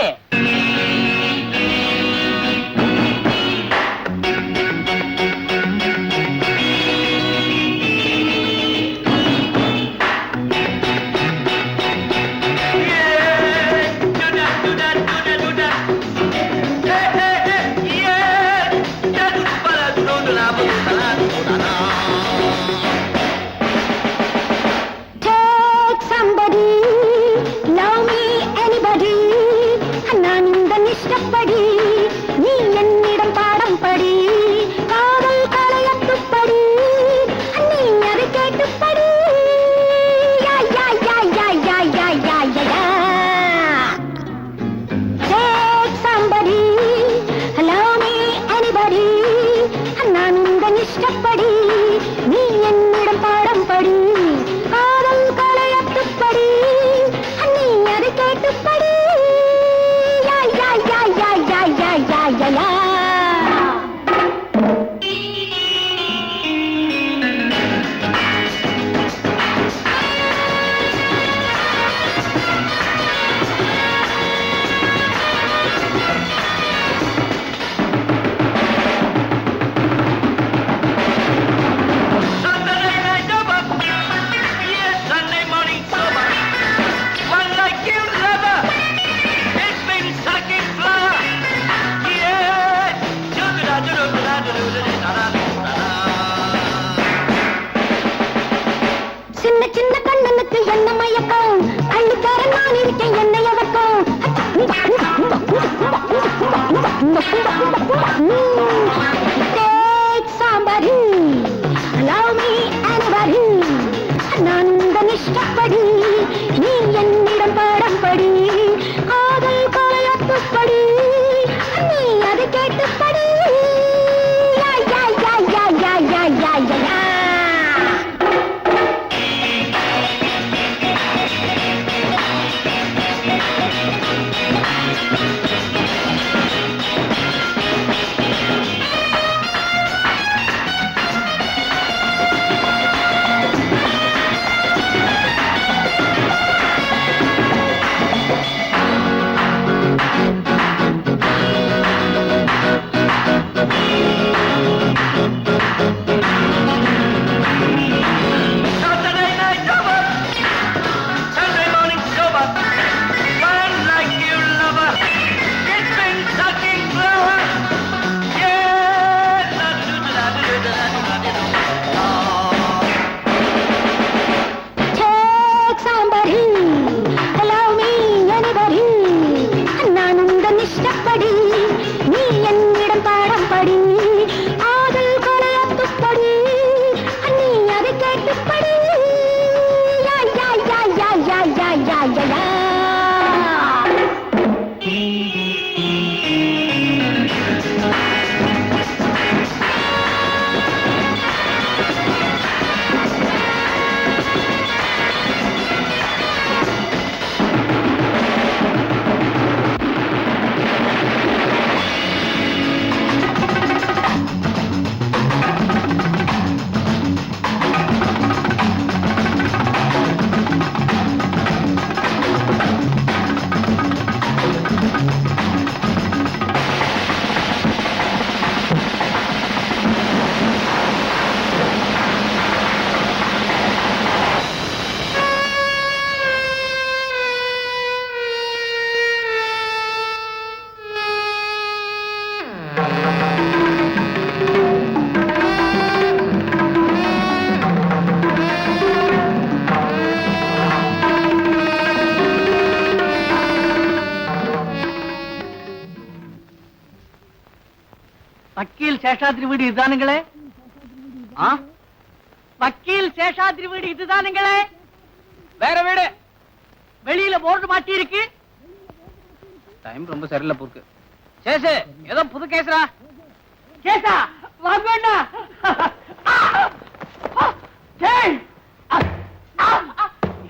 Speaker 2: வக்கீல் சேஷாத்ரி வீடு இதுதானுங்களே? வக்கீல் சேஷாத்ரி வீடு இதுதானுங்களே?
Speaker 7: வேற வீடு.
Speaker 2: வெளியில போர்டு மாட்டி இருக்கு.
Speaker 7: டைம் ரொம்ப சரியில்லை போக்கு. சேஷு, ஏதோ புது கேஸ்ரா.
Speaker 2: கேசா வாங்கண்ணா.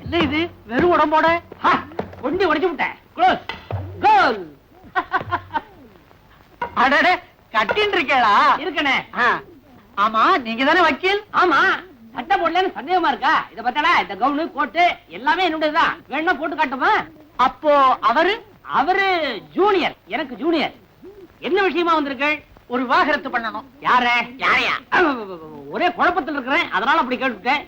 Speaker 2: என்ன இது வெறும் உடம்போட? ஒண்டி உடைச்சு விட்டேன். க்ளோஸ் கோல். அடடே, கட்டின்னு இருக்கேளா? இருக்கனே. ஆமா, நீங்க தானே வக்கீல்? ஆமா. சட்டை போடலன்னு சந்தேகமா இருக்கா? இத பத்தடா, இந்த கவுனு கோட்டு எல்லாமே என்னுடையதுதான். வேணா போட்டு காட்டுமா? அப்போ அவரு ஜூனியர், எனக்கு ஜூனியர். என்ன விஷயமா வந்திருக்கேள்? ஒரு விவாகரத்து பண்ணணும். யாரையா? ஒரே குழப்பத்தில் இருக்கிறேன், அதனால அப்படி கேட்டுட்டேன்.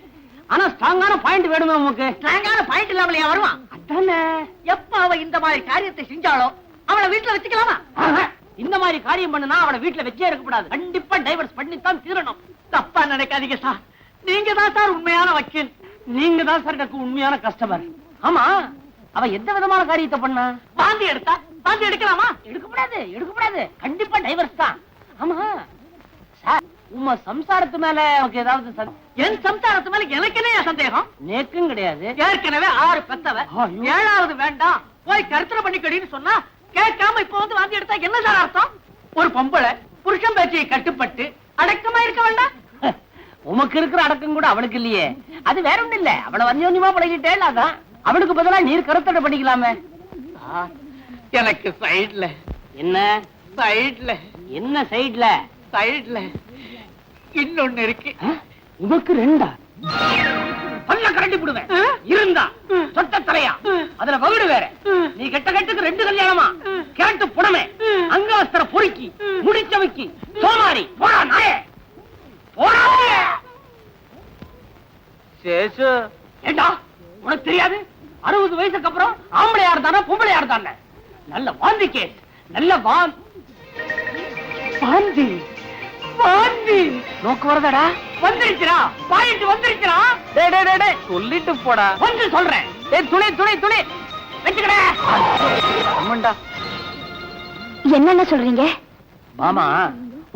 Speaker 2: ஆனா ஸ்ட்ராங்கான பாயிண்ட் வேணுமே உங்களுக்கு. ஸ்ட்ராங்கான பாயிண்ட் இல்லாமலையா வருவான்? அதானே. எப்ப அவ இந்த மாதிரி காரியத்தை செஞ்சாலோ அவளை வீட்டுல வச்சுக்கலாமா? இந்த மாதிரி காரியம் பண்ணுனா அவளை வீட்டுல வச்சே இருக்கக்கூடாது. கண்டிப்பா டைவர்ஸ் பண்ணித்தான் தீரணும். தப்பா நினைக்காதீங்க சார். நீங்க தான் சார் உண்மையான வக்கீல். நீங்க தான் சார் எனக்கு உண்மையான கஸ்டமர். ஆமா, அவ எந்த விதமான காரியத்தை பண்ணா? வாந்தி எடுத்தா? வாந்தி எடுக்கலாமா? எடுக்கக்கூடாது. கண்டிப்பா டைவர்ஸ் தான். ஆமா சார், உங்க சம்சாரத்து மேல எனக்கு ஏதாவது என் சம்சாரத்து மேல எனக்கு என்ன சந்தேகம்? நேக்கும் கிடையாது. ஏற்கனவே 6 பெத்தவ, 7வது வேண்டாம் போய் கருத்தரை பண்ணிக்கடின்னு சொன்னா கேட்காம இப்ப வந்து வாந்தி எடுத்தா என்ன சார் அர்த்தம்? ஒரு பொம்பளை புருஷன் பேச்சையை கட்டுப்பட்டு அடக்கமா இருக்க வேண்டாம்? உமக்கு இருக்கிற அடக்கம் கூட அவளுக்கு இல்லையே. அது வேற ஒண்ணு இல்ல, அவளை வஞ்சோன்யமா பழகிட்டே. அதான் அவளுக்கு பதிலா நீர் கருத்தடை பண்ணிக்கலாமே. எனக்கு சைடுல என்ன? சைடுல என்ன? சைடுல இன்னொன்னு இருக்கு. உனக்கு 2? பல்ல கரண்டி போடுவேன். இருந்தா சொட்ட தலையா, அதுல வகுடு வேற. நீ கெட்டுக்கு 2 கல்யாணமா? கேட்டு புடமே, அங்காஸ்திர பொறுக்கி, முடிச்சவைக்கு சோமாரி. போடா நாயே, போடா. சேஷு, ஏண்டா உனக்கு தெரியாது? 60 வயசுக்கு அப்புறம் ஆம்பளையா இருந்தானா பொம்பளையா இருந்தானே? நல்ல வாந்தி கேஸ். நல்ல வாந்தி நோக்கு வரதடா. வந்துருச்சுடா, பாயிண்ட் வந்துருச்சுடா.
Speaker 7: டேய் சொல்லிட்டு போடா.
Speaker 2: வந்து சொல்றேன். துளி வெச்சுக்கடா.
Speaker 7: அம்மண்டா.
Speaker 6: என்னென்ன சொல்றீங்க?
Speaker 2: மாமா,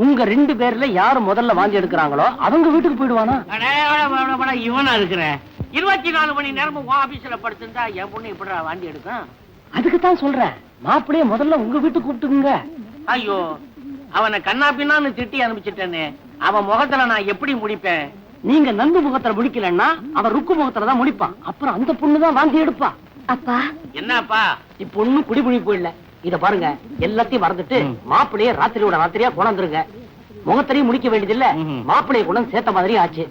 Speaker 2: உங்க 2 பேர்ல யாரு முதல்ல வாந்தி எடுக்கிறாங்களோ அவங்க வீட்டுக்கு போயிடுவானா? இவனா இருக்கிறேன். 24 மணி நேரமும் ஆபீஸ்ல படுத்திருந்தா என் பொண்ணு இப்படி வாந்தி எடுக்கும். அதுக்குத்தான் சொல்றேன், மாப்பிள்ளைய முதல்ல உங்க வீட்டுக்கு கூப்பிட்டுக்குங்க. ஐயோ, அவனை கண்ணா பின்னான்னு திட்டி அனுப்பிச்சிட்டேன்னு அவன் முகத்துல நான் எப்படி முடிப்பேன்? நீங்க நந்து முகத்துல முடிக்கலன்னா அவன் ருக்கு முகத்துல தான் முடிப்பான். அப்புறம் அந்த பொண்ணுதான் வாந்தி எடுப்பா.
Speaker 6: அப்பா,
Speaker 2: என்னப்பா? இப்ப ஒண்ணும் குடிபுடி போயிடல. இத பாருங்க, எல்லாத்தையும் மறந்துட்டு மாப்பிள்ளைய ராத்திரியா கொண்டாந்துருங்க. முகத்திலையும் முடிக்க வேண்டியதில்ல, மாப்பிள்ளைய கொண்டு சேர்த்த மாதிரி ஆச்சு.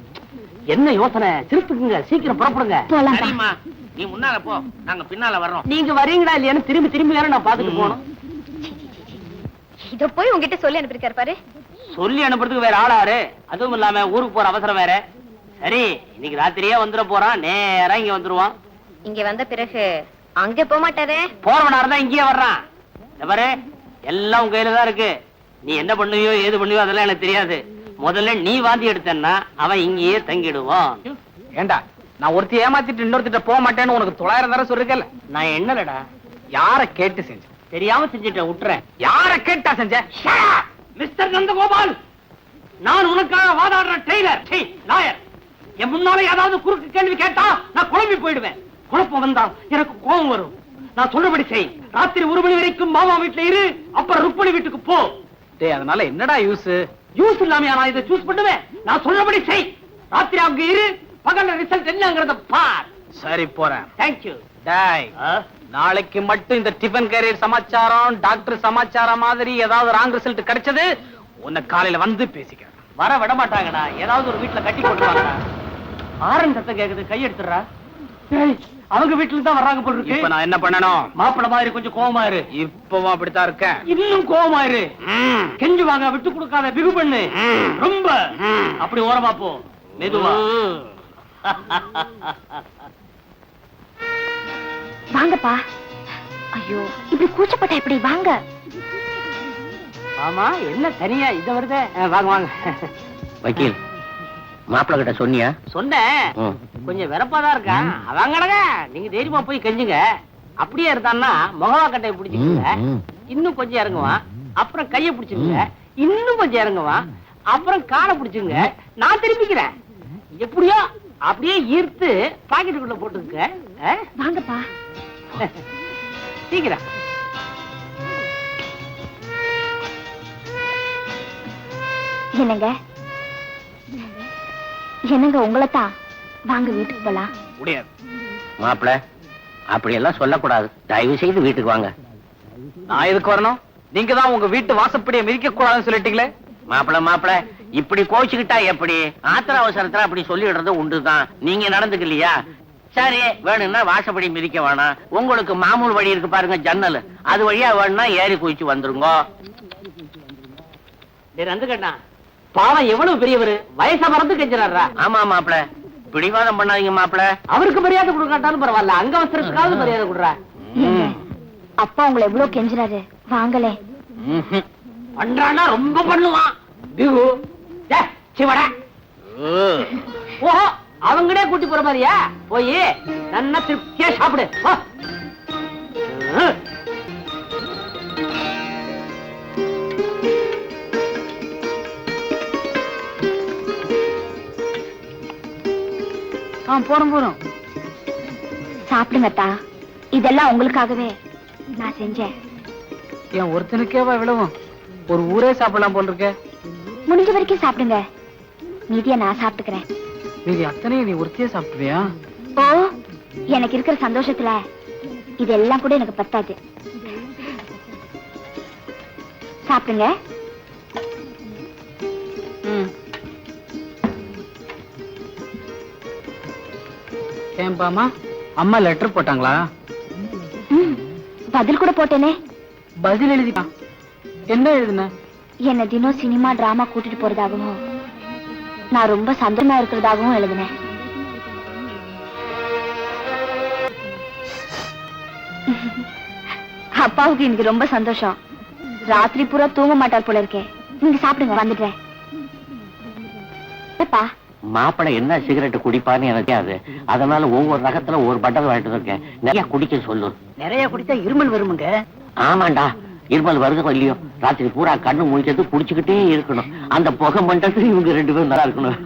Speaker 2: என்ன யோசனை? திருப்புக்குங்க, சீக்கிரம் புறப்படுங்க. சரிம்மா, நீ முன்னால போ, நாங்க பின்னால வர்றோம். நீங்க வரீங்களா இல்லையான்னு திரும்பி வேற நான் பாத்துட்டு போனோம்.
Speaker 6: இத போய் உங்ககிட்ட சொல்லி அனுப்பிருக்காரு பாரு.
Speaker 2: சொல்லி அனுப்புறதுக்கு வேற ஆளாரு, அதுவும் இல்லாம ஊருக்கு போற அவசரம் வேற. சரி, இன்னைக்கு ராத்திரியே வந்துட போறான், நேரா இங்க வந்துருவான்.
Speaker 6: இங்க வந்த பிறகு அங்க போக மாட்டாரே?
Speaker 2: போறவனா இருந்தா இங்கேயே வர்றான். பாரு, எல்லாம் உங்க கையில தான் இருக்கு. நீ என்ன பண்ணுவியோ ஏது பண்ணுவியோ அதெல்லாம் எனக்கு தெரியாது. முதல்ல நீ வாந்தி எடுத்தன்னா அவன் இங்கேயே தங்கிடுவான்.
Speaker 7: ஏண்டா, நான் ஒருத்தி ஏமாத்திட்டு இன்னொருத்திட்ட போக மாட்டேன்னு உனக்கு 900 தடவை சொல்லிருக்கல.
Speaker 2: நான் என்னலடா,
Speaker 7: யார கேட்டு செஞ்சேன்?
Speaker 2: தெரியாம செஞ்சுட்டேன், விட்டுறேன்.
Speaker 7: யார கேட்டா செஞ்ச?
Speaker 2: மிஸ்டர் நந்தகோபால், நான் உனக்காக வாதாடுற டெய்லர், லாயர். என் முன்னால ஏதாவது குறுக்கு கேள்வி கேட்டா நான் குழம்பி போயிடுவேன். குழப்பம் வந்தா எனக்கு கோபம் வரும். நான் சொல்றபடி செய். ராத்திரி 1 மணி வரைக்கும் மாமா வீட்டுல இரு, அப்புறம் ருக்மணி வீட்டுக்கு போ.
Speaker 7: டேய், அதனால என்னடா யூஸ்?
Speaker 2: யூஸ் இல்லாம நான் இதை சூஸ் பண்ணுவேன். நான் சொல்றபடி செய். ராத்திரி அங்க இரு, பகல்ல ரிசல்ட் என்னங்கறத பார்.
Speaker 7: சரி, போறேன்.
Speaker 2: தேங்க்யூ.
Speaker 7: டேய், நாளைக்கு மட்டும் இந்த டிஃபன் கேரியர் சமாச்சாரம், டாக்டர் சமாச்சாரம் மாதிரி ஏதாவது ராங் ரிசல்ட் கிடைச்சது உன்னை காலையில வந்து பேசிக்க.
Speaker 2: வர விட மாட்டாங்கடா, ஏதாவது ஒரு வீட்டுல கட்டி கொண்டுவாங்கடா. ஆரன் சத்தம் கேக்குது, கை எடுத்துறா. அவங்க வீட்டுல தான் வர்றாங்க போல இருக்கு.
Speaker 7: இப்ப நான் என்ன பண்ணணும்?
Speaker 2: மாப்பிள்ள மாதிரி கொஞ்சம் கோவமா இரு.
Speaker 7: இப்பவும் அப்படித்தான் இருக்கேன்.
Speaker 2: இன்னும் கோவமா இரு. கெஞ்சு வாங்க, விட்டு கொடுக்காத, பிகு பண்ணு. ரொம்ப அப்படி ஓரமா போ, மெதுவா.
Speaker 6: வாங்கப்பா. ஐயோ, இப்படி கூச்சப்பட்ட எப்படி? வாங்க.
Speaker 2: ஆமா, என்ன தனியா இத வருதே? வாங்க வாங்க.
Speaker 3: வக்கீல், மாப்பிள்ள கிட்ட சொன்னியா?
Speaker 2: சொன்னேன், கொஞ்சம் வெறப்பாதான் இருக்கான். அவங்கடங்க, நீங்க தைரியமா போய் கெஞ்சுங்க. அப்படியே இருந்தான்னா முகவா கட்டையை பிடிச்சிக்கங்க. இன்னும் கொஞ்சம் இறங்குவான், அப்புறம் கையை பிடிச்சிருங்க. இன்னும் கொஞ்சம் இறங்குவா, அப்புறம் காலை பிடிச்சுங்க, நான் திரும்பிக்கிறேன். எப்படியோ அப்படியே ஈர்த்து பாக்கெட்டுக்குள்ள போட்டுக்க.
Speaker 6: வாங்கப்பா.
Speaker 2: சீக்கிரம்.
Speaker 6: என்னங்க என்னங்க உங்களைத்தான். வாங்க வீட்டுக்கு போலாம்.
Speaker 5: முடியாது
Speaker 3: மாப்பிள, அப்படியெல்லாம் சொல்லக்கூடாது. தயவு செய்து வீட்டுக்கு வாங்க.
Speaker 7: நான் எதுக்கு வரணும்? நீங்க தான் உங்க வீட்டு வாசப்படியை மிதிக்க கூடாதுன்னு சொல்லிட்டீங்களே.
Speaker 3: மாப்பிள இப்படி கோச்சுக்கிட்டா எப்படி? ஆத்திர அவசரத்துல அப்படி சொல்லிடுறது உண்டுதான். நீங்க நடந்துக்கலையா? சரி, வேணும்னா வாசப்படி மிதிக்க வேணாம். உங்களுக்கு மாமூல் வழி இருக்கு பாருங்க, ஜன்னல், அது வழியா வேணும்னா ஏறி குதிச்சு வந்துருங்க.
Speaker 2: நந்துக்கண்ணா, பாவம் எவ்வளவு பெரியவர், வயசை மறந்து கெஞ்சுறாரா?
Speaker 3: ஆமா மாப்பிள, பிடிவாதம் பண்ணாதீங்க மாப்பிள.
Speaker 2: அவருக்கு மரியாதை கொடுக்காட்டாலும் பரவாயில்ல, அங்க அவசரத்துக்காவது மரியாதை கொடுறா.
Speaker 6: அப்பா உங்களை எவ்வளவு கெஞ்சுறாரு, வாங்களே.
Speaker 2: பண்றானா ரொம்ப பண்ணுவான். சிவடா, ஓஹோ, அவங்களே கூட்டி போற மாதிரியா? போய் நல்லா திருப்தியா சாப்பிடு.
Speaker 6: போறோம் சாப்பிடுங்கத்தா. இதெல்லாம் உங்களுக்காகவே நான் செஞ்சேன்.
Speaker 7: என் ஒருத்தனுக்கேவா விழவும்? ஒரு ஊரே சாப்பிடலாம் போல் இருக்க.
Speaker 6: முடிஞ்ச வரைக்கும் சாப்பிடுங்க, மீதியை நான் சாப்பிட்டுக்கிறேன்.
Speaker 7: மீதி அத்தனையும் நீ ஒருத்தியே சாப்பிடுவியா?
Speaker 6: ஓ, எனக்கு இருக்கிற சந்தோஷத்துல இதெல்லாம் கூட எனக்கு பத்தாது. சாப்பிடுங்க.
Speaker 7: ஏம்பாமா, அம்மா லெட்டர் போட்டாங்களா?
Speaker 6: பதில் கூட போட்டேனே.
Speaker 7: பதில் எழுதிப்பா. என்ன எழுதுன?
Speaker 6: என்ன தினம் சினிமா டிராமா கூட்டிட்டு போறதாகவும் நான் ரொம்ப சந்தோஷமா இருக்கிறதாகவும் எழுதினேன். அப்பாவுக்கு இன்னைக்கு ரொம்ப சந்தோஷம். ராத்திரி பூரா தூங்க மாட்டார் போல இருக்கே. நீங்க சாப்பிடுங்க, வந்துடுறேன்.
Speaker 3: மாப்பிள என்ன சிகரெட் குடிப்பான்னு எனக்கு தெரியாது. அதனால ஒவ்வொரு ரகத்துல ஒவ்வொரு பட்டல் வாங்கிட்டு இருக்கேன். நிறைய குடிக்க சொல்லு.
Speaker 2: நிறைய குடிச்சா இருமல் வருமுங்க.
Speaker 3: ஆமாண்டா, இருமல் வருதோ இல்லையோ, ராத்திரி பூரா கண்ணு முடிக்கிறது குடிச்சுக்கிட்டே இருக்கணும். அந்த புகை மண்டலத்துல இவங்க 2 பேரும் நல்லா இருக்கணும்.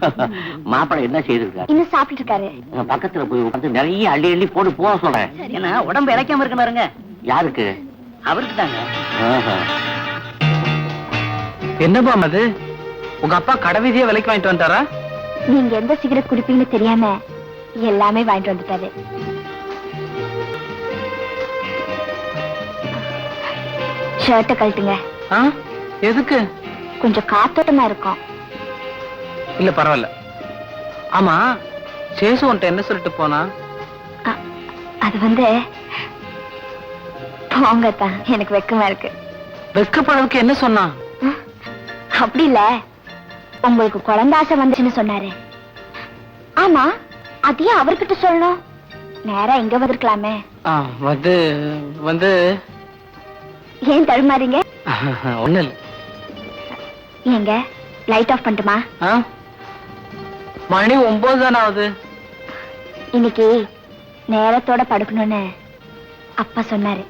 Speaker 3: மாப்பிள என்ன செய்திருக்காரு?
Speaker 6: இன்னும் சாப்பிட்டு இருக்காரு.
Speaker 3: பக்கத்துல போய் உட்காந்து நிறைய அள்ளி அள்ளி போட்டு போக சொல்றேன்.
Speaker 2: ஏன்னா உடம்பு இழைக்காம இருக்கணுங்க.
Speaker 3: யாருக்கு?
Speaker 2: அவருக்கு தாங்க.
Speaker 7: என்னப்பா அது? உங்க அப்பா கடைவீதியே விலைக்கு வாங்கிட்டு வந்துட்டாரா?
Speaker 6: நீங்க எந்த சிகரெட் குடிப்பீங்கன்னு தெரியாம எல்லாமே வாங்கிட்டு வந்துட்டாரு. ஷர்ட்டை கழட்டுங்க.
Speaker 7: எதுக்கு?
Speaker 6: கொஞ்சம் காத்தோட்டமா இருக்கும்.
Speaker 7: இல்ல பரவாயில்ல. ஆமா, சேசு உன்ட்ட என்ன சொல்லிட்டு போனா?
Speaker 6: அது வந்து போங்கத்தான், எனக்கு வெக்கமா இருக்கு.
Speaker 7: வெக்கப்படவுக்கு என்ன சொன்னா?
Speaker 6: அப்படி இல்ல, உங்களுக்கு குழந்தை ஆசை வந்துச்சுன்னு சொன்னாரு. ஆமா, அதையும் அவர்கிட்ட சொல்லணும். நேரா இங்க வந்திருக்கலாமே.
Speaker 7: வந்து வந்து
Speaker 6: ஏன் தடுமாறீங்க?
Speaker 7: ஒண்ணு இல்ல.
Speaker 6: ஏங்க, லைட் ஆஃப் பண்ணட்டுமா?
Speaker 7: மணி 9 தானே ஆகுது.
Speaker 6: இன்னைக்கு நேரத்தோட படுக்கணும்னு அப்பா சொன்னாரு.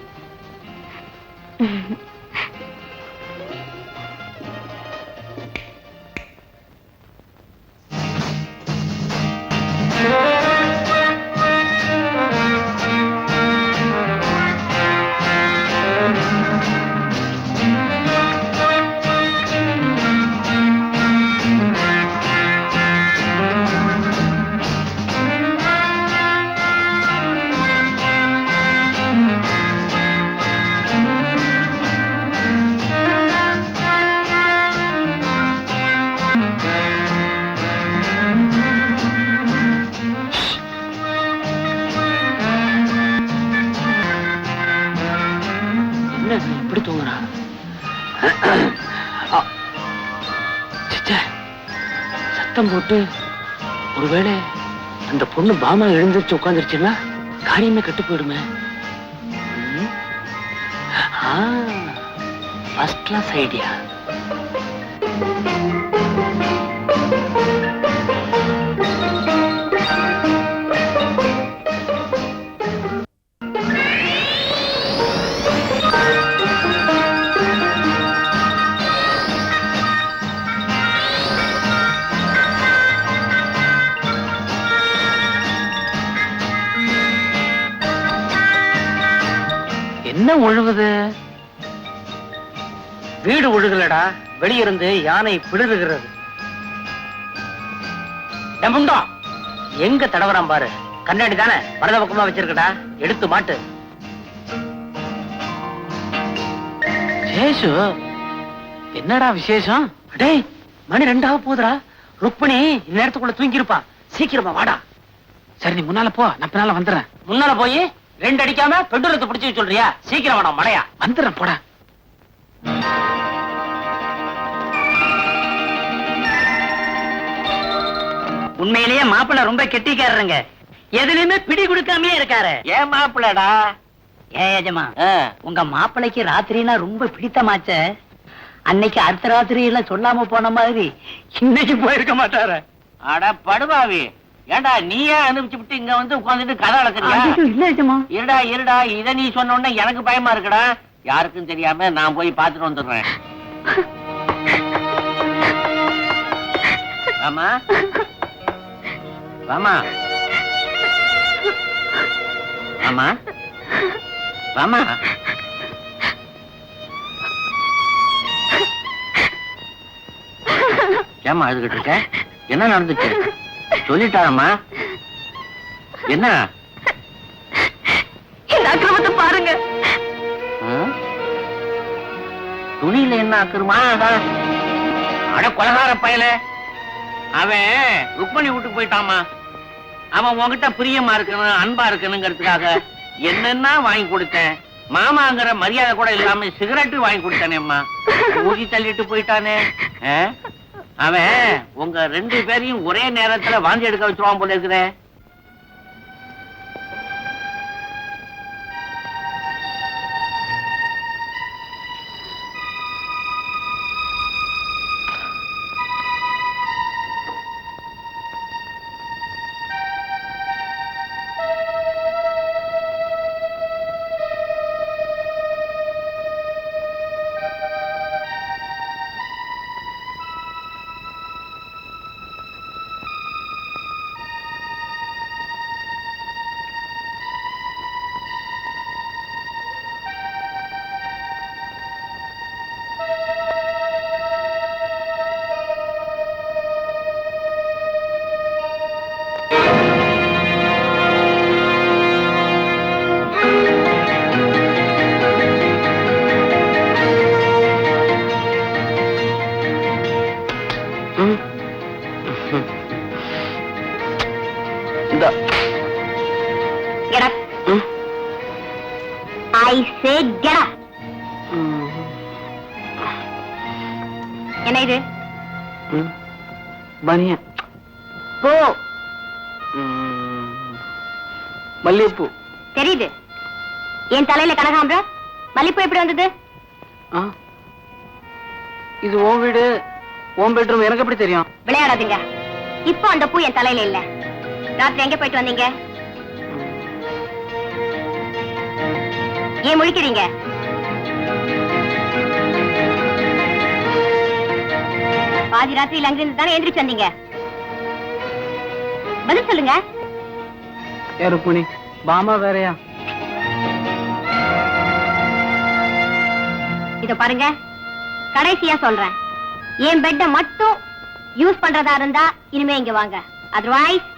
Speaker 2: இப்படி தூங்குறா? சத்தம் போட்டு ஒருவேளை அந்த பொண்ணு பாமா எழுந்திருச்சு உட்காந்துருச்சுன்னா காரியமே கெட்டு போயிடுமே. First class idea. என்ன உழுவுது? வீடு உழுகலடா, வெளியிருந்து யானை பிளிறுகிறது. முண்டா எங்க தடவறான் பாரு. கண்ணாடி தானே வலது பக்கமா வச்சிருக்கடா, எடுத்து மாட்டு. சேஷு, என்னடா விசேஷம்? டேய், மணி 2 போகுதுடா. ருக்மணி நேரத்துக்குள்ள தூங்கி இருப்பா. சீக்கிரமா வாடா. சரி, நீ முன்னால போ, நான் பின்னால வந்துடுறேன். முன்னால போய் 2 அடிக்காம பெட்ரோலத்தை பிடிச்சு சொல்றியா? சீக்கிரம் வாடா மடையா. வந்துடுறேன், போடா. உண்மையிலேயே மாப்பிள்ள ரொம்ப கெட்டிக்காரருங்க. எதுலயுமே பிடி கொடுக்காமயே இருக்காரு.
Speaker 3: ஏன் மாப்பிள்ளடா?
Speaker 2: ஏன் எஜமா, உங்க மாப்பிள்ளைக்கு ராத்திரினா ரொம்ப பிடித்தமாச்ச. அன்னைக்கு அடுத்த ராத்திரி எல்லாம் சொல்லாம போன மாதிரி இன்னைக்கு போயிருக்க மாட்டாரு.
Speaker 3: அட படுபாவி, ஏண்டா நீயே அனுப்பிச்சு விட்டு இங்க வந்து உட்கார்ந்துட்டு கதை அளக்குறியா?
Speaker 2: இல்ல எஜமா.
Speaker 3: இருடா இருடா, இத நீ சொன்ன உடனே எனக்கு பயமா இருக்குடா. யாருக்கும் தெரியாம நான் போய் பார்த்துட்டு வந்துடுறேன். ஆமா வாமா ஆமா வாமா. ஏமா அழுதுகிட்டு இருக்க? என்ன நடந்துச்சு சொல்லிட்டாரம்மா. என்ன
Speaker 4: அக்கிரமத்தை பாருங்க.
Speaker 3: துணியில என்ன ஆக்குருமா? அட கொலகார பயல, அவன் ருக்மணி வீட்டுக்கு போயிட்டாமா. அவன் உன்கிட்ட பிரியமா இருக்கணும், அன்பா இருக்கணுங்கிறதுக்காக என்னென்ன வாங்கி கொடுத்தேன். மாமாங்கிற மரியாதை கூட இல்லாம சிகரெட்டு வாங்கி கொடுத்தானேம்மா. ஊதி தள்ளிட்டு போயிட்டானே. அவன் உங்க 2 பேரையும் ஒரே நேரத்துல வாந்தி எடுக்க வச்சிருவான் போல இருக்கிறேன்.
Speaker 6: Get up. I said get up. என்ன இது?
Speaker 7: பனியன்.
Speaker 6: போ.
Speaker 7: மல்லிகைப்பூ.
Speaker 6: தெரியுது. என் தலையில கனகாம்பர மல்லிப்பூ எப்படி வந்தது?
Speaker 7: இது உன் வீடு, உன் பெட்ரூம், எனக்கு எப்படி தெரியும்?
Speaker 6: விளையாடாதீங்க. இப்போ அந்த பூ என் தலையில இல்ல. ராத்திரி எங்க போயிட்டு வந்தீங்க? ஏன் முழிக்கிறீங்க? பாதி ராத்திரியில் அங்கிருந்து தானே எந்திரிச்சு வந்தீங்க. பதில் சொல்லுங்க.
Speaker 7: ருக்மணி, பாமா வேறையா?
Speaker 6: இத பாருங்க, கடைசியா சொல்றேன். என் பெட்ட மட்டும் யூஸ் பண்றதா இருந்தா இனிமே இங்க வாங்க. அதர்வைஸ்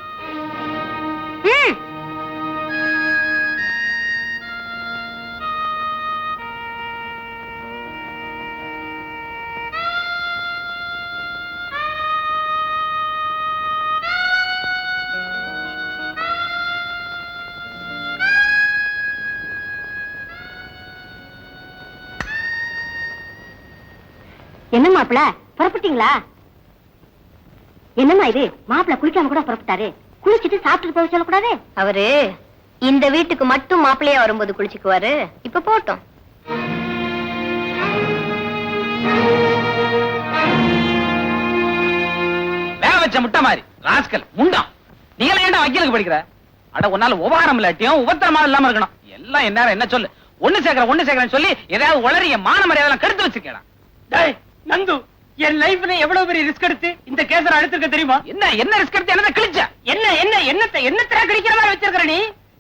Speaker 6: என்ன மாப்பிள, புறப்பட்டீங்களா? என்னம்மா இது, மாப்பிள குளிக்காம கூட புறப்பட்டாரு. குளிச்சுட்டு சாப்பிட்டுட்டு போக சொல்லக்கூடாது? அவரு இந்த வீட்டுக்கு மட்டும் மாப்பிள்ளையா வரும்போது குளிச்சுக்குவாரு. இப்ப போட்டோம்.
Speaker 7: வேக வச்ச முட்டை மாதிரி ராஸ்கல் முண்டாம். நீ எல்லாம் ஏன்டா வக்கீலுக்கு படிக்கிற? அட, உன்னால உபகாரம் இல்லாட்டியும் உபத்திரமா இல்லாம இருக்கணும். எல்லாம் என்ன என்ன சொல்லு, ஒண்ணு சேர்க்கிறேன்னு சொல்லி ஏதாவது உளறிய மான மரியாதை கருத்து வச்சுக்கடா.
Speaker 2: டேய் நந்து, என் லைஃப்ல எவ்வளவு பெரிய ரிஸ்க் எடுத்து இந்த கேஸரை அழுத்திருக்க தெரியுமா?
Speaker 7: என்ன ரிஸ்க் எடுத்து என்ன கிழிச்ச?
Speaker 2: என்னத்தை கிழிக்கிற மாதிரி வச்சிருக்கிற நீ?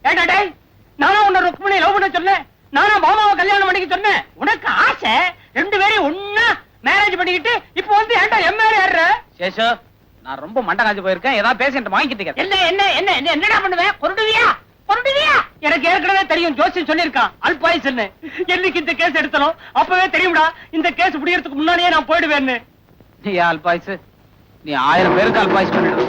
Speaker 2: ஏடா டேய், நானும் உன்னை ருக்மணி லவ் பண்ண சொன்னேன். நானா பாமாவை கல்யாணம் பண்ணிக்க சொன்னேன்? உனக்கு ஆசை ரெண்டு பேரையும் ஒன்னா மேரேஜ் பண்ணிக்கிட்டு இப்ப வந்து ஏன்டா எம்ஏல ஏறுற?
Speaker 7: சேஷோ, நான் ரொம்ப மண்டை காஞ்சு போயிருக்கேன். ஏதாவது பேசிட்டு வாங்கிட்டு
Speaker 2: என்ன என்ன என்ன என்ன என்னடா பண்ணுவேன்? பொருடுவியா பொருடுவியா? எனக்கு ஏற்கனவே தெரியும், ஜோசியம் சொல்லியிருக்கான் அல்பாயுஸ். என்னைக்கு இந்த கேஸ் எடுத்தனும் அப்பவே தெரியும்டா இந்த கேஸ் முடியறதுக்கு முன்னாடியே நான் போயிடுவேன்னு.
Speaker 7: நீ அல்பாயுஸ், நீ 1000 பேருக்கு அல்பாயுஸ் பண்ணிடு.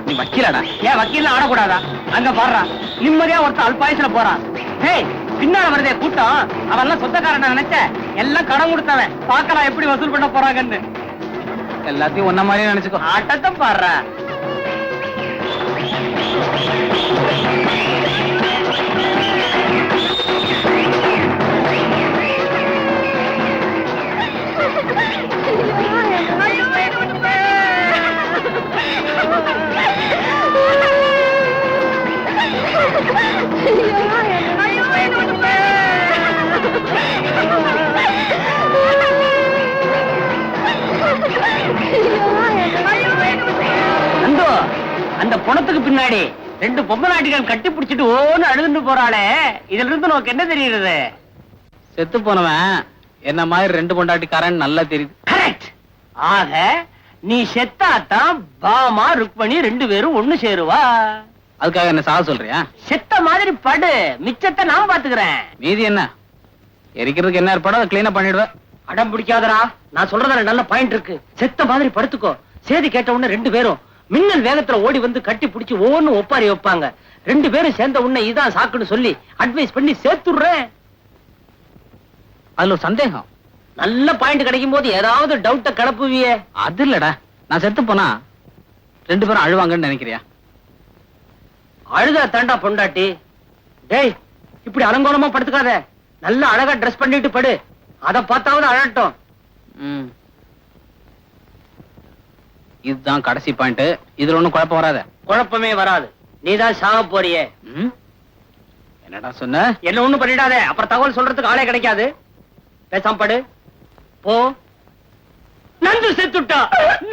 Speaker 7: நீ வக்கீலடா?
Speaker 2: ஏன் வக்கீல் ஆடக்கூடாதா? அங்க பாடுறா நிம்மதியா ஒருத்தர் அல்பாயுஸ்ல போறான். ஏய், பின்னால வருதே கூட்டம், அவெல்லாம் சொந்தக்காரன் நினைச்ச, எல்லாம் கடன் கொடுத்தவன். பாக்கலாம் எப்படி வசூல் பண்ண போறாங்கன்னு.
Speaker 7: எல்லாத்தையும் ஒன்ன மாதிரியே நினைச்சுக்கோ.
Speaker 2: ஆட்டத்தை பாடுறா. அந்த பணத்துக்கு பின்னாடி 2 பொம்மை நாட்டிகள் கட்டி பிடிச்சிட்டு ஓன்னு அழுதுன்னு போறாளே, இதுல இருந்து நமக்கு என்ன தெரியுது?
Speaker 7: செத்து போனவன் என்ன மாதிரி 2 பொண்டாட்டிக்காரன் நல்லா தெரியுது.
Speaker 2: கரெக்ட். ஆக நீ செத்தாத்தான் பாமா ருக்மணி 2 பேரும் ஒண்ணு சேருவா.
Speaker 7: அதுக்காக என்ன சாக சொல்றியா?
Speaker 2: செத்த மாதிரி படு, மிச்சத்தை நான் பாத்துக்கிறேன்.
Speaker 7: மீதி என்ன எரிக்கிறதுக்கு என்ன ஏற்பாடோ அதை கிளீனா பண்ணிடுவேன்.
Speaker 2: அடம் பிடிக்காதரா, நான் சொல்றதுல நல்ல பாயிண்ட் இருக்கு. செத்த மாதிரி படுத்துக்கோ. சேதி கேட்ட உடனே 2 பேரும் மின்னல் வேகத்துல ஓடி வந்து கட்டி பிடிச்சு ஒவ்வொன்னு ஒப்பாரி வைப்பாங்க. 2 பேரும் சேர்ந்த உடனே இதான் சாக்குன்னு சொல்லி அட்வைஸ் பண்ணி சேர்த்துடுறேன்.
Speaker 7: அதுல ஒரு சந்தேகம்.
Speaker 2: நல்ல பாயிண்ட் கிடைக்கும் போது ஏதாவது டவுட்ட கிளப்புவியே.
Speaker 7: அது இல்லடா, நான் செத்து போனா 2 பேரும் அழுவாங்கன்னு நினைக்கிறியா?
Speaker 2: அழுதா தாண்டா பொண்டாட்டி. டேய், இப்படி அலங்கோலமா படுத்துக்காத. நல்ல அழகா ட்ரெஸ் பண்ணிட்டு படு, அத பார்த்தாவது அழட்டும்.
Speaker 7: இதுதான் கடைசி பாயிண்ட். இதுல ஒண்ணும் குழப்பம் வராத.
Speaker 2: குழப்பமே வராது. நீதான் சாக போறியே.
Speaker 7: என்னடா சொன்ன?
Speaker 2: என்ன ஒண்ணும் பண்ணிடாத, அப்புறம் தகவல் சொல்றதுக்கு ஆளே கிடைக்காது. பேசாம படு போ. நந்து செத்துட்டா.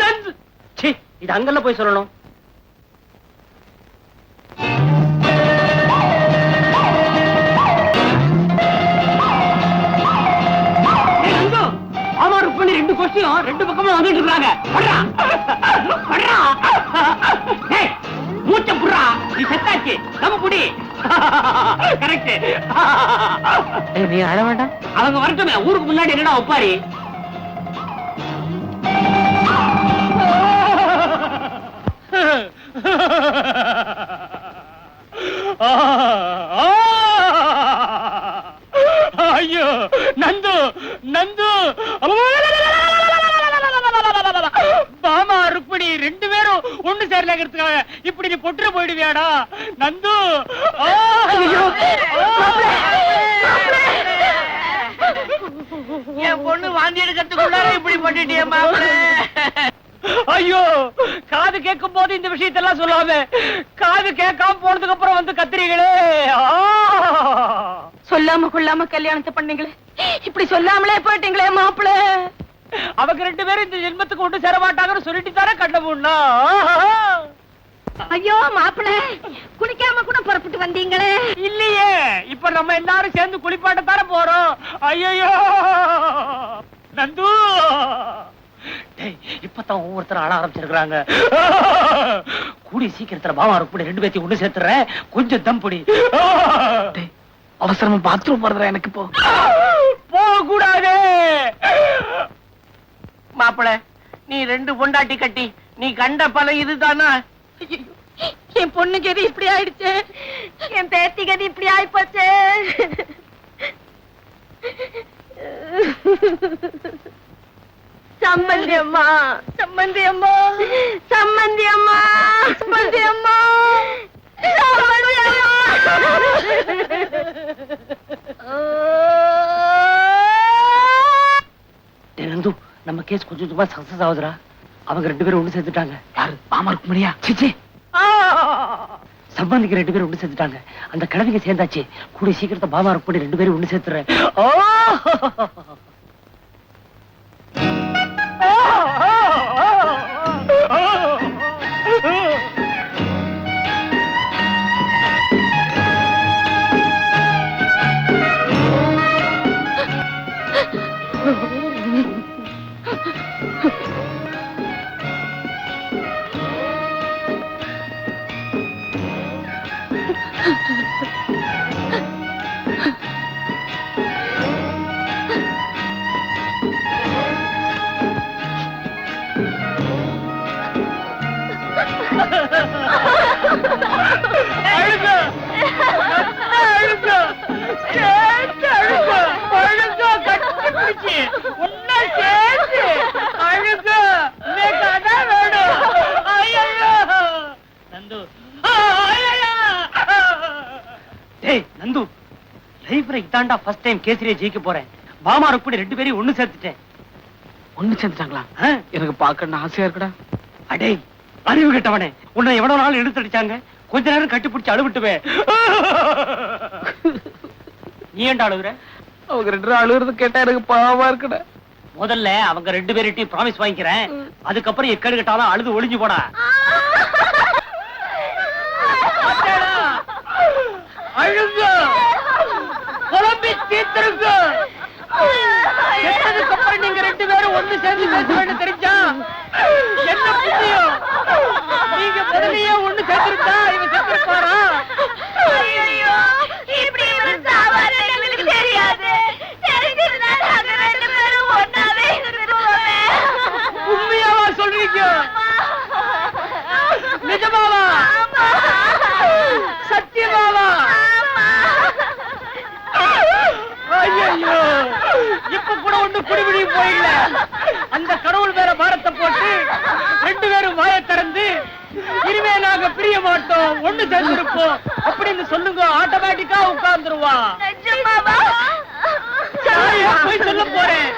Speaker 2: நந்து சி, இது அங்கல்ல போய் சொல்லணும். ருக்மணி 2 கொஸ்டியும் 2 பக்கமா வந்துட்டு இருக்காங்க. மூச்ச புடுறா, நீ செத்தாச்சு. நம்ம புடி. கரெக்ட்.
Speaker 7: நீ அழ வேண்டாம்.
Speaker 2: அவங்க வரட்டுமே, ஊருக்கு முன்னாடி என்னடா ஒப்பாரி. ஐயோ நந்து நந்து, பாமா ருக்மணி 2 பேரும் ஒண்ணு சேரலங்கிறதுக்காக இப்படி நீ பொட்டுற போயிடுவியாடா நந்து? என் பொண்ணு வாந்தி எடுக்கிறதுக்குள்ளார இப்படி பண்ணிட்டியே மாப்பிள்ள. ஐயோ, காது கேட்கும் போது இந்த விஷயத்தெல்லாம் சொல்லாம காது கேட்காம போனதுக்கு அப்புறம் வந்து கத்திரிகளே.
Speaker 4: சொல்லாம கொள்ளாம கல்யாணத்தை பண்ணீங்களே, இப்படி சொல்லாமலே போயிட்டீங்களே மாப்பிள்ள.
Speaker 2: அவங்க 2 பேரும் இந்த ஜென்மத்துக்கு ஒண்ணு சேர மாட்டாங்கன்னு சொல்லிட்டு தானே கண்ண மூடனா.
Speaker 4: ஐயோ மாப்பிள்ள, குளிக்காம கூட புறப்பட்டு வந்தீங்களே.
Speaker 2: இல்லையே, இப்ப நம்ம எல்லாரும் சேர்ந்து குளிப்பாட்ட தானே போறோம். ஐயோ நந்து, இப்பதான் ஒவ்வொருத்தரும் ஆள ஆரம்பிச்சிருக்காங்க. கூடிய சீக்கிரத்துல பாமா ருக்மணி 2 பேத்தையும் ஒண்ணு சேர்த்துறேன். கொஞ்சம் தம் பிடி.
Speaker 7: அவசரமா பாத்ரூம் போறதுல எனக்கு இப்போ
Speaker 2: போக கூடாது. மாப்பிள, நீ 2 பொண்டாட்டி கட்டி நீ கண்ட பலம் இதுதானா?
Speaker 4: என் பொண்ணு கதி இப்படி ஆயிடுச்சு, என் பேத்தி கதி இப்படி ஆயிப்போச்சு. சம்மந்தி அம்மா, சம்மந்தி அம்மா, சம்மந்தி அம்மா, சம்மந்தி அம்மா, சம்மந்தி அம்மா.
Speaker 2: நந்து, நம்ம கேஸ் கொஞ்சம் கொஞ்சமா சக்சஸ் ஆகுதுடா. அவங்க 2 பேரும் ஒண்ணு சேர்த்துட்டாங்க.
Speaker 7: யாரு? பாமா ருக்மணியா? சிச்சி,
Speaker 2: சம்பந்திக்கு 2 பேரும் ஒண்ணு சேர்த்துட்டாங்க. அந்த கிழவிங்க சேர்ந்தாச்சு. கூடி சீக்கிரத்தை பாமா ருக்மணி 2 பேரும் ஒண்ணு சேர்த்துறேன். நந்து, லைஃப்ல இதாண்டா ஃபர்ஸ்ட் டைம் கேசரியை ஜெயிக்க போறேன். பாமா ருக்மணி 2 பேரையும் ஒண்ணு சேர்த்துட்டேன்.
Speaker 7: ஒண்ணு சேர்ந்துட்டாங்களா? எனக்கு பார்க்கணும் ஆசையா இருக்குடா.
Speaker 2: அடே அறிவு கெட்டவனே, உன்னை எவ்வளவு நாள் இழுத்தடிச்சாங்க. கொஞ்ச நேரம் கட்டி பிடிச்சு அழுவிட்டுவே. நீ ஏன்டா அழுகுற?
Speaker 7: அவங்க 2 பேரும் அழுகுறது கேட்டா எனக்கு பாவமா இருக்குடா.
Speaker 2: முதல்ல அவங்க 2 பேர்கிட்டயும் ப்ராமிஸ் வாங்கிக்கிறேன். அதுக்கப்புறம் எக்கடு கட்டாலும் அழுது ஒளிஞ்சு போடா. அழுங்க, குழம்பி தீர்த்துருங்க. செத்ததுக்கு அப்புறம் நீங்க 2 பேரும் ஒண்ணு சேர்ந்து பேசுவேன்னு தெரிஞ்சா என்ன புண்ணியம்? நீங்க முதலையே ஒண்ணு சேர்த்திருந்தா இவன் செத்துருப்பாரா? உண்மையாவா சொல்றீங்க? நிஜமாவா? சத்தியமாவா? ஐயோ, இப்ப கூட ஒண்ணு குடிபிடி போயிடல. அந்த கடவுள் மேல பாரத்தை போட்டு 2 பேரும் வாயை திறந்து இனிமே நாங்க பிரிய மாட்டோம், ஒண்ணு சேர்ந்திருப்போம் அப்படின்னு சொல்லுங்க. ஆட்டோமேட்டிக்கா உட்கார்ந்துருவா. போய் சொல்ல போறேன்.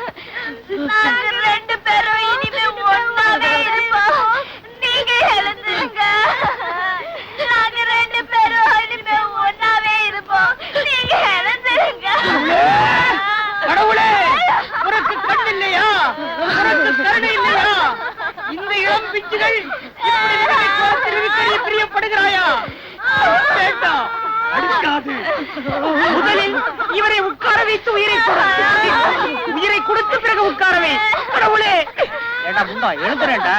Speaker 2: கடவுளே, உனக்கு கண் இல்லையா? உனக்கு கருணை இல்லையா? இந்த இளம் பிஞ்சுகள் இப்படி பிரியப்படுகிறாயா? வேண்டாம், அடிக்காது. முதலில் இவரை உட்கார வைத்து உயிரை கொடுத்து பிறகு உட்காரவே. கடவுளே, ஏண்டா முண்டா எழுதுறேன்டா.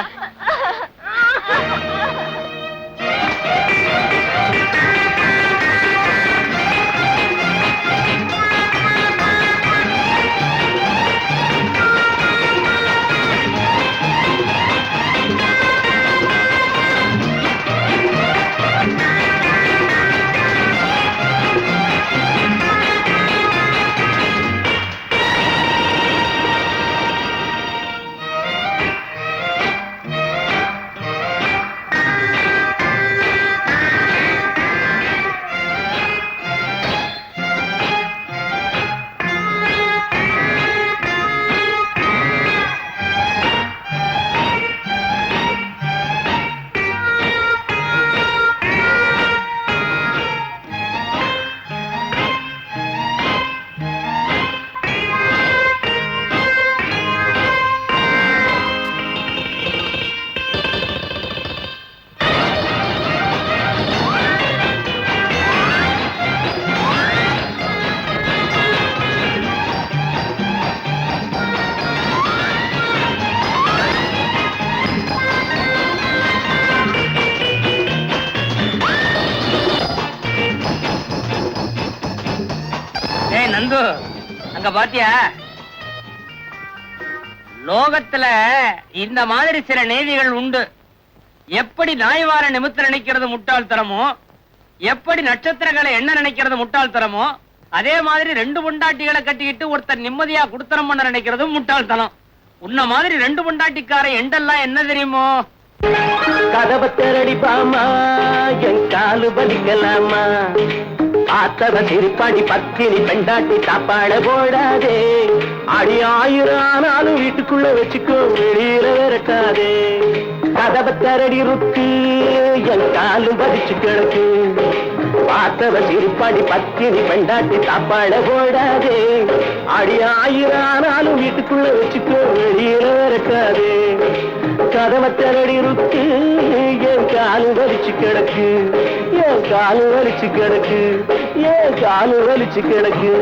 Speaker 2: நந்து, அங்க பாத்தியா? லோகத்துல இந்த மாதிரி சில நீதிகள் உண்டு. எப்படி நாய்வார நிமித்த நினைக்கிறது முட்டாள்தனமோ, எப்படி நட்சத்திரங்களை என்ன நினைக்கிறது முட்டாள்தனமோ, அதே மாதிரி 2 பொண்டாட்டிகளை கட்டிக்கிட்டு ஒருத்தர் நிம்மதியா குடுத்தனம் பண்ண நினைக்கிறதும் முட்டாள்தனம். உன்ன மாதிரி 2 பொண்டாட்டிக்கார எண்டெல்லாம் என்ன தெரியுமோ?
Speaker 3: கதவை திரடி பாமா, என் காலு வலிக்கலாமா, ஆத்தவ சிரிப்பாடி பத்தினி பெண்டாட்டி சாப்பாட போடாதே, அடி 1000 ஆனாலும் வீட்டுக்குள்ள வச்சுக்கோ, வெளியில விரட்டாதே.
Speaker 9: கதவை தரடி ருக்கு என் காலும் பதிச்சு கிடக்கு பார்த்தவ சிரிப்பாடி பத்தினி பெண்டாட்டி சாப்பாட போடாதே அடி 1000 ஆனாலும் வீட்டுக்குள்ள வச்சுக்கோ வெளியில வரட்டாதே கதவை தரடி ருக்கு என் காலும் வலிச்சு கிடக்கு என் காலும் வலிச்சு கிடக்கு என் காலும் வலிச்சு கிடக்கு